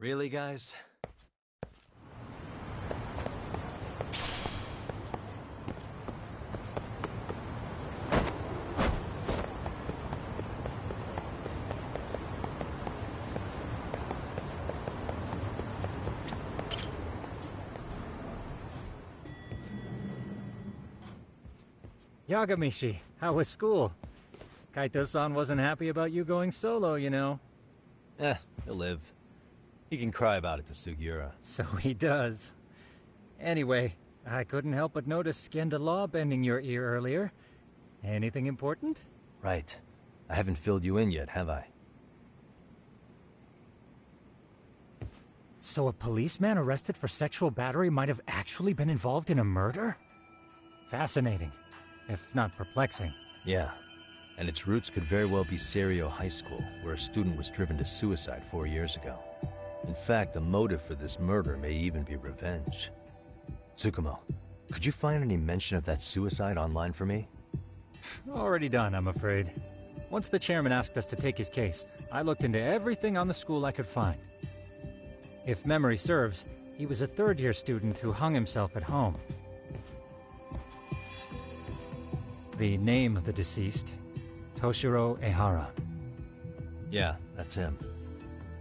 Really, guys? Yagamishi, how was school? Kaito-san wasn't happy about you going solo, you know. He'll live. He can cry about it to Sugiura. So he does. Anyway, I couldn't help but notice Skenda Law bending your ear earlier. Anything important? Right. I haven't filled you in yet, have I? So a policeman arrested for sexual battery might have actually been involved in a murder? Fascinating, if not perplexing. Yeah. And its roots could very well be Serio High School, where a student was driven to suicide 4 years ago. In fact, the motive for this murder may even be revenge. Tsukumo, could you find any mention of that suicide online for me? Already done, I'm afraid. Once the chairman asked us to take his case, I looked into everything on the school I could find. If memory serves, he was a third-year student who hung himself at home. The name of the deceased, Toshiro Ehara. Yeah, that's him.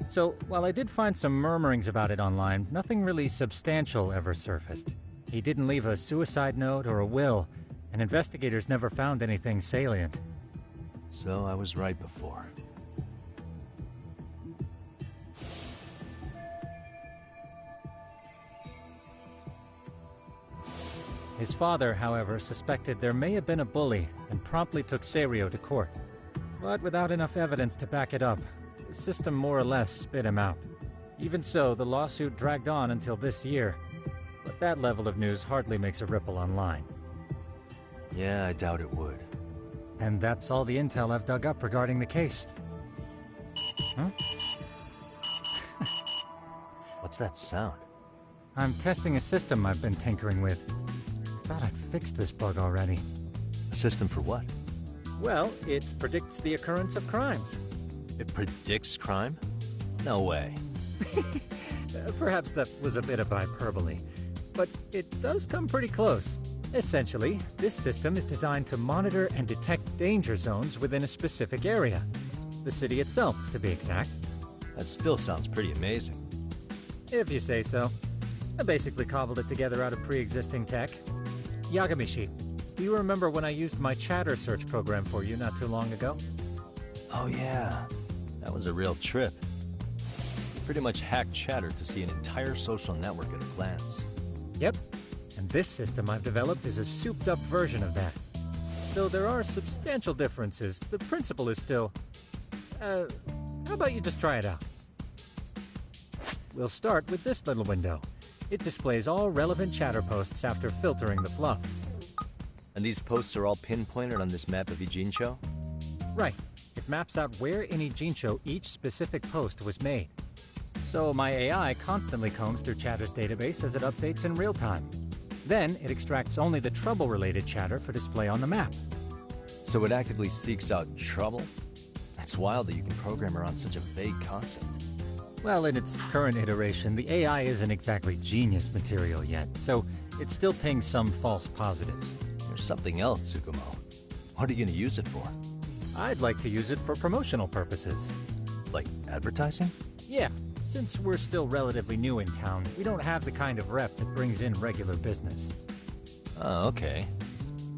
So, while I did find some murmurings about it online, nothing really substantial ever surfaced. He didn't leave a suicide note or a will, and investigators never found anything salient. So I was right before. His father, however, suspected there may have been a bully and promptly took Seiryo to court. But without enough evidence to back it up, the system more or less spit him out. Even so, the lawsuit dragged on until this year. But that level of news hardly makes a ripple online. Yeah, I doubt it would. And that's all the intel I've dug up regarding the case. Huh? What's that sound? I'm testing a system I've been tinkering with. Thought I'd fixed this bug already. A system for what? Well, it predicts the occurrence of crimes. It predicts crime? No way. Perhaps that was a bit of hyperbole, but it does come pretty close. Essentially, this system is designed to monitor and detect danger zones within a specific area. The city itself, to be exact. That still sounds pretty amazing. If you say so. I basically cobbled it together out of pre-existing tech. Yagamishi, do you remember when I used my chatter search program for you not too long ago? Oh yeah, that was a real trip. You pretty much hacked Chatter to see an entire social network at a glance. Yep, and this system I've developed is a souped-up version of that. Though there are substantial differences, the principle is still... how about you just try it out? We'll start with this little window. It displays all relevant chatter posts after filtering the fluff. And these posts are all pinpointed on this map of Ijincho? Right. It maps out where in Ijincho each specific post was made. So my AI constantly combs through Chatter's database as it updates in real time. Then it extracts only the trouble-related chatter for display on the map. So it actively seeks out trouble? It's wild that you can program around such a vague concept. Well, in its current iteration, the AI isn't exactly genius material yet, so it still pings some false positives. There's something else, Tsukumo. What are you going to use it for? I'd like to use it for promotional purposes. Like advertising? Yeah, since we're still relatively new in town, we don't have the kind of rep that brings in regular business. Oh, okay.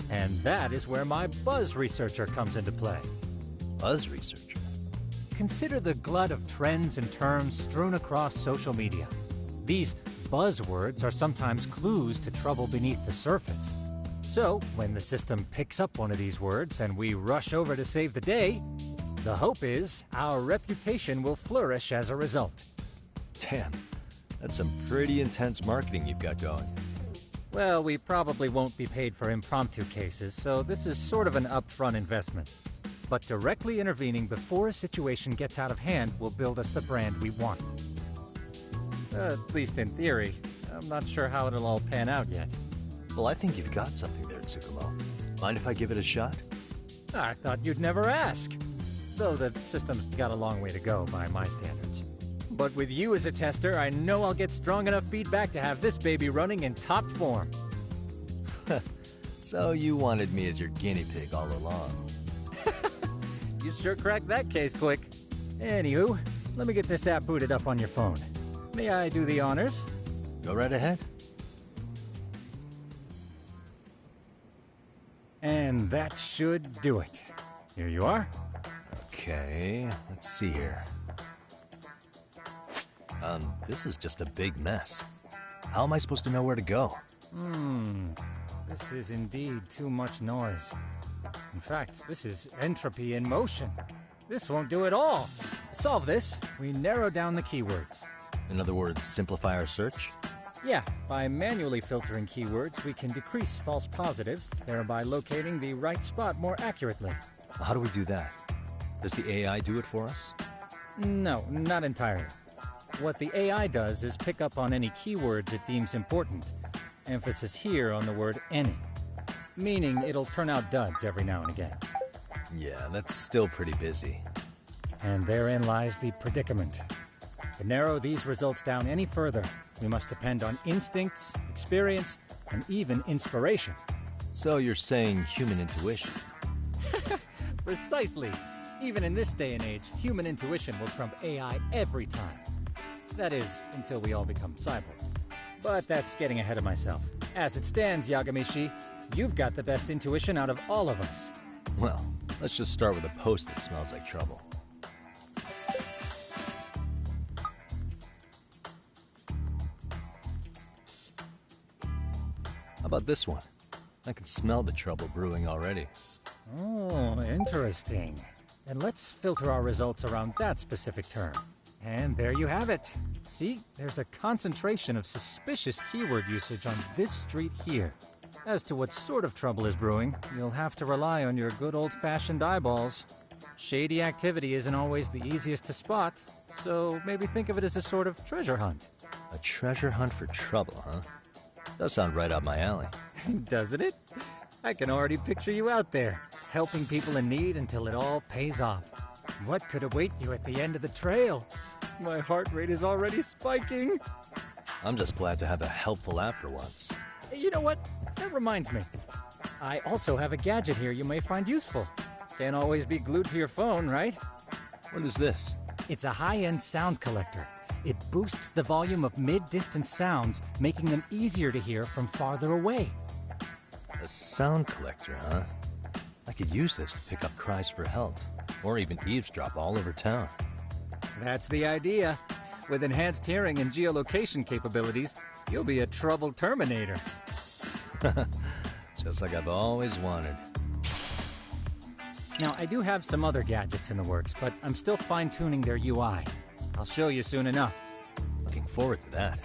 And that is where my buzz researcher comes into play. Buzz researcher? Consider the glut of trends and terms strewn across social media. These buzzwords are sometimes clues to trouble beneath the surface. So, when the system picks up one of these words and we rush over to save the day, the hope is our reputation will flourish as a result. Damn, that's some pretty intense marketing you've got going. Well, we probably won't be paid for impromptu cases, so this is sort of an upfront investment. But directly intervening before a situation gets out of hand will build us the brand we want. At least in theory. I'm not sure how it'll all pan out yet. Well, I think you've got something there, Tsukumo. Mind if I give it a shot? I thought you'd never ask. Though the system's got a long way to go by my standards. But with you as a tester, I know I'll get strong enough feedback to have this baby running in top form. So you wanted me as your guinea pig all along. You sure cracked that case quick. Anywho, let me get this app booted up on your phone. May I do the honors? Go right ahead. And that should do it. Here you are. Okay, let's see here. This is just a big mess. How am I supposed to know where to go? This is indeed too much noise. In fact, this is entropy in motion. This won't do it all. To solve this, we narrow down the keywords. In other words, simplify our search? Yeah, by manually filtering keywords, we can decrease false positives, thereby locating the right spot more accurately. How do we do that? Does the AI do it for us? No, not entirely. What the AI does is pick up on any keywords it deems important. Emphasis here on the word any. Meaning it'll turn out duds every now and again. Yeah, that's still pretty busy. And therein lies the predicament. To narrow these results down any further, we must depend on instincts, experience, and even inspiration. So you're saying human intuition? Precisely. Even in this day and age, human intuition will trump AI every time. That is, until we all become cyborgs. But that's getting ahead of myself. As it stands, Yagamishi, you've got the best intuition out of all of us. Well, let's just start with a post that smells like trouble. How about this one? I can smell the trouble brewing already. Oh, interesting. And let's filter our results around that specific term. And there you have it. See, there's a concentration of suspicious keyword usage on this street here. As to what sort of trouble is brewing, you'll have to rely on your good old-fashioned eyeballs. Shady activity isn't always the easiest to spot, so maybe think of it as a sort of treasure hunt. A treasure hunt for trouble, huh? Does sound right up my alley. Doesn't it? I can already picture you out there, helping people in need until it all pays off. What could await you at the end of the trail? My heart rate is already spiking. I'm just glad to have a helpful app for once. You know what? That reminds me. I also have a gadget here you may find useful. Can't always be glued to your phone, right? What is this? It's a high-end sound collector. It boosts the volume of mid-distance sounds, making them easier to hear from farther away. A sound collector, huh? I could use this to pick up cries for help, or even eavesdrop all over town. That's the idea. With enhanced hearing and geolocation capabilities, you'll be a trouble terminator. Just like I've always wanted. Now, I do have some other gadgets in the works, but I'm still fine-tuning their UI. I'll show you soon enough. Looking forward to that.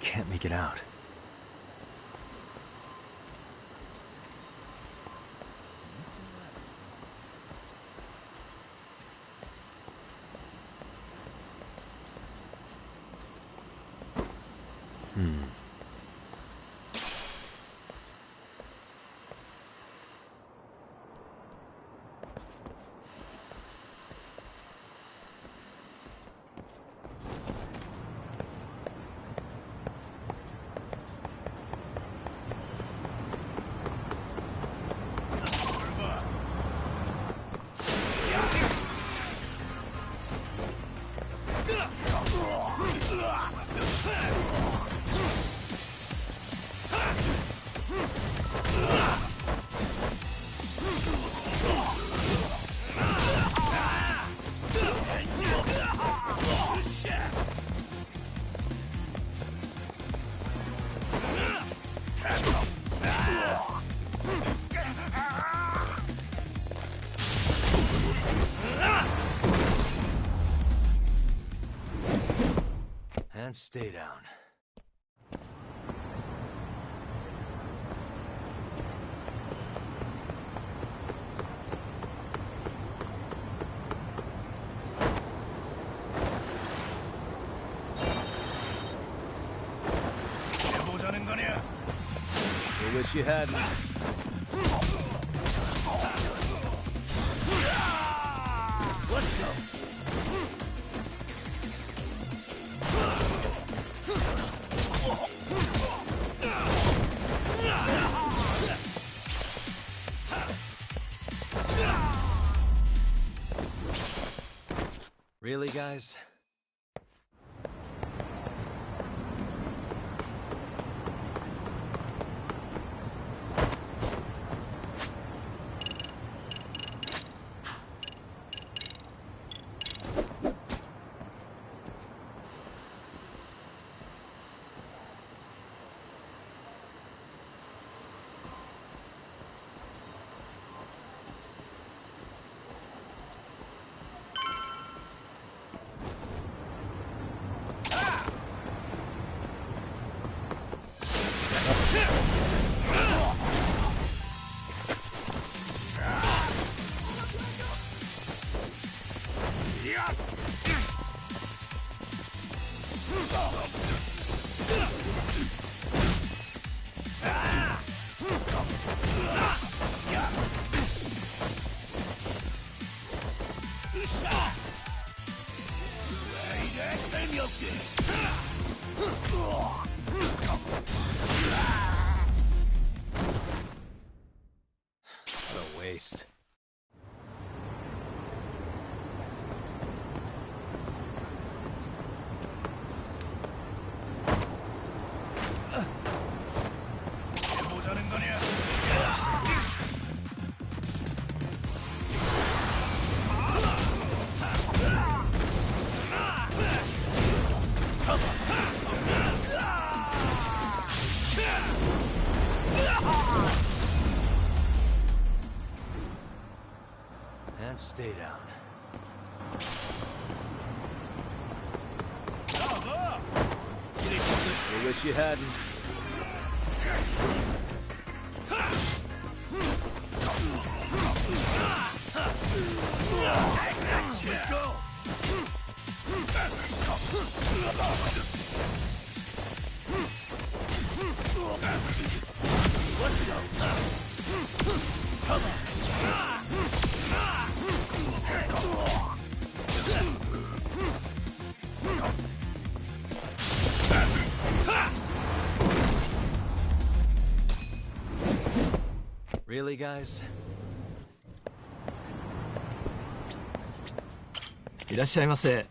Can't make it out. And stay down. I wish you hadn't. Really, guys? What a waste. 해보자는 거냐? And stay down. I wish you hadn't. Let's go! Really, guys? いらっしゃいませ。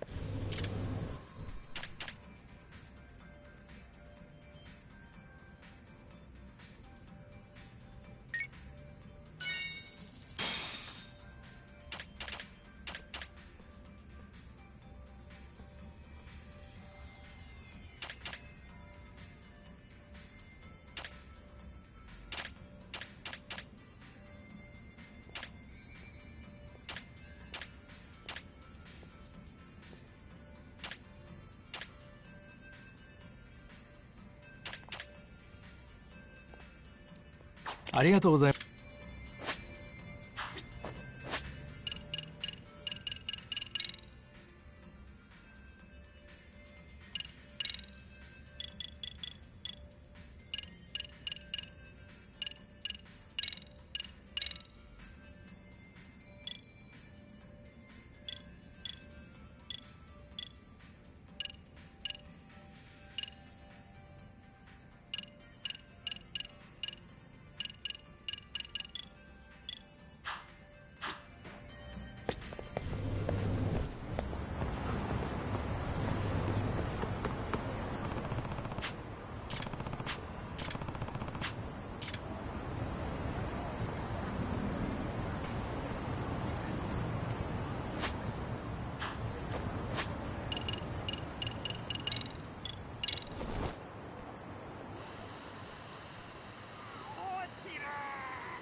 ありがとうございます。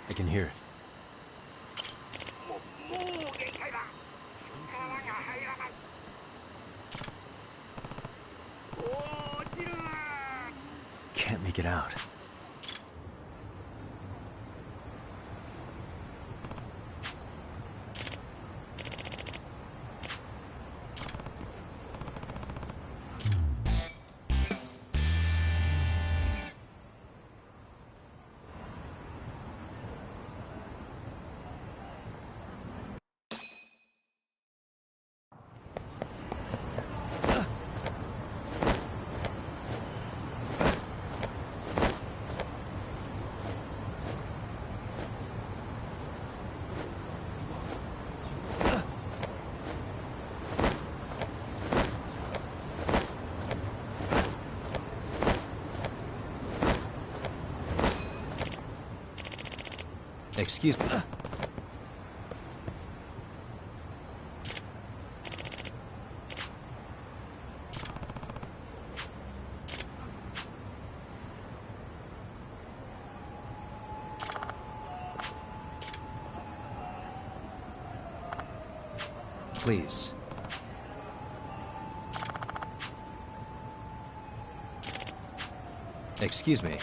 I can hear it. Can't make it out. Excuse me. Please. Excuse me.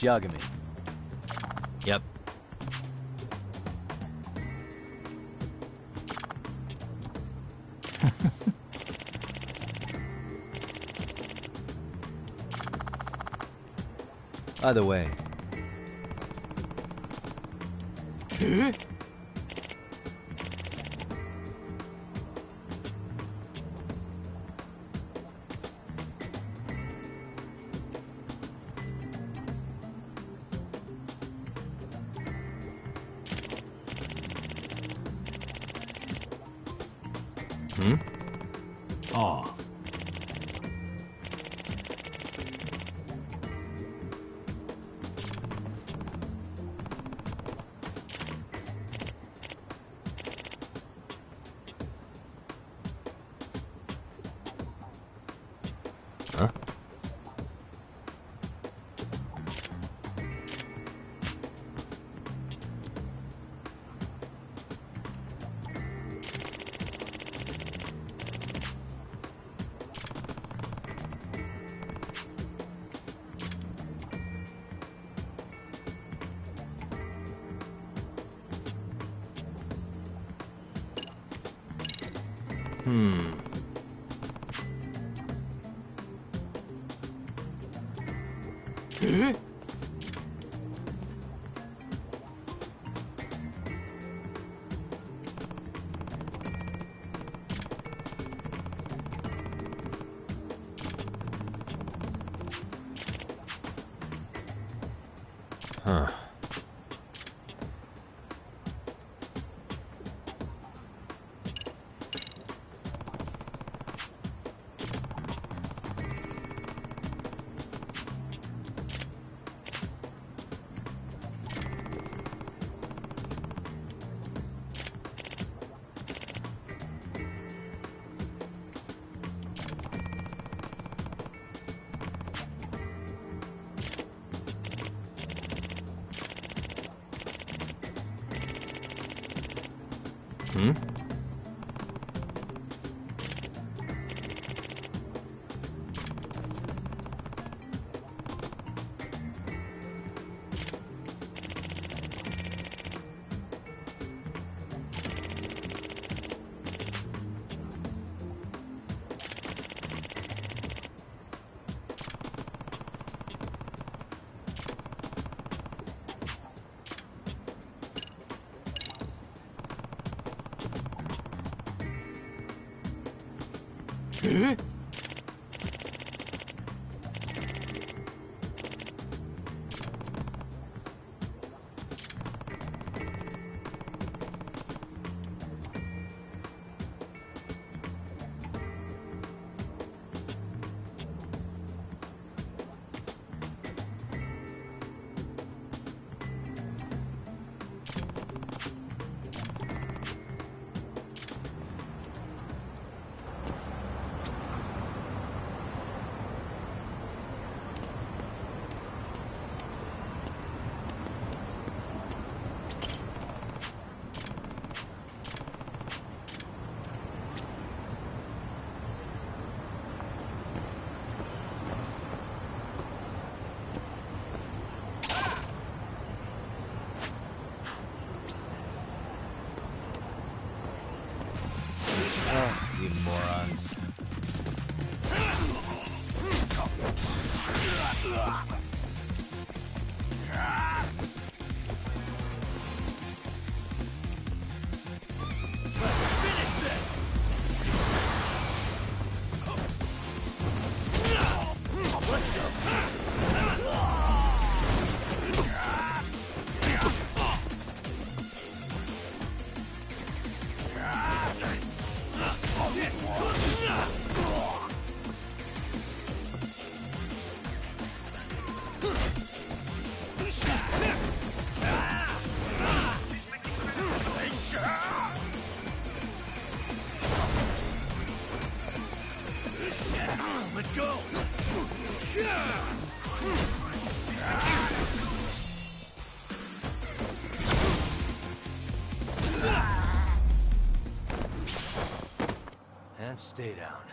Yagami. Yep. Either way. Hmm? Oh. Huh? Huh. Hmm? You morons. go! And stay down.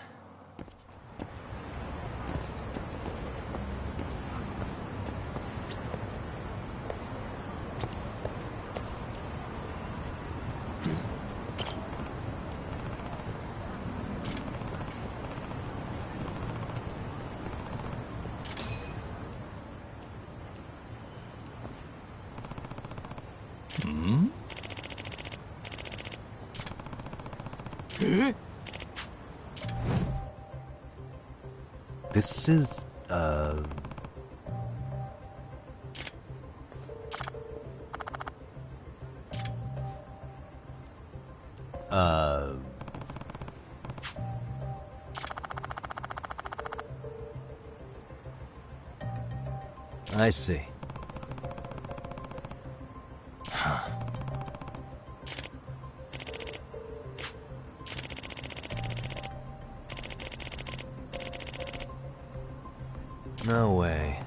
This is, I see. No way.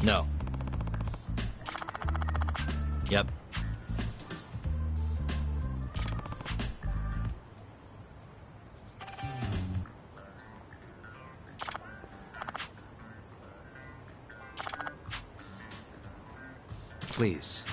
No. Yep. Please.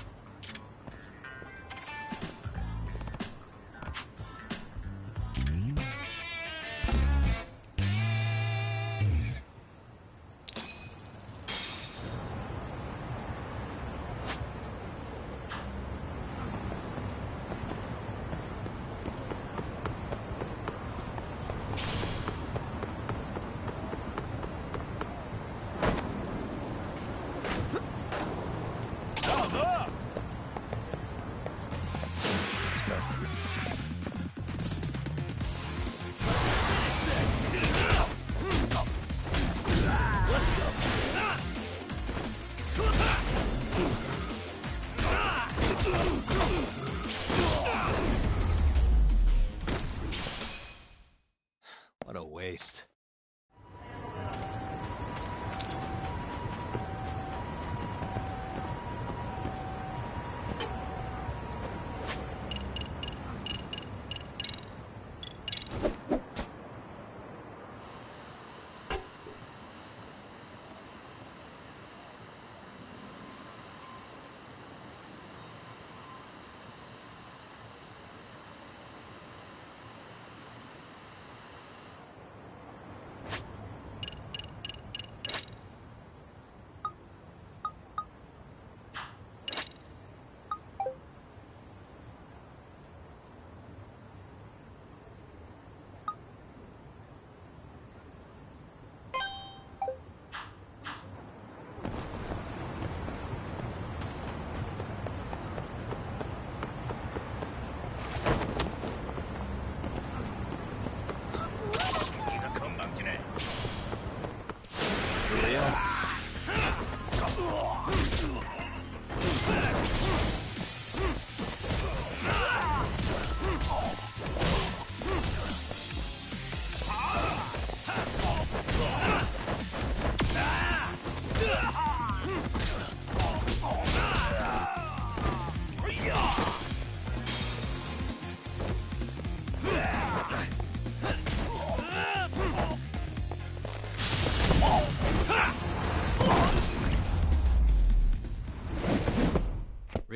What a waste.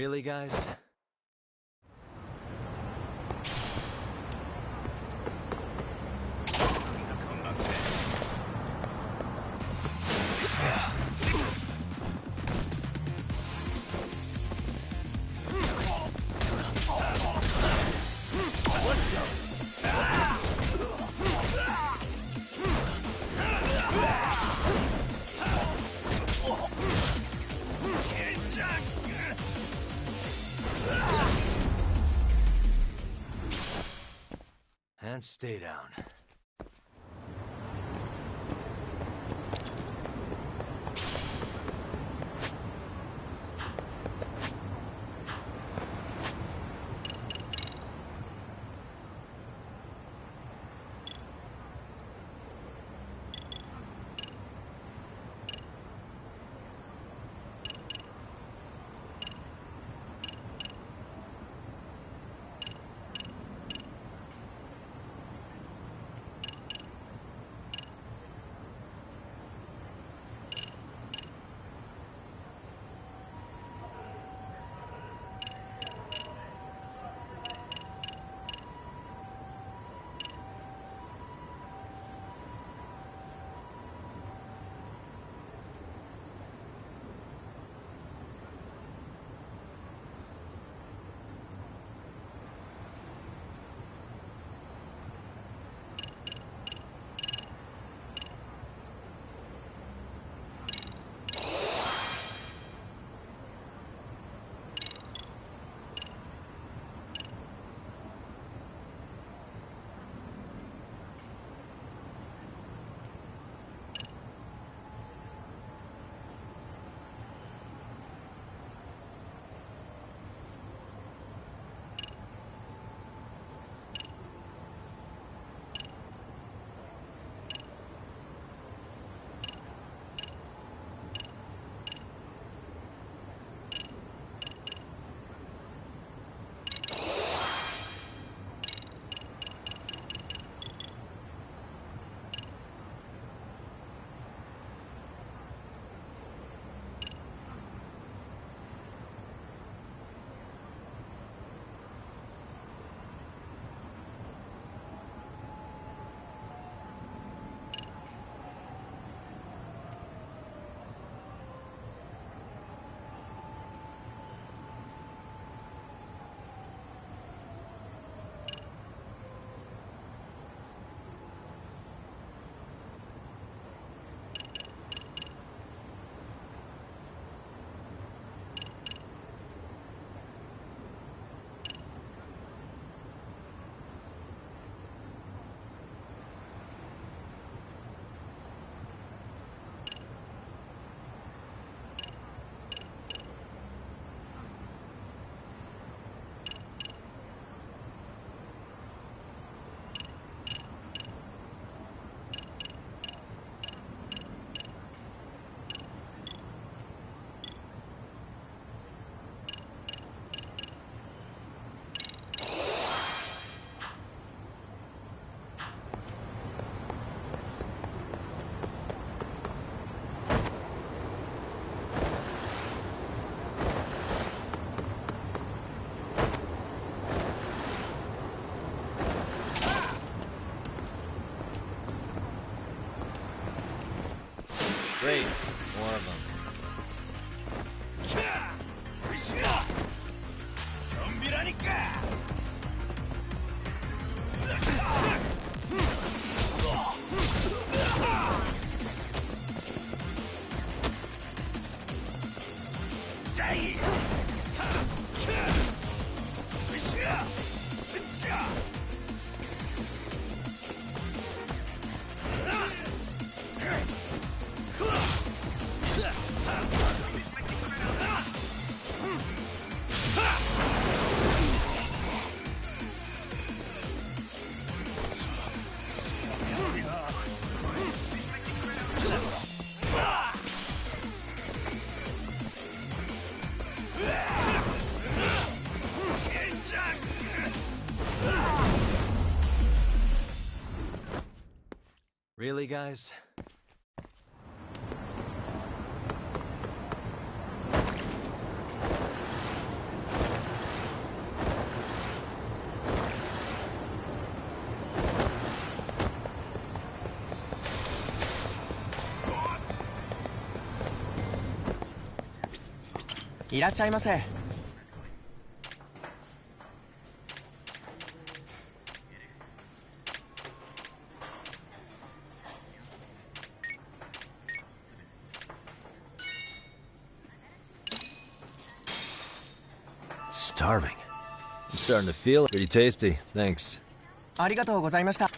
Really, guys? And stay down. Great. More of them. Really, guys? いらっしゃいませ。Starving. I'm starting to feel it. Pretty tasty. Thanks. ありがとうございました。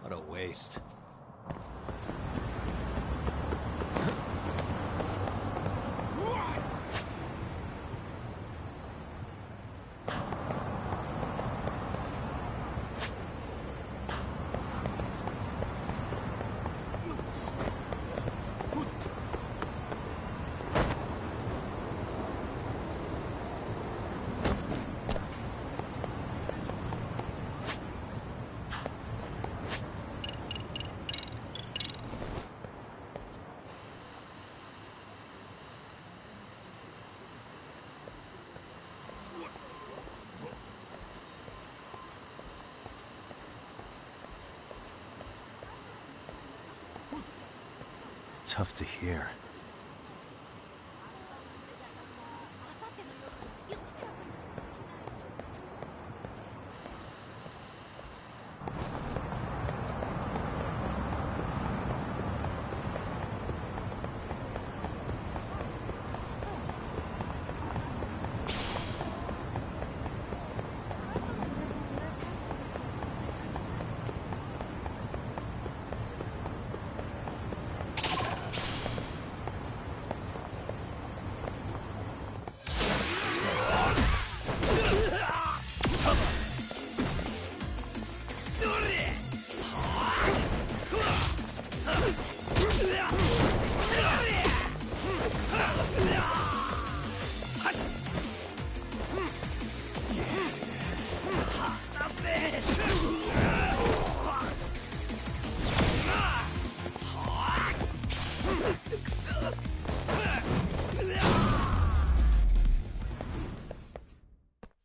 What a waste. Tough to hear.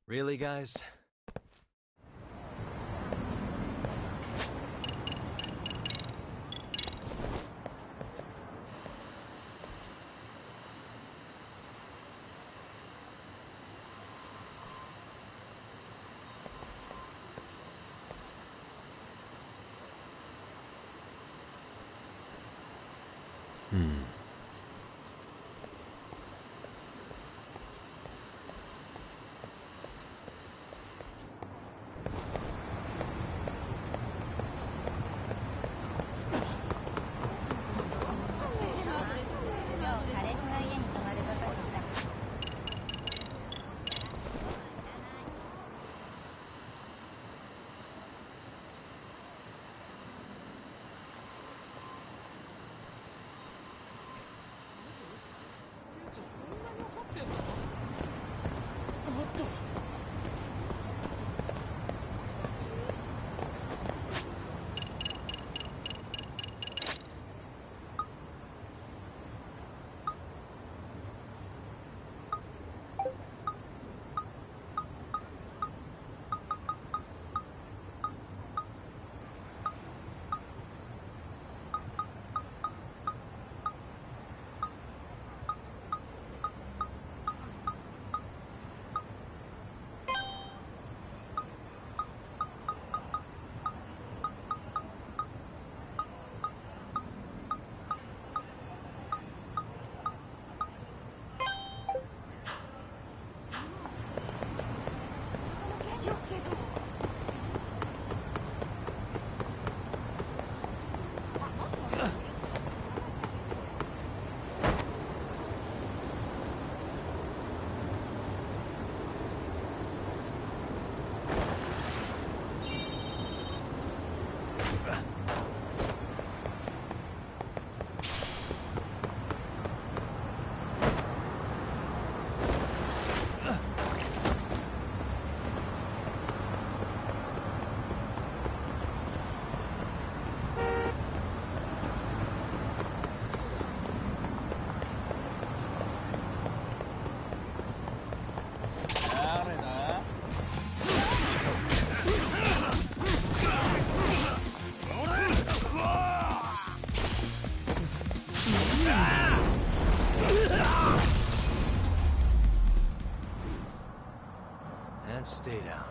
Really, guys? Stay down.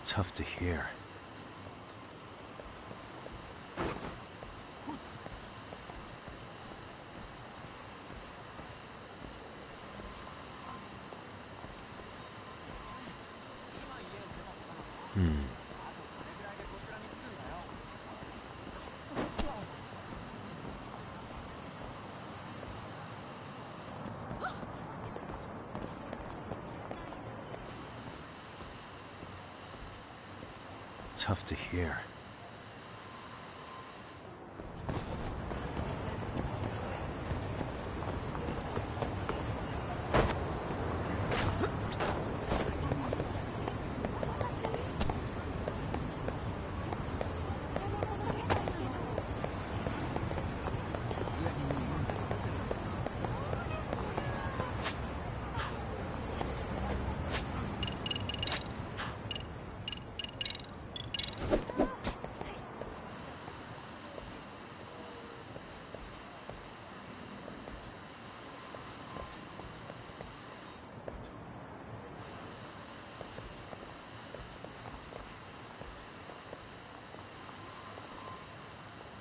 Tough to hear. Tough to hear.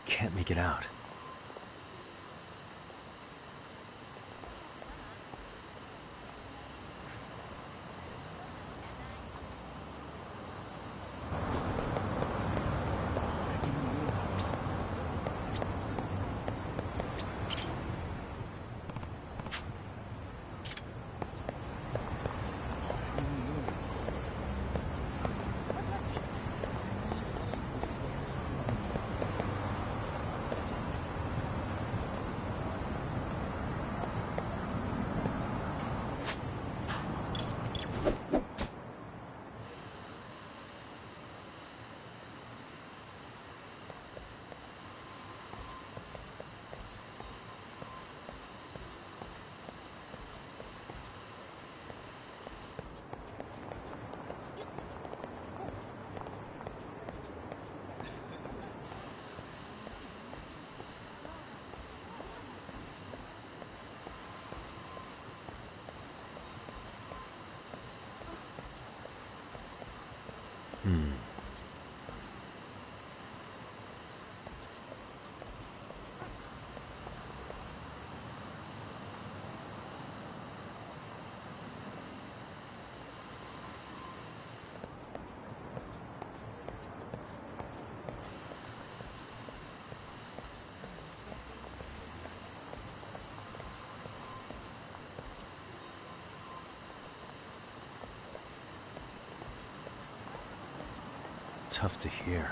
Can't make it out. Tough to hear.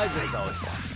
Why is this always happening?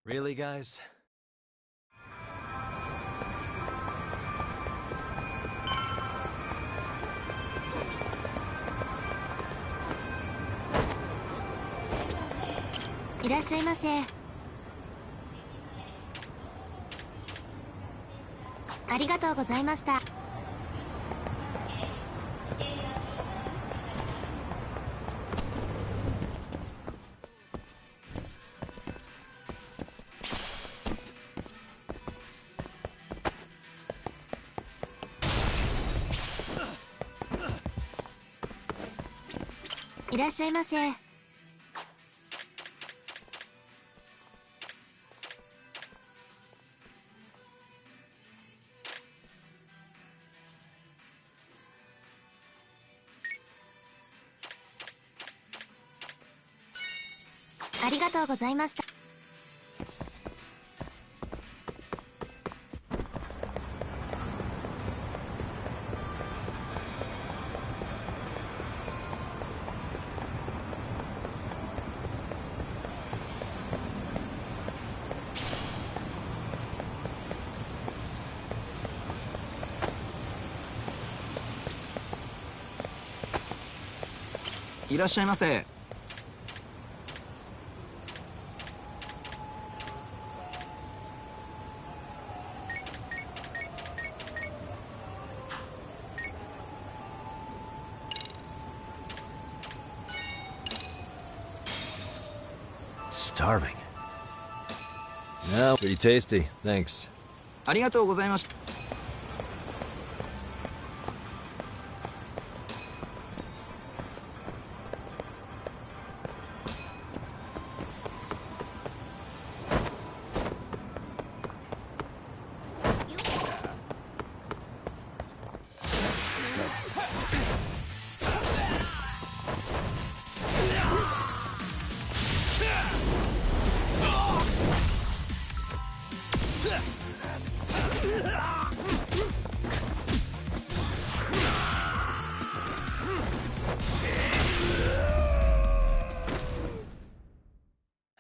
Really, guys?いらっしゃいませ。ありがとうございました。いらっしゃいませ。ありがとうございました。いらっしゃいませ。Starving. No, pretty tasty. Thanks. ありがとうございました。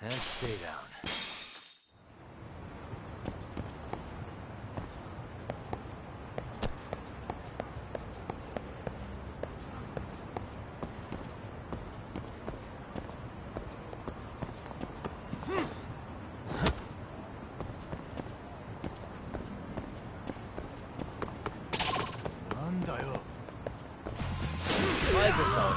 And stay down. Why is this all?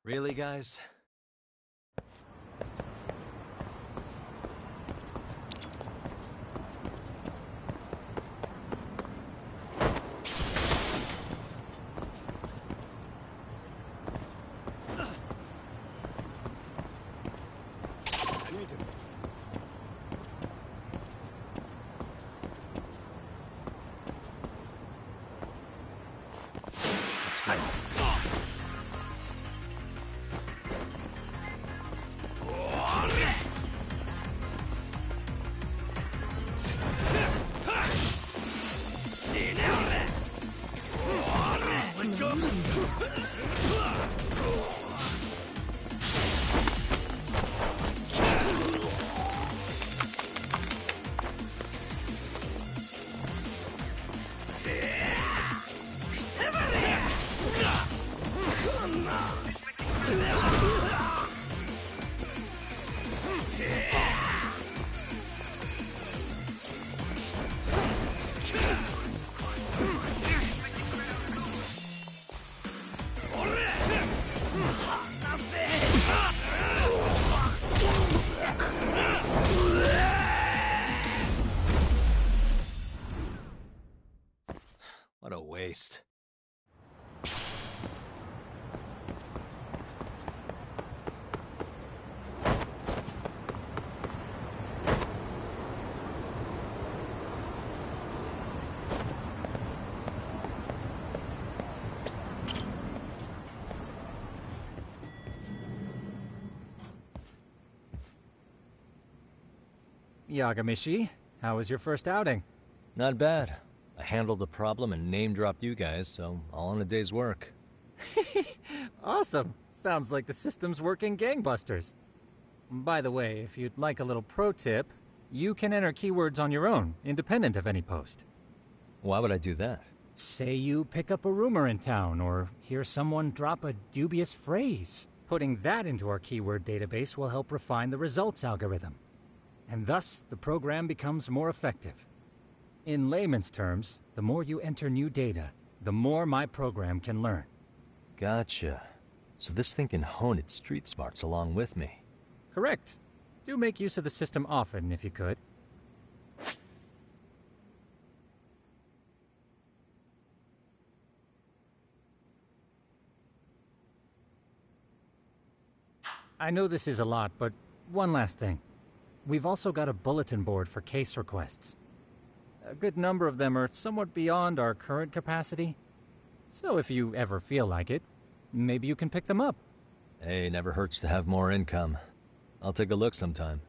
Really, guys? What a waste. Yagamishi, how was your first outing? Not bad. I handled the problem and name-dropped you guys, so all in a day's work. Awesome. Sounds like the system's working gangbusters. By the way, if you'd like a little pro tip, you can enter keywords on your own, independent of any post. Why would I do that? Say you pick up a rumor in town, or hear someone drop a dubious phrase. Putting that into our keyword database will help refine the results algorithm. And thus, the program becomes more effective. In layman's terms, the more you enter new data, the more my program can learn. Gotcha. So this thing can hone its street smarts along with me. Correct. Do make use of the system often, if you could. I know this is a lot, but one last thing. We've also got a bulletin board for case requests. A good number of them are somewhat beyond our current capacity. So if you ever feel like it, maybe you can pick them up. Hey, never hurts to have more income. I'll take a look sometime.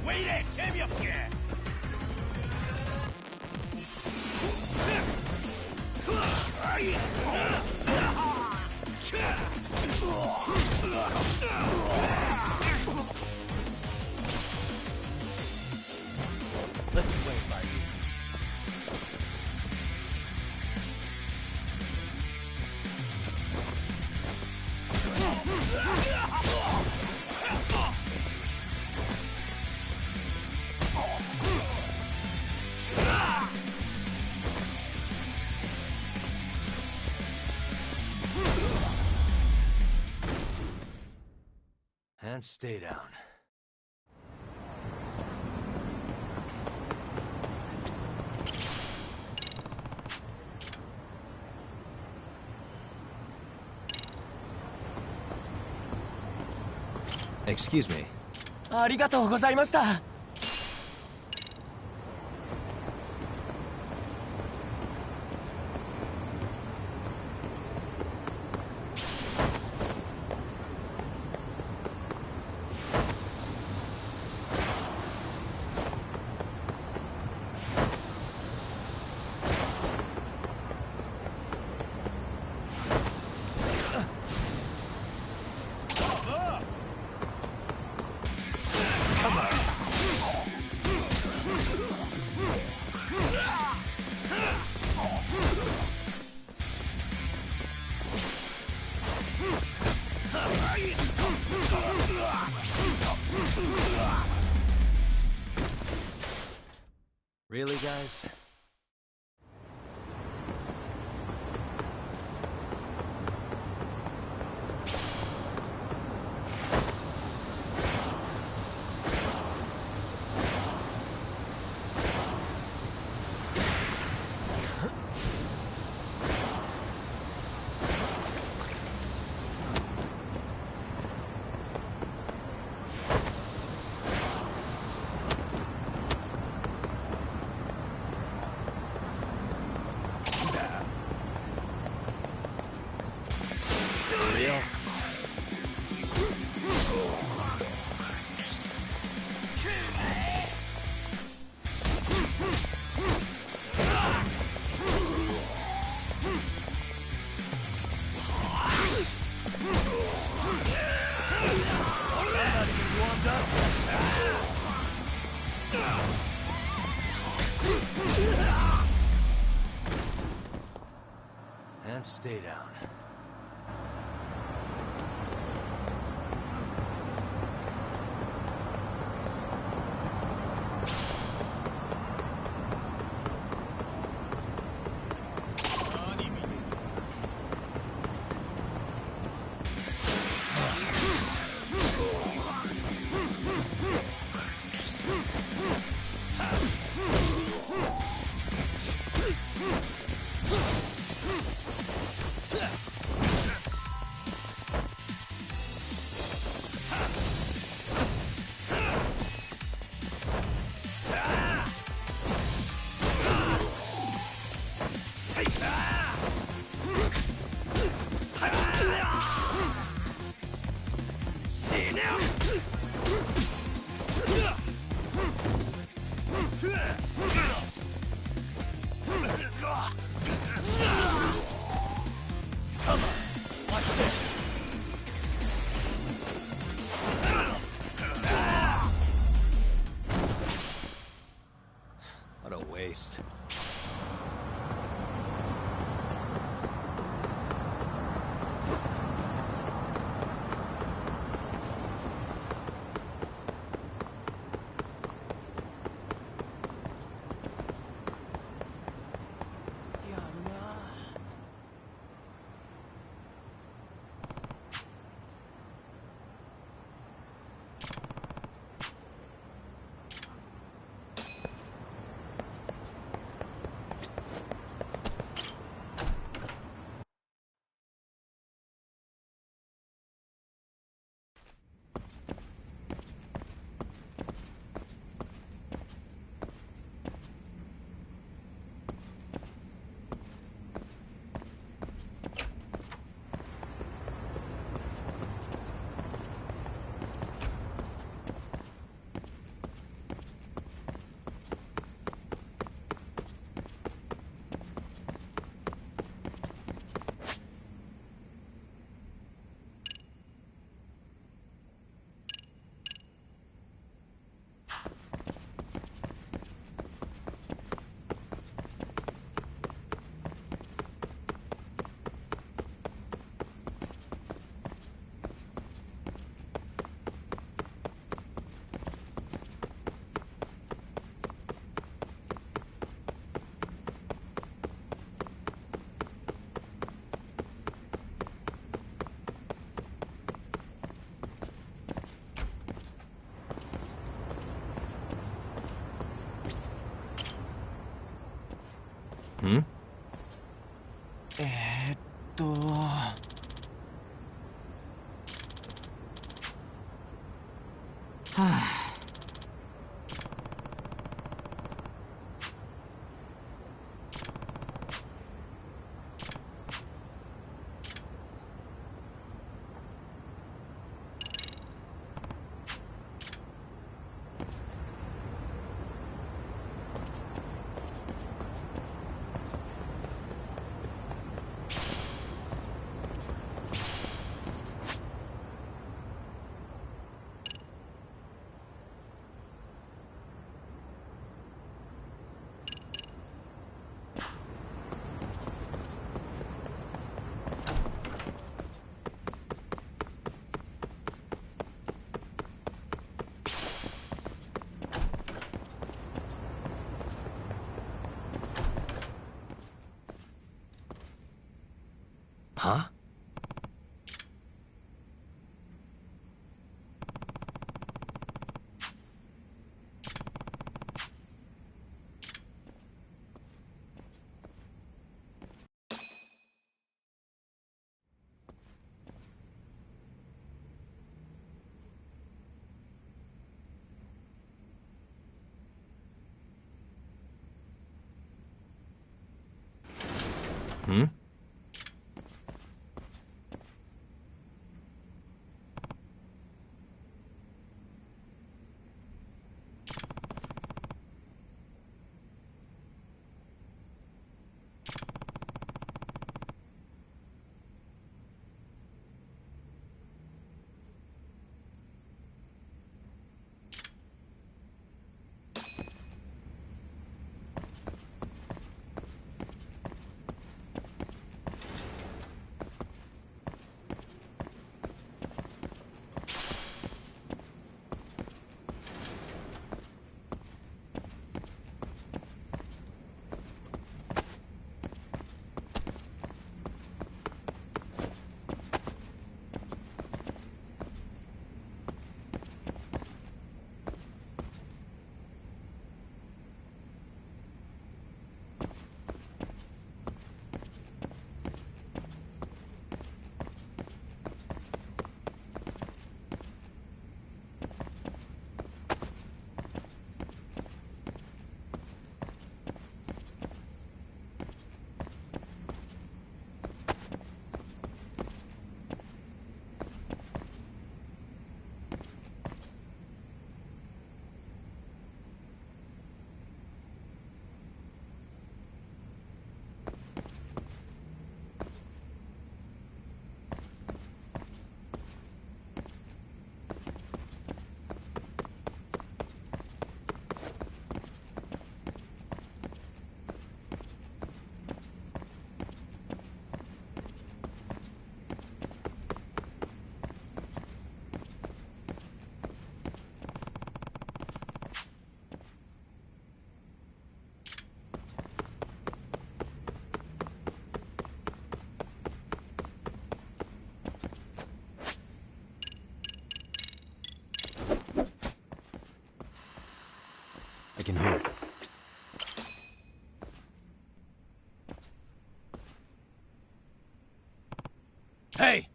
왜 이래? 재미없게. Let's play it by And stay down. Excuse me. ありがとうございました。Really, guys? And stay down. What a waste. Huh? Hmm? I can hear it. Hey!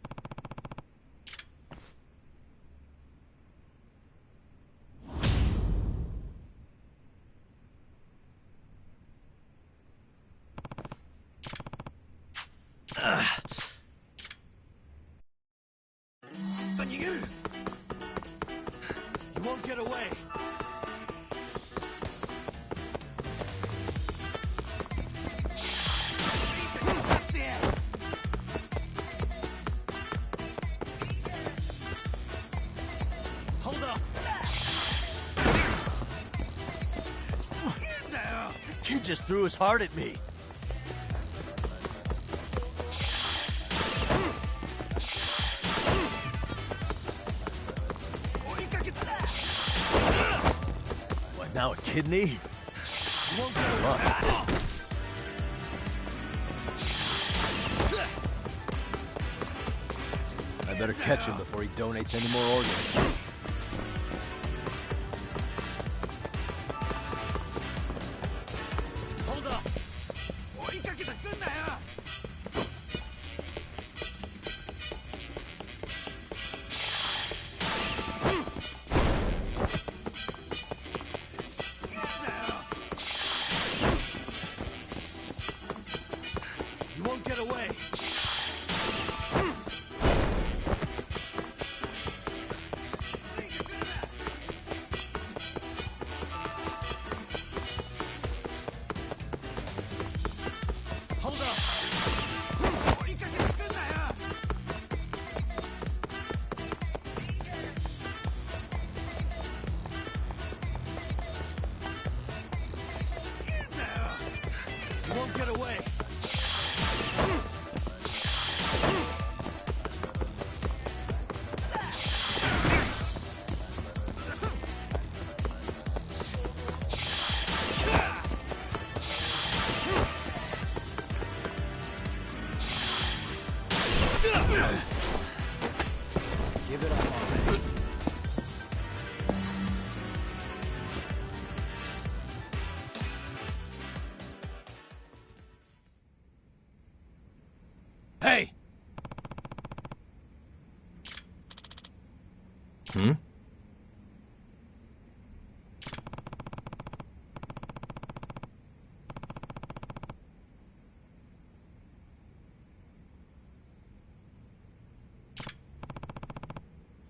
You won't get away. Hold up. Kid just threw his heart at me. What, now a kidney? I better catch him before he donates any more organs. Hold up. Give it up already. Hey! Hmm?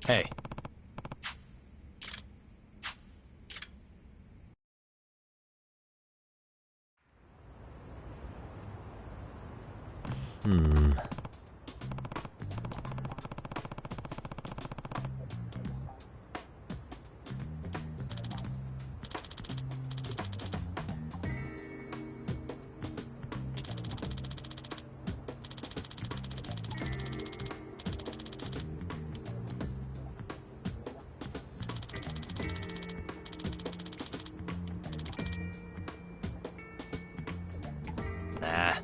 Hey. Hmm. Nah.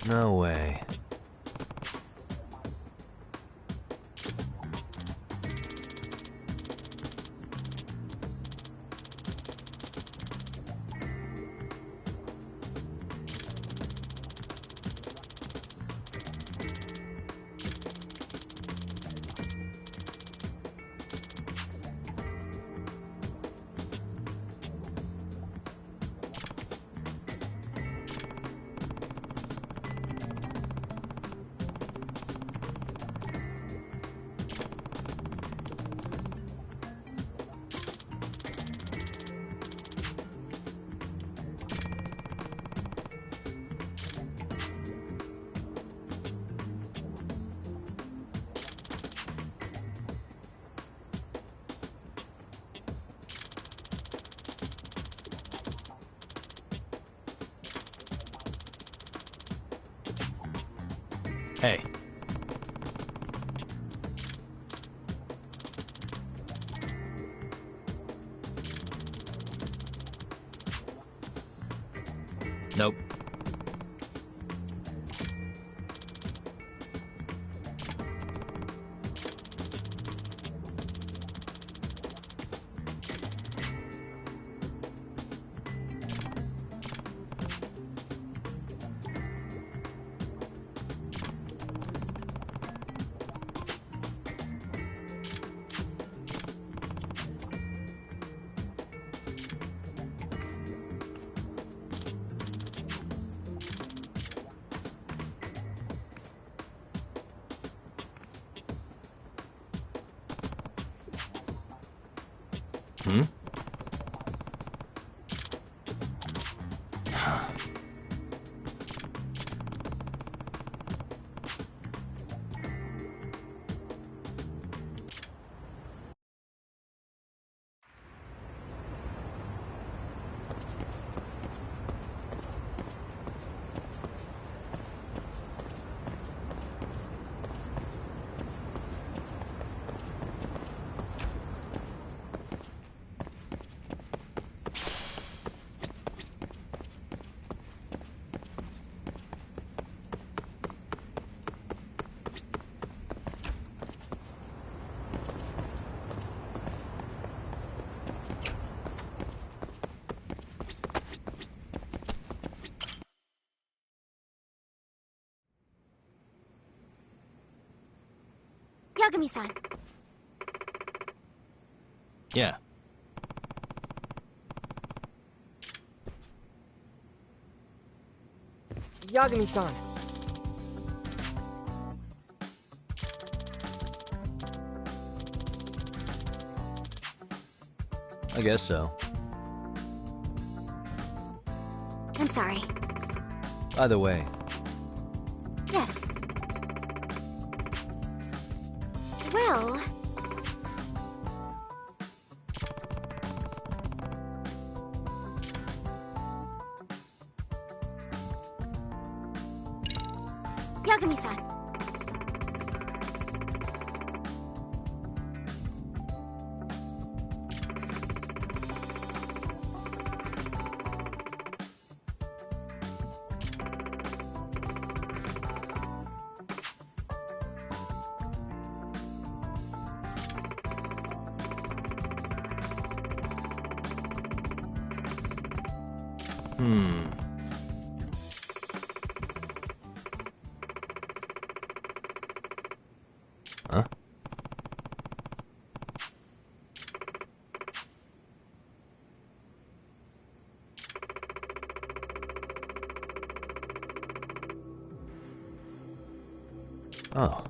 No way. Hey. Nope. Hmm? Yagami-san. Yeah. Yagami-san. I guess so. I'm sorry. By the way, Yes. Well... Yagami-san. Huh? Oh.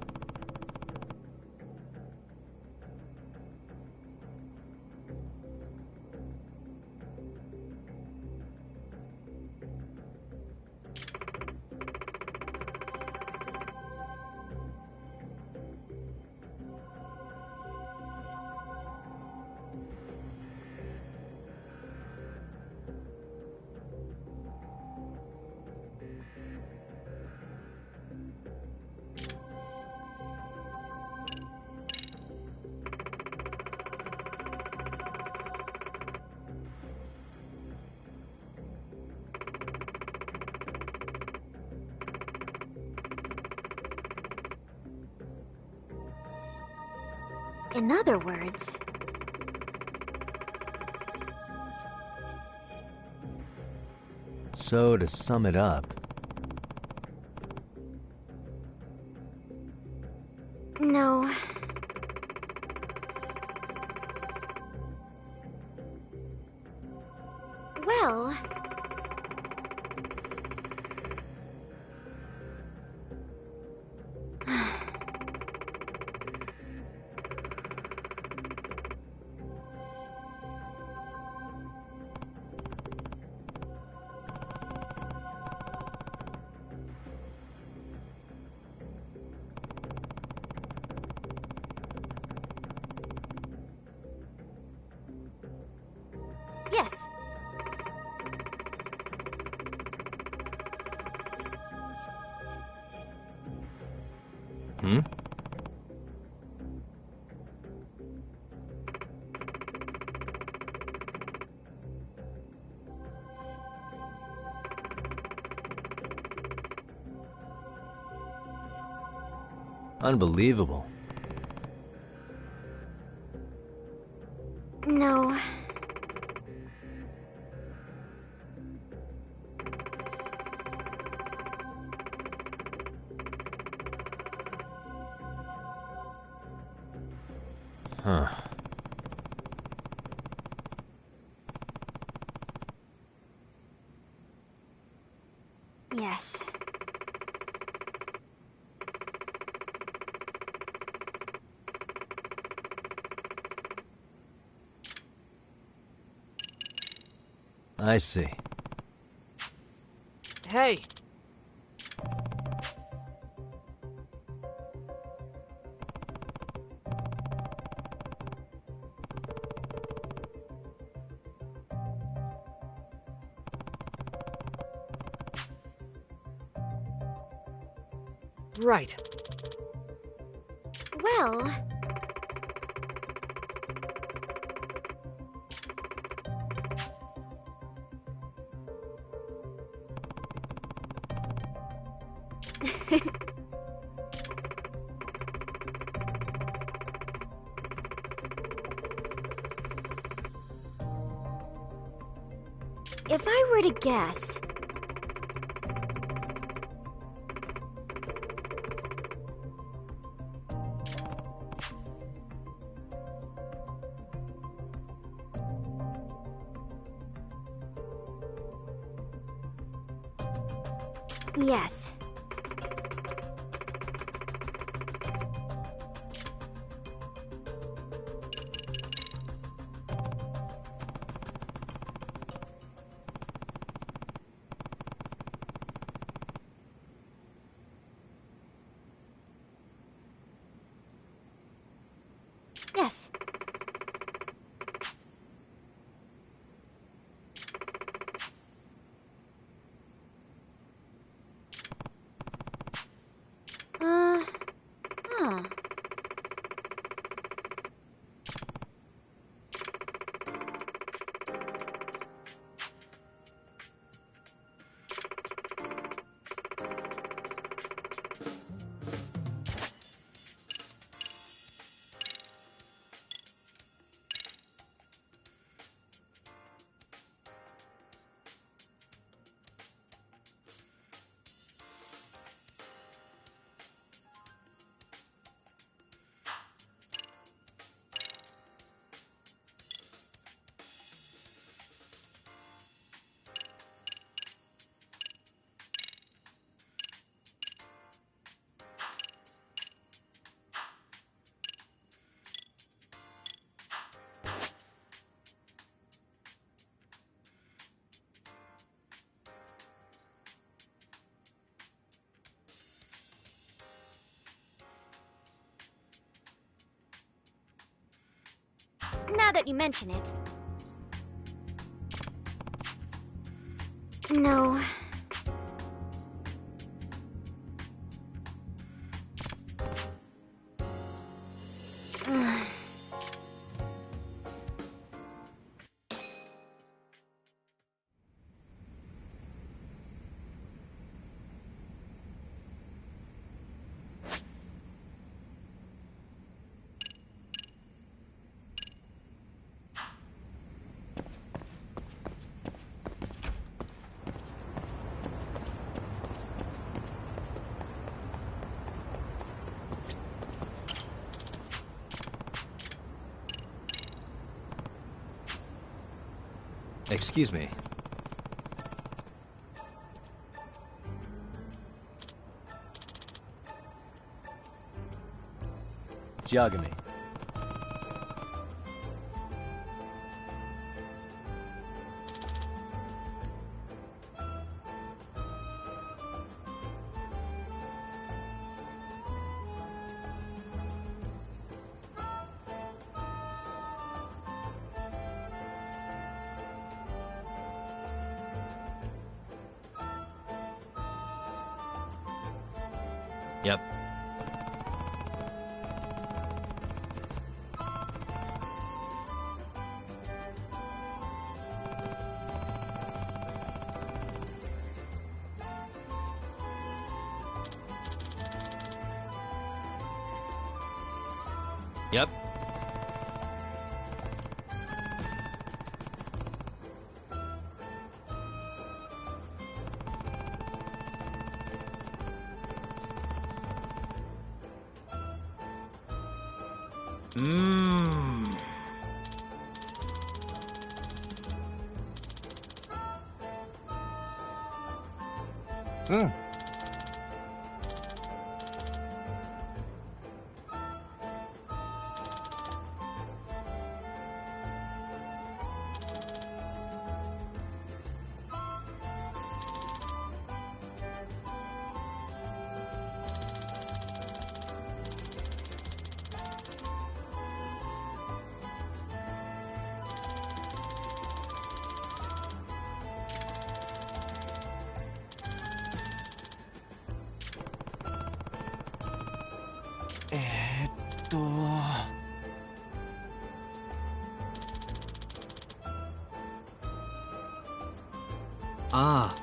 In other words... So, to sum it up... No. Well... Yes. Hmm? Unbelievable. No. Huh. Yes. I see. Hey! Right. Well... If I were to guess... Yes. Yes. Huh. Now that you mention it. No. Excuse me. It's Yagami. Yep. Yep. Mmm. Ah.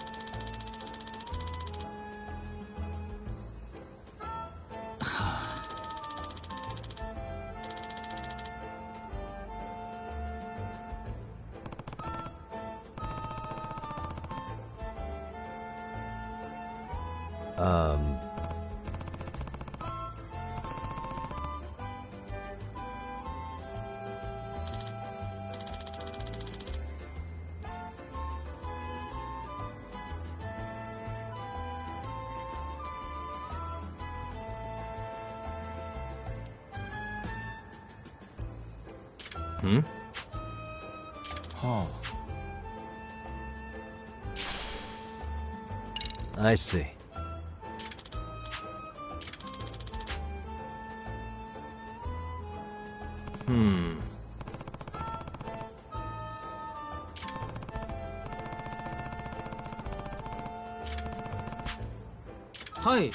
Hmm? Huh. I see. はい。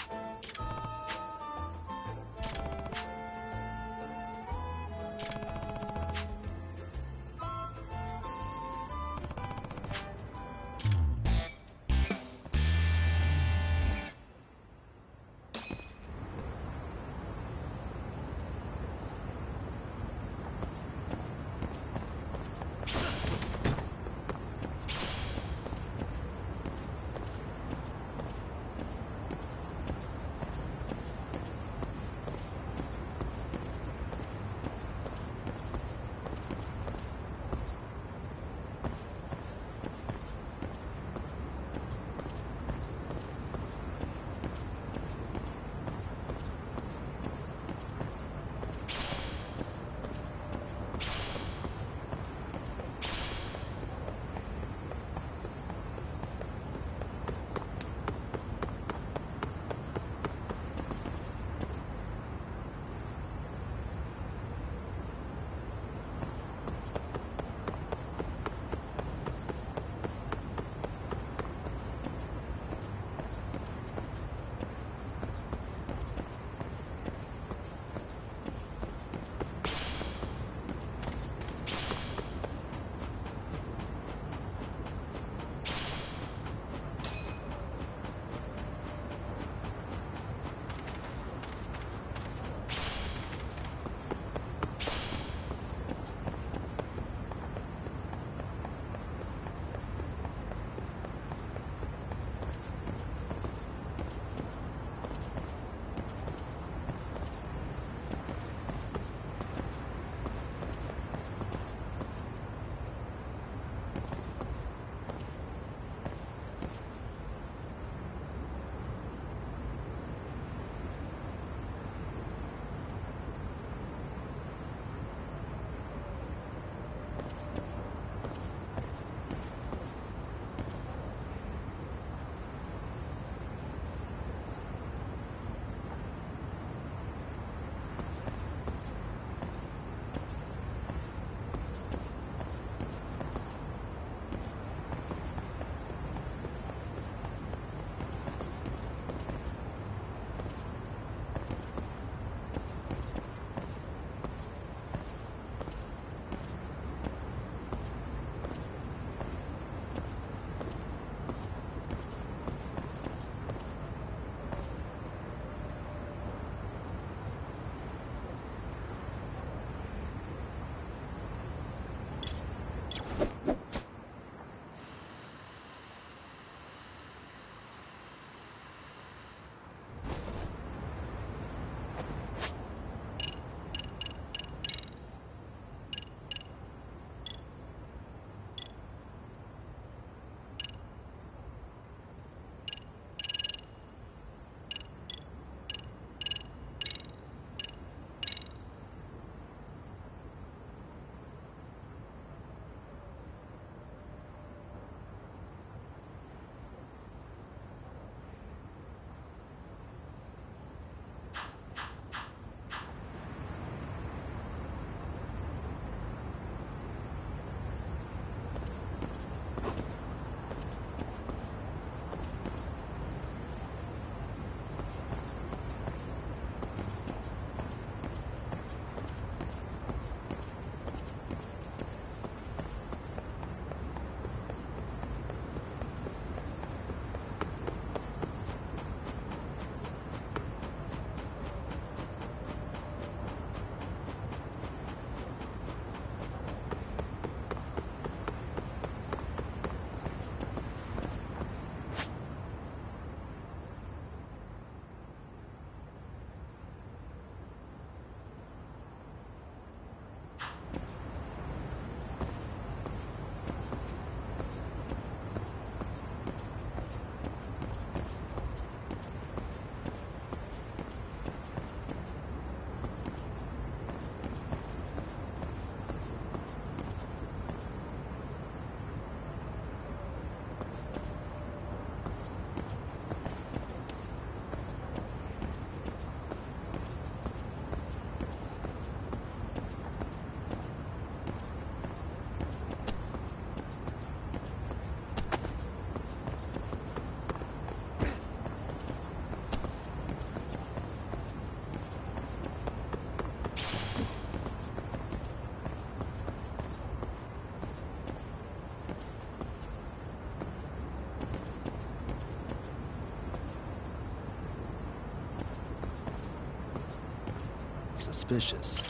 suspicious.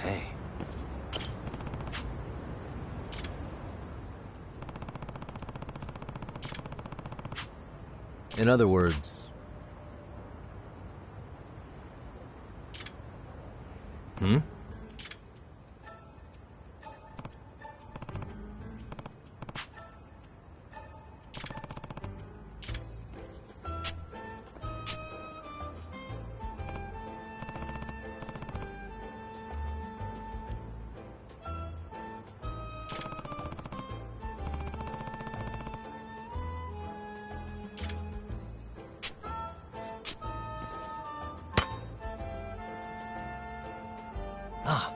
Hey. In other words... Hmm? Ah.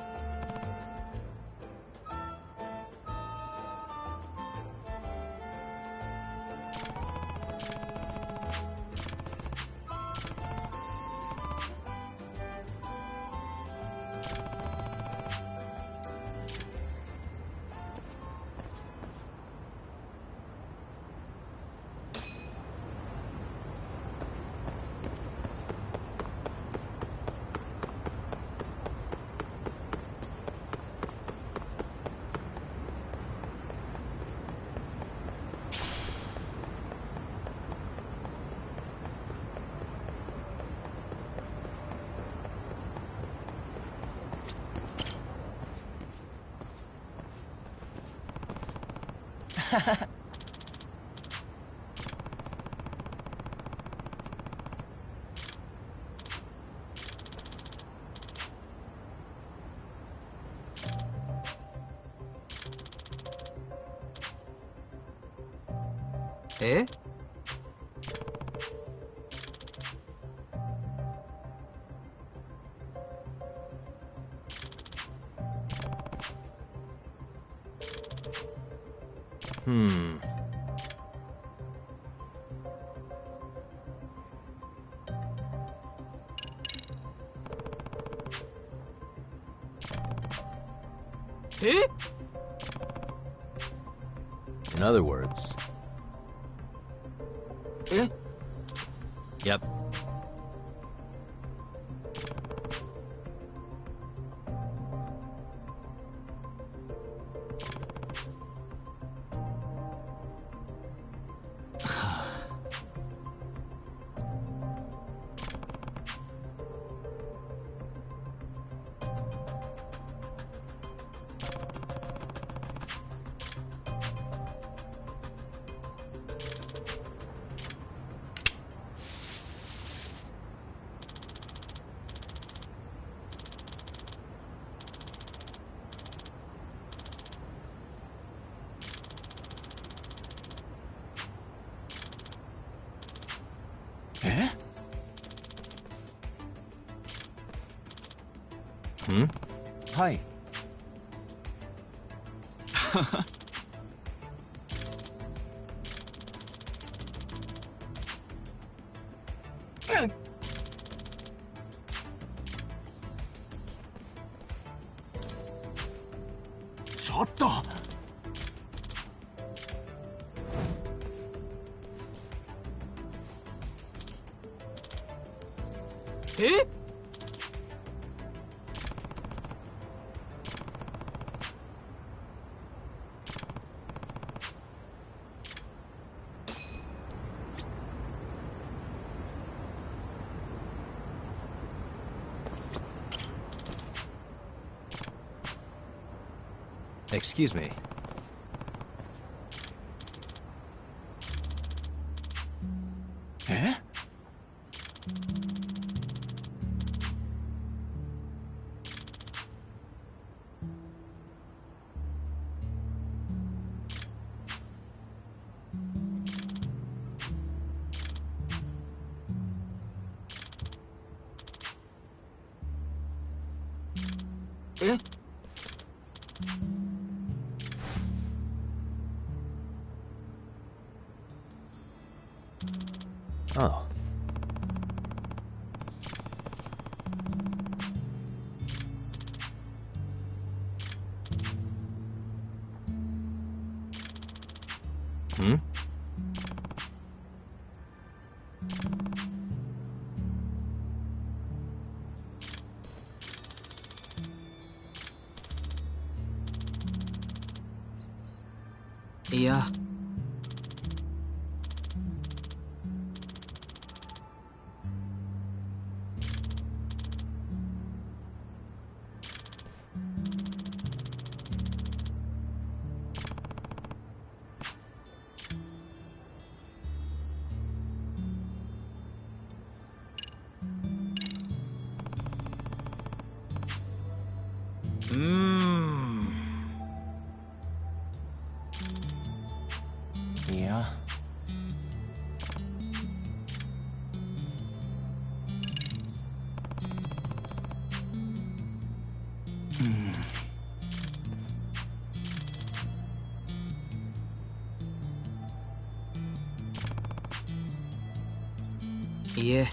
Eh? Hmm. Eh? In other words... Eh? Yep. Hmm? Hi. Excuse me. Eh? Eh? Oh. Hmm? Yeah. Yeah. Yeah.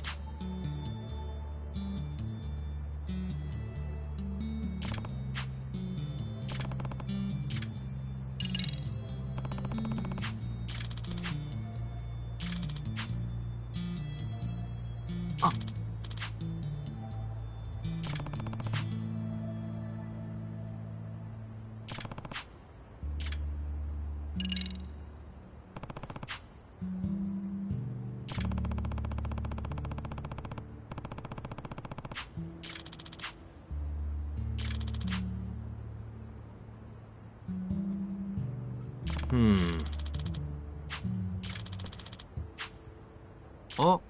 Oh.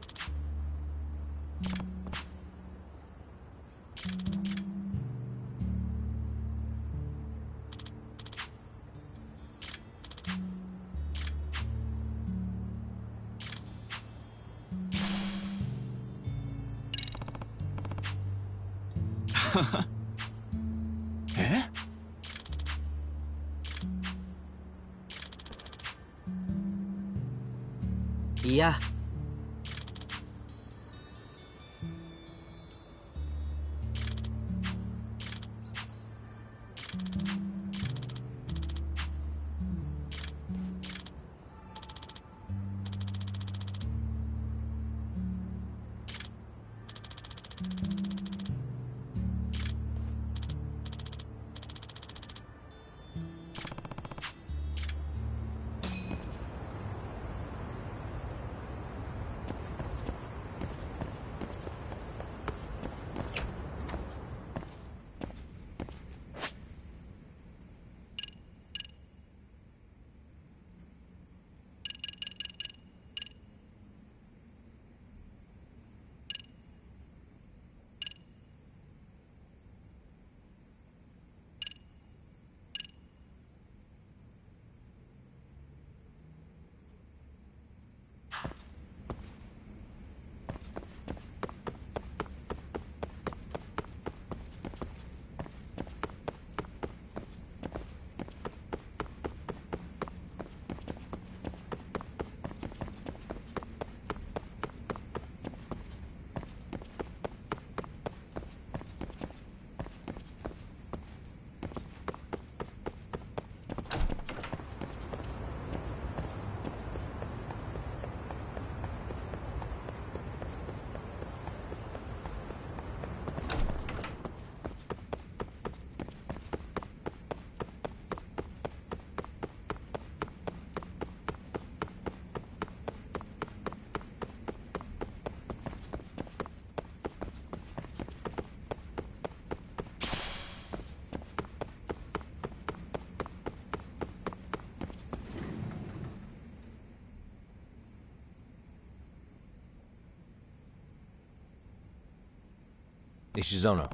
Eh? Yeah. Ishizono.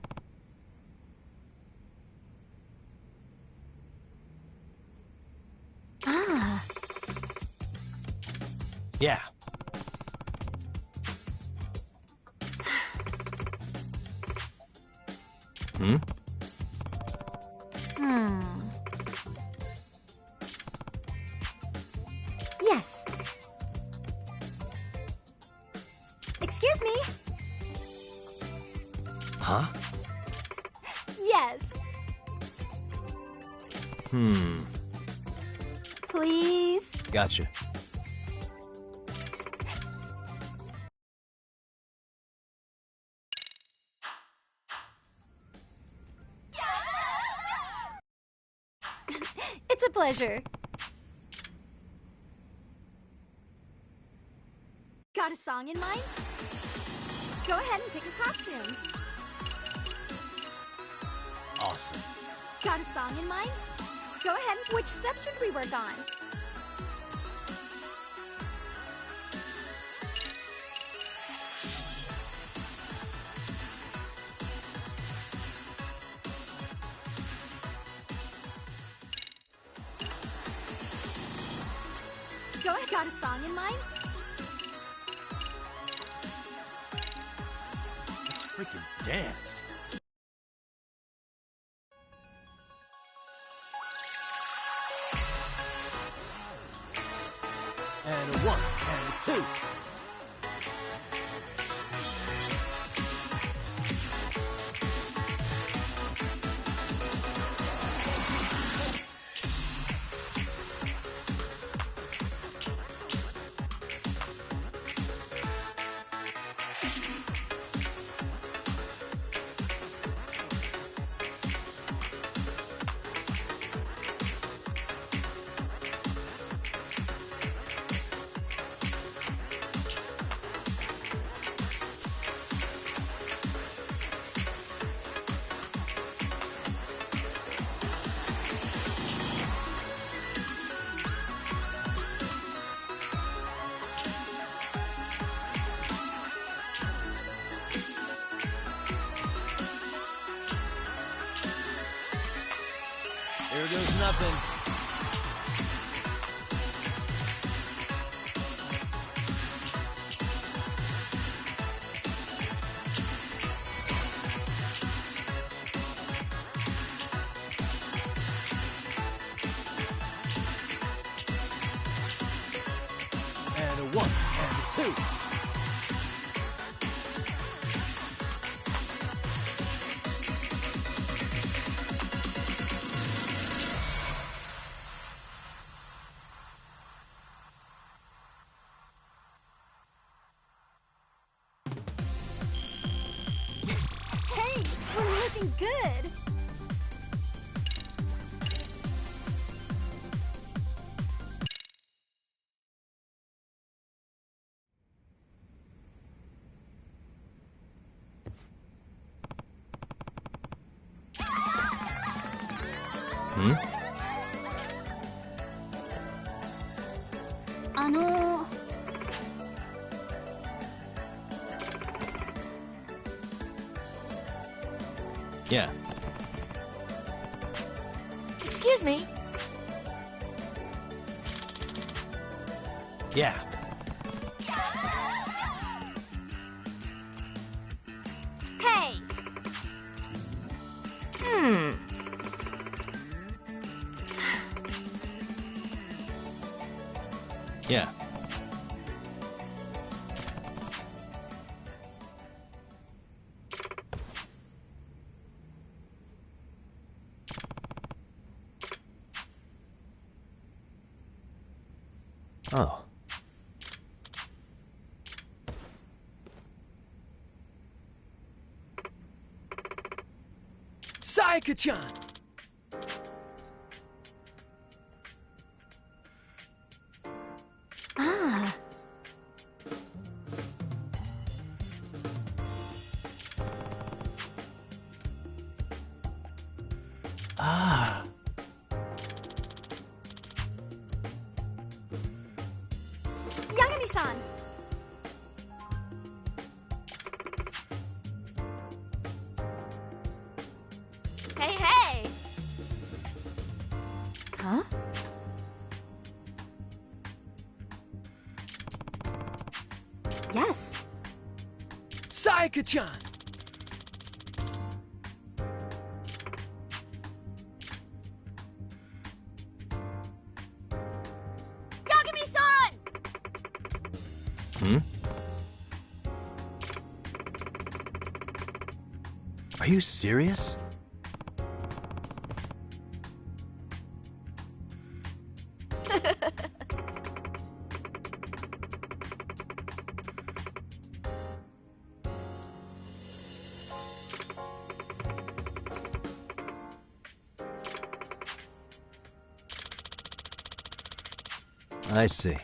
Ah. Yeah. Hmm? Yes. Excuse me. Huh? Yes. Please. Gotcha. It's a pleasure. Got a song in mind? Go ahead and pick a costume. Awesome. Got a song in mind? Go ahead. Which step should we work on? Go ahead. Got a song in mind? Let's freaking dance. And a 1, and a 2. Here goes nothing. And a 1, and a 2. Hey, we're looking good. Hmm? あのー Yeah. Excuse me. Yeah. Hey! Yeah. Oh. Sayaka-chan! Ah. Ah. Yagami-san! Yes. Sayaka-chan! Yagami-san! Hmm? Are you serious? I see.